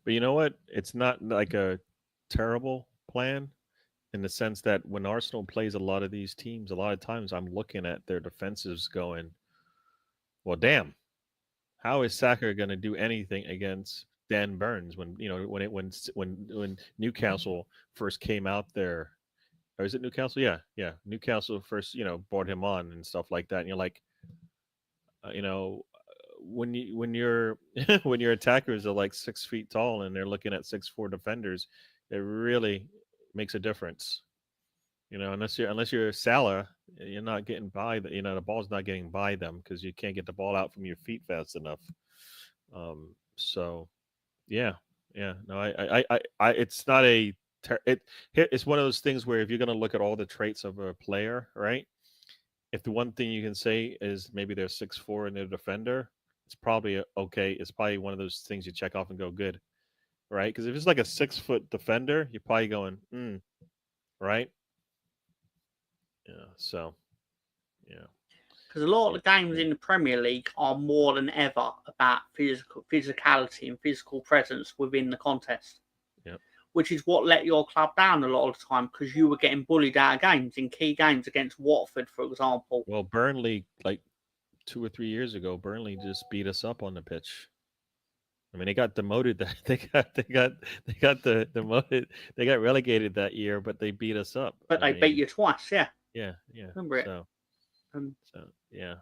But you know what? It's not like a terrible plan in the sense that when Arsenal plays a lot of these teams, a lot of times I'm looking at their defensives going, well, damn, how is Saka going to do anything against Dan Burns when Newcastle first came out there, or is it Newcastle? Yeah. Newcastle first, brought him on and stuff like that. And you're like, when your when your attackers are like 6 feet tall and they're looking at 6'4" defenders, it really makes a difference. Unless you're Salah, you're not getting by the ball's not getting by them because you can't get the ball out from your feet fast enough. So. Yeah. No, I it's not it's one of those things where if you're going to look at all the traits of a player, right? If the one thing you can say is maybe they're 6'4" and they're a defender, it's probably okay. It's probably one of those things you check off and go good, right? Because if it's like a 6-foot defender, you're probably going, right? Yeah. So, yeah. Because a lot of the games in the Premier League are more than ever about physicality and physical presence within the contest. Yep. Which is what let your club down a lot of the time because you were getting bullied out of games in key games against Watford, for example. Well, Burnley, like 2 or 3 years ago, Burnley just beat us up on the pitch. I mean, they got demoted. They got demoted. They got relegated that year, but they beat us up. But they beat you twice, yeah. Yeah. Remember it? Yeah.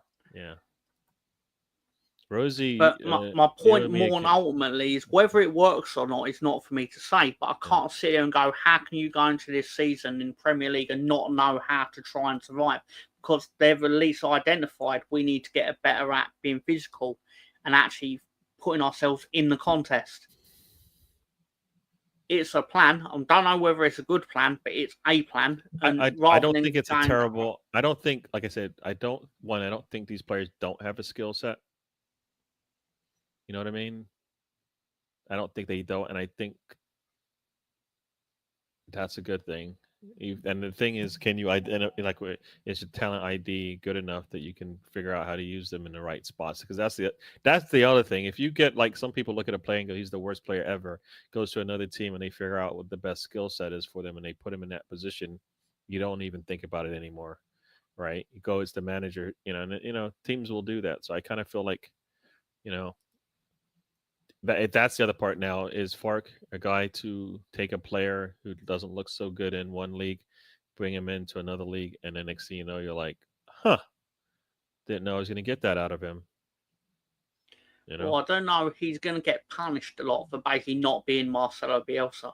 Rosie. But my point more than ultimately is whether it works or not is not for me to say. But I can't sit here and go, how can you go into this season in Premier League and not know how to try and survive? Because they've at least identified we need to get better at being physical and actually putting ourselves in the contest. It's a plan. I don't know whether it's a good plan, but it's a plan. And I don't think it's a terrible. I don't think, like I said, I don't think these players don't have a skill set. You know what I mean? I don't think they don't, and I think that's a good thing. And the thing is, can you identify, like, is your talent ID good enough that you can figure out how to use them in the right spots? Because that's the other thing. If you get, like, some people look at a player and go, he's the worst player ever, goes to another team and they figure out what the best skill set is for them and they put him in that position, you don't even think about it anymore, right? You go as the manager, and teams will do that. So I kind of feel like, that's the other part now is Fark, a guy to take a player who doesn't look so good in one league, bring him into another league, and then next thing you know, you're like, didn't know I was going to get that out of him. Well, I don't know if he's going to get punished a lot for basically not being Marcelo Bielsa.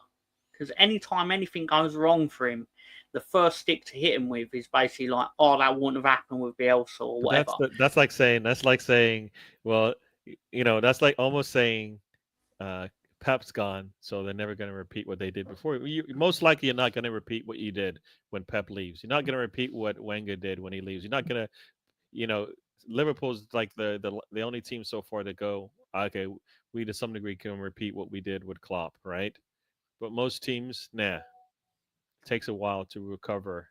Because anytime anything goes wrong for him, the first stick to hit him with is basically like, oh, that wouldn't have happened with Bielsa or whatever. That's like saying, well, that's like almost saying Pep's gone, so they're never going to repeat what they did before. Most likely, you're not going to repeat what you did when Pep leaves. You're not going to repeat what Wenger did when he leaves. You're not going to, Liverpool's like the only team so far to go okay, we to some degree can repeat what we did with Klopp, right? But most teams, nah, takes a while to recover.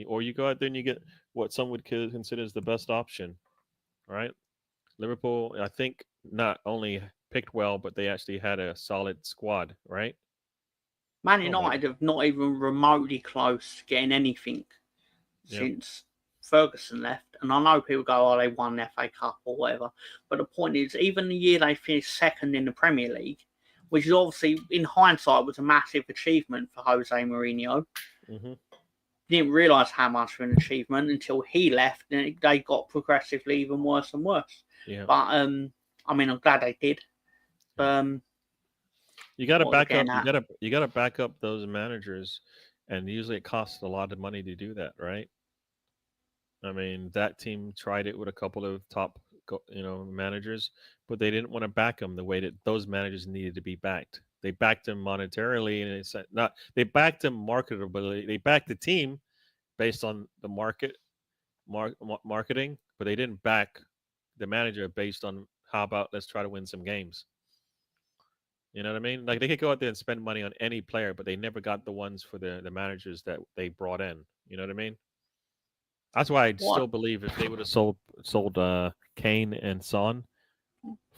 Or you go out there and you get what some would consider as the best option, right? Liverpool, I think, not only picked well, but they actually had a solid squad, right? Man Oh my, United have not even remotely close to getting anything yep. since Ferguson left. And I know people go, oh, they won the FA Cup or whatever. But the point is, even the year they finished second in the Premier League, which is obviously, in hindsight, was a massive achievement for Jose Mourinho. Hmm. Didn't realise how much of an achievement until he left, and they got progressively even worse and worse. Yeah. But I mean, I'm glad they did. You got to what was I back up. getting at? You got to back up those managers, and usually it costs a lot of money to do that, right? I mean, that team tried it with a couple of top, managers, but they didn't want to back them the way that those managers needed to be backed. They backed them monetarily, and it's not. They backed them marketability. They backed the team based on the marketing, but they didn't back the manager based on how about let's try to win some games. You know what I mean? Like they could go out there and spend money on any player, but they never got the ones for the managers that they brought in. You know what I mean? That's why I What? still believe if they would have sold Kane and Son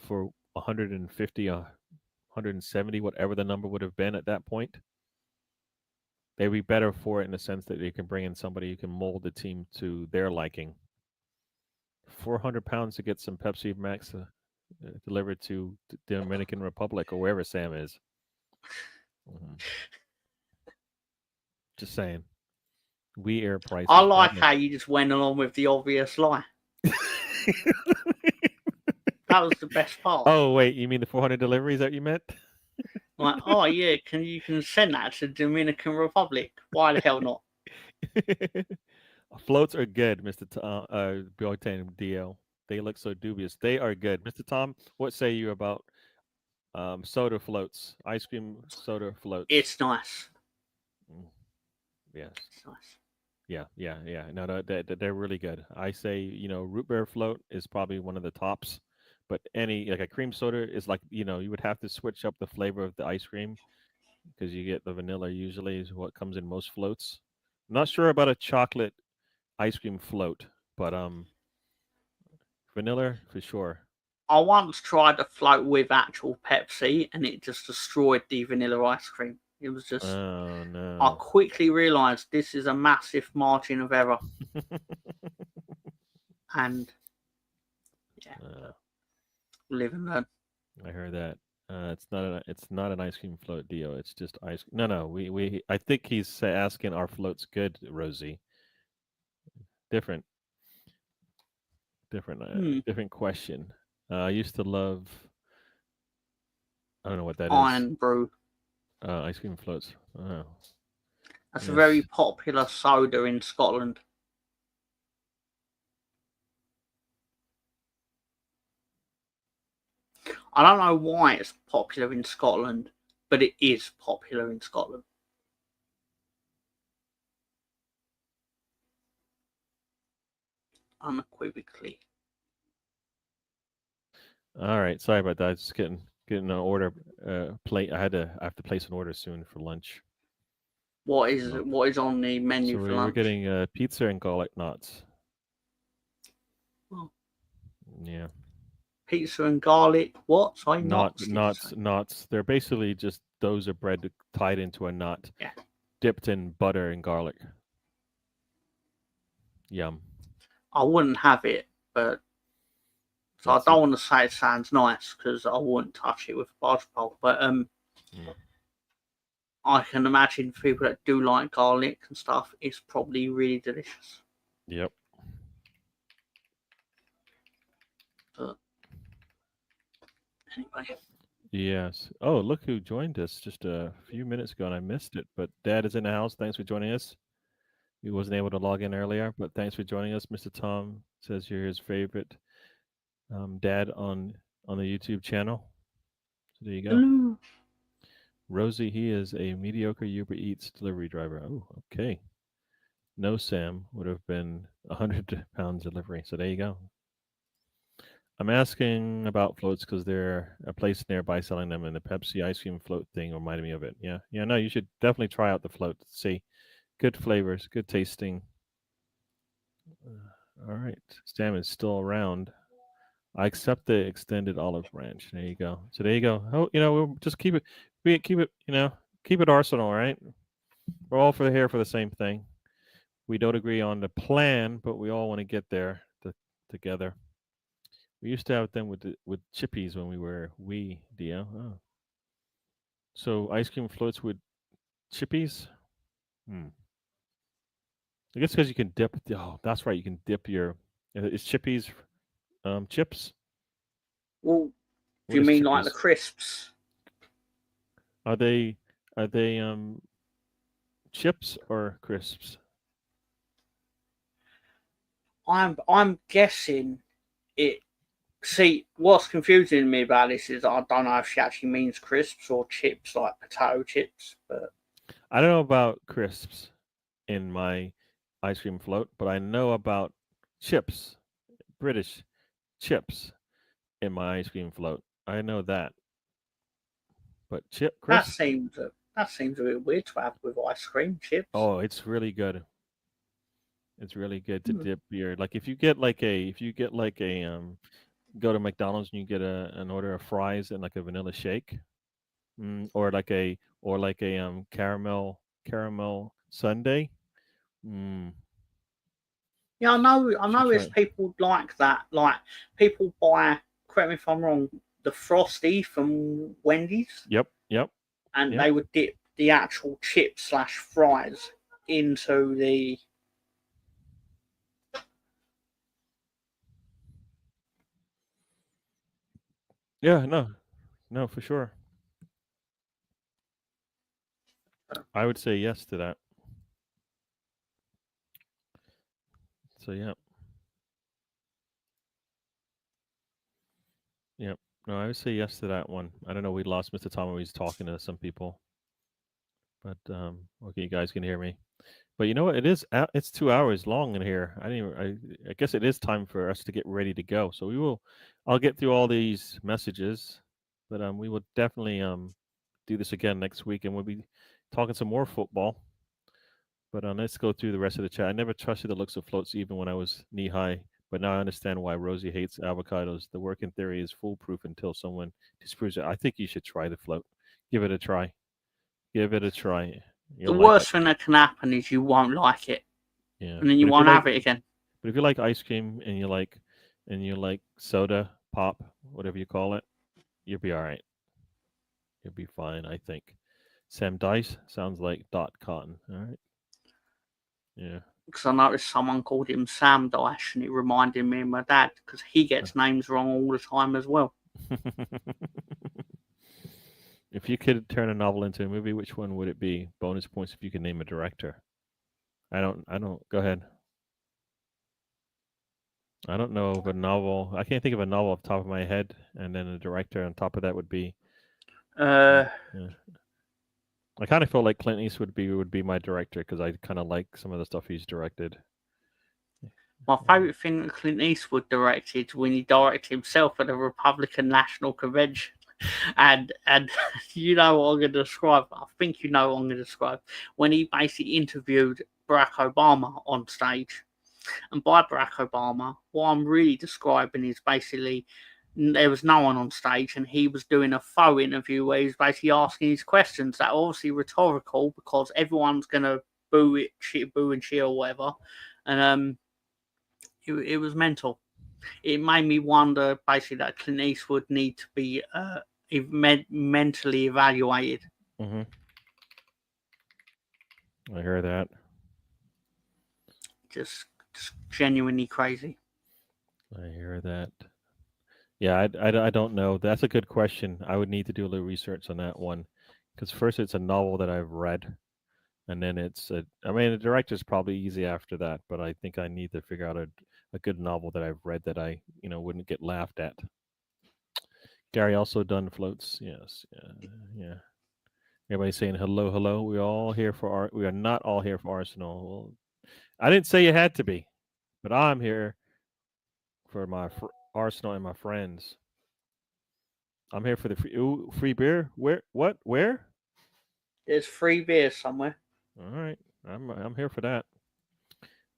for 150, 170, whatever the number would have been at that point, they'd be better for it in the sense that they can bring in somebody who can mold the team to their liking. £400 to get some Pepsi Max delivered to the Dominican Republic or wherever Sam is. Mm-hmm. Just saying. We air prices. I like how you just went along with the obvious lie. That was the best part. Oh wait, you mean the 400 deliveries that you meant? Like, oh yeah, you can send that to Dominican Republic? Why the hell not? Floats are good, Mr. Biotan DL. They look so dubious. They are good, Mr. Tom. What say you about soda floats, ice cream soda floats? It's nice. Yes. It's nice. Yeah. No, they're really good. I say, root beer float is probably one of the tops, but any like a cream soda is like, you would have to switch up the flavor of the ice cream because you get the vanilla usually is what comes in most floats. I'm not sure about a chocolate ice cream float, but vanilla for sure. I once tried a float with actual Pepsi, and it just destroyed the vanilla ice cream. It was just. Oh no! I quickly realised this is a massive margin of error, and live and learn. I heard that. It's not an ice cream float, Dio. It's just ice. No. We. I think he's asking our float's good, Rosie. Different. Different question. I used to love. I don't know what that is. Iron brew. Ice cream floats. Oh. That's a very popular soda in Scotland. I don't know why it's popular in Scotland, but it is popular in Scotland. Unequivocally. All right, sorry about that. Just getting an order. I have to place an order soon for lunch. What is on the menu for lunch? We're getting pizza and garlic knots. Oh. Yeah. Pizza and garlic. What? Sorry, knots. They're basically just those of bread tied into a knot, dipped in butter and garlic. Yum. I wouldn't have it, but so I don't want to say it sounds nice because I wouldn't touch it with a barge pole. But I can imagine people that do like garlic and stuff, it's probably really delicious. Yep. But anyway. Yes. Oh, look who joined us just a few minutes ago, and I missed it. But Dad is in the house. Thanks for joining us. He wasn't able to log in earlier, but thanks for joining us. Mr. Tom says you're his favorite dad on the YouTube channel. So there you go. Hello. Rosie, he is a mediocre Uber Eats delivery driver. Oh, okay. No, Sam would have been £100 delivery. So there you go. I'm asking about floats because they're a place nearby selling them, and the Pepsi ice cream float thing reminded me of it. Yeah, yeah. No, you should definitely try out the float. See, good flavors, good tasting. All right, Sam is still around. I accept the extended olive branch. There you go. So there you go. Oh, we'll just keep it, keep it, keep it Arsenal. Right? We're all here for the same thing. We don't agree on the plan, but we all want to get there together. We used to have them with chippies when we were Dio. Oh. So ice cream floats with chippies. I guess because you can dip. Oh, that's right. You can dip your. Is chippies chips? Well, What do you is mean like the chippies? crisps? Are they chips or crisps? I'm guessing it. See, what's confusing me about this is I don't know if she actually means crisps or chips, like potato chips. But I don't know about crisps in my ice cream float, but I know about chips, British chips in my ice cream float. I know that. But that crisp? seems a bit weird to have with ice cream chips. Oh, it's really good. It's really good to dip your if you get like a go to McDonald's and you get an order of fries and like a vanilla shake, or like a caramel sundae. Yeah, I know Should there's try. people like that. Like people buy, correct me if I'm wrong, the Frosty from Wendy's, Yep. and they would dip the actual chips / fries into the. Yeah. No, for sure. I would say yes to that. So yeah. Yep. No, I would say yes to that one. I don't know. We lost Mr. Tom. He's talking to some people, but okay, you guys can hear me. But you know what? It's 2 hours long in here. I guess it is time for us to get ready to go. So we will. I'll get through all these messages, but we will definitely do this again next week, and we'll be talking some more football. But let's go through the rest of the chat. I never trusted the looks of floats even when I was knee high, but now I understand why Rosie hates avocados. The working theory is foolproof until someone disproves it. I think you should try the float. Give it a try. Give it a try. The You'll like it. worst thing that can happen is you won't like it, Yeah, and then you won't have it again. But if you like ice cream and you like soda, pop, whatever you call it, you'll be all right. You'll be fine, I think. Sam Dice sounds like Dot Cotton. All right. Yeah. Because I noticed someone called him Sam Dash, and it reminded me of my dad because he gets names wrong all the time as well. If you could turn a novel into a movie, which one would it be? Bonus points if you could name a director. I don't. Go ahead. I don't know of a novel. I can't think of a novel off the top of my head, and then a director on top of that would be. Yeah. I kind of feel like Clint Eastwood would be my director because I kind of like some of the stuff he's directed. My favourite thing that Clint Eastwood directed when he directed himself at the Republican National Convention. And you know what I'm going to describe. I think you know what I'm going to describe. When he basically interviewed Barack Obama on stage. And by Barack Obama, what I'm really describing is basically there was no one on stage and he was doing a faux interview where he was basically asking these questions that are obviously rhetorical because everyone's going to boo and cheer or whatever. And it was mental. It made me wonder basically that Clint Eastwood need to be mentally evaluated. Mm-hmm. I hear that. Just genuinely crazy. I hear that. Yeah, I don't know. That's a good question. I would need to do a little research on that one, because first it's a novel that I've read, and then the director's probably easy after that, but I think I need to figure out a good novel that I've read that I wouldn't get laughed at. Gary also done floats. Yes, yeah. Everybody's saying hello. We are not all here for Arsenal. Well, I didn't say you had to be, but I'm here for my Arsenal and my friends. I'm here for the free beer. Where? What? Where? There's free beers somewhere. All right, I'm here for that.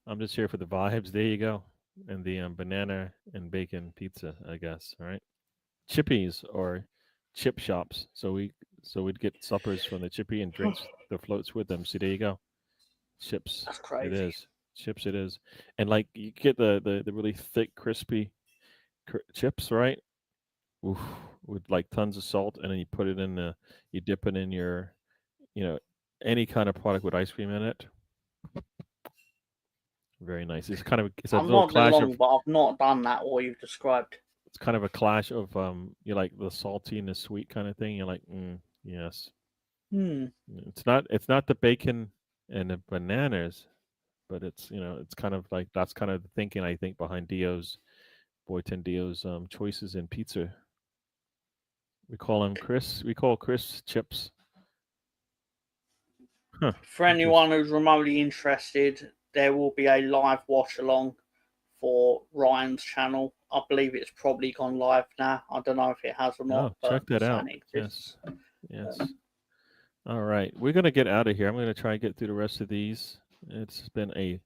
I'm just here for the vibes. There you go, and the banana and bacon pizza, I guess. All right, chippies or chip shops. We'd get suppers from the chippy and drinks the floats with them. See, there you go. Chips. That's It crazy. is chips. It is, and like you get the really thick, crispy chips, right? Oof, with like tons of salt, and then you put it in the, you dip it in your, any kind of product with ice cream in it. Very nice. It's a I'm little not clash long, of, but I've not done that what you've described. it's kind of a clash of you like the salty and the sweet kind of thing. You're like, yes. It's not the bacon and the bananas, but it's kind of like, that's kind of the thinking, I think, behind Boyton Dio's choices in pizza. We call Chris chips. Huh. For anyone who's remotely interested, there will be a live watch along for Ryan's channel. I believe it's probably gone live now. I don't know if it has or not. Oh, check that out. Yes. All right, we're gonna get out of here. I'm gonna try and get through the rest of these. It's been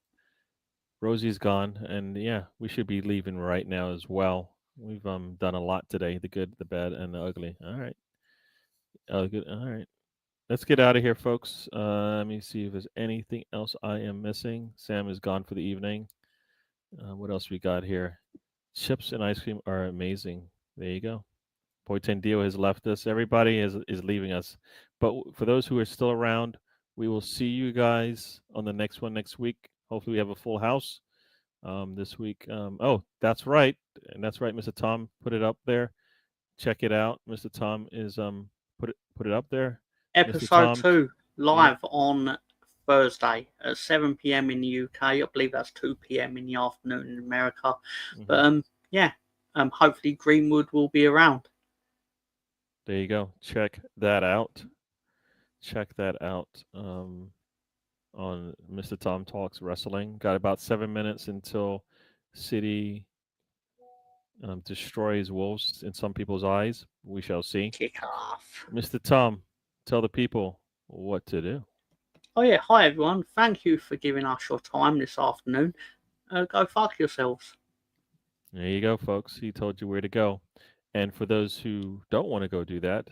Rosie's gone, and yeah, we should be leaving right now as well. We've done a lot today: the good, the bad, and the ugly. All right. Oh, good. All right. Let's get out of here, folks. Let me see if there's anything else I am missing. Sam is gone for the evening. What else we got here? Chips and ice cream are amazing. There you go. Poitendio has left us. Everybody is leaving us. But for those who are still around, we will see you guys on the next one next week. Hopefully, we have a full house this week. Oh, that's right. And that's right, Mr. Tom put it up there. Check it out. Mr. Tom is put it up there. Episode 2 live on Thursday at 7 p.m. in the UK. I believe that's 2 p.m. in the afternoon in America. But hopefully Greenwood will be around. There you go. Check that out. On Mr. Tom Talks Wrestling. Got about 7 minutes until City destroys Wolves in some people's eyes. We shall see. Kick off. Mr. Tom, tell the people what to do. Oh yeah, hi everyone. Thank you for giving us your time this afternoon. Go fuck yourselves. There you go, folks. He told you where to go. And for those who don't want to go do that,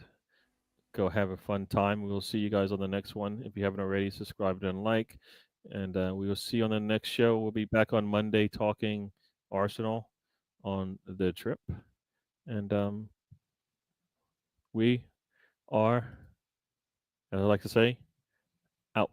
go have a fun time. We will see you guys on the next one. If you haven't already, subscribe and like. And we will see you on the next show. We'll be back on Monday talking Arsenal on the trip. And we are, as I like to say, out.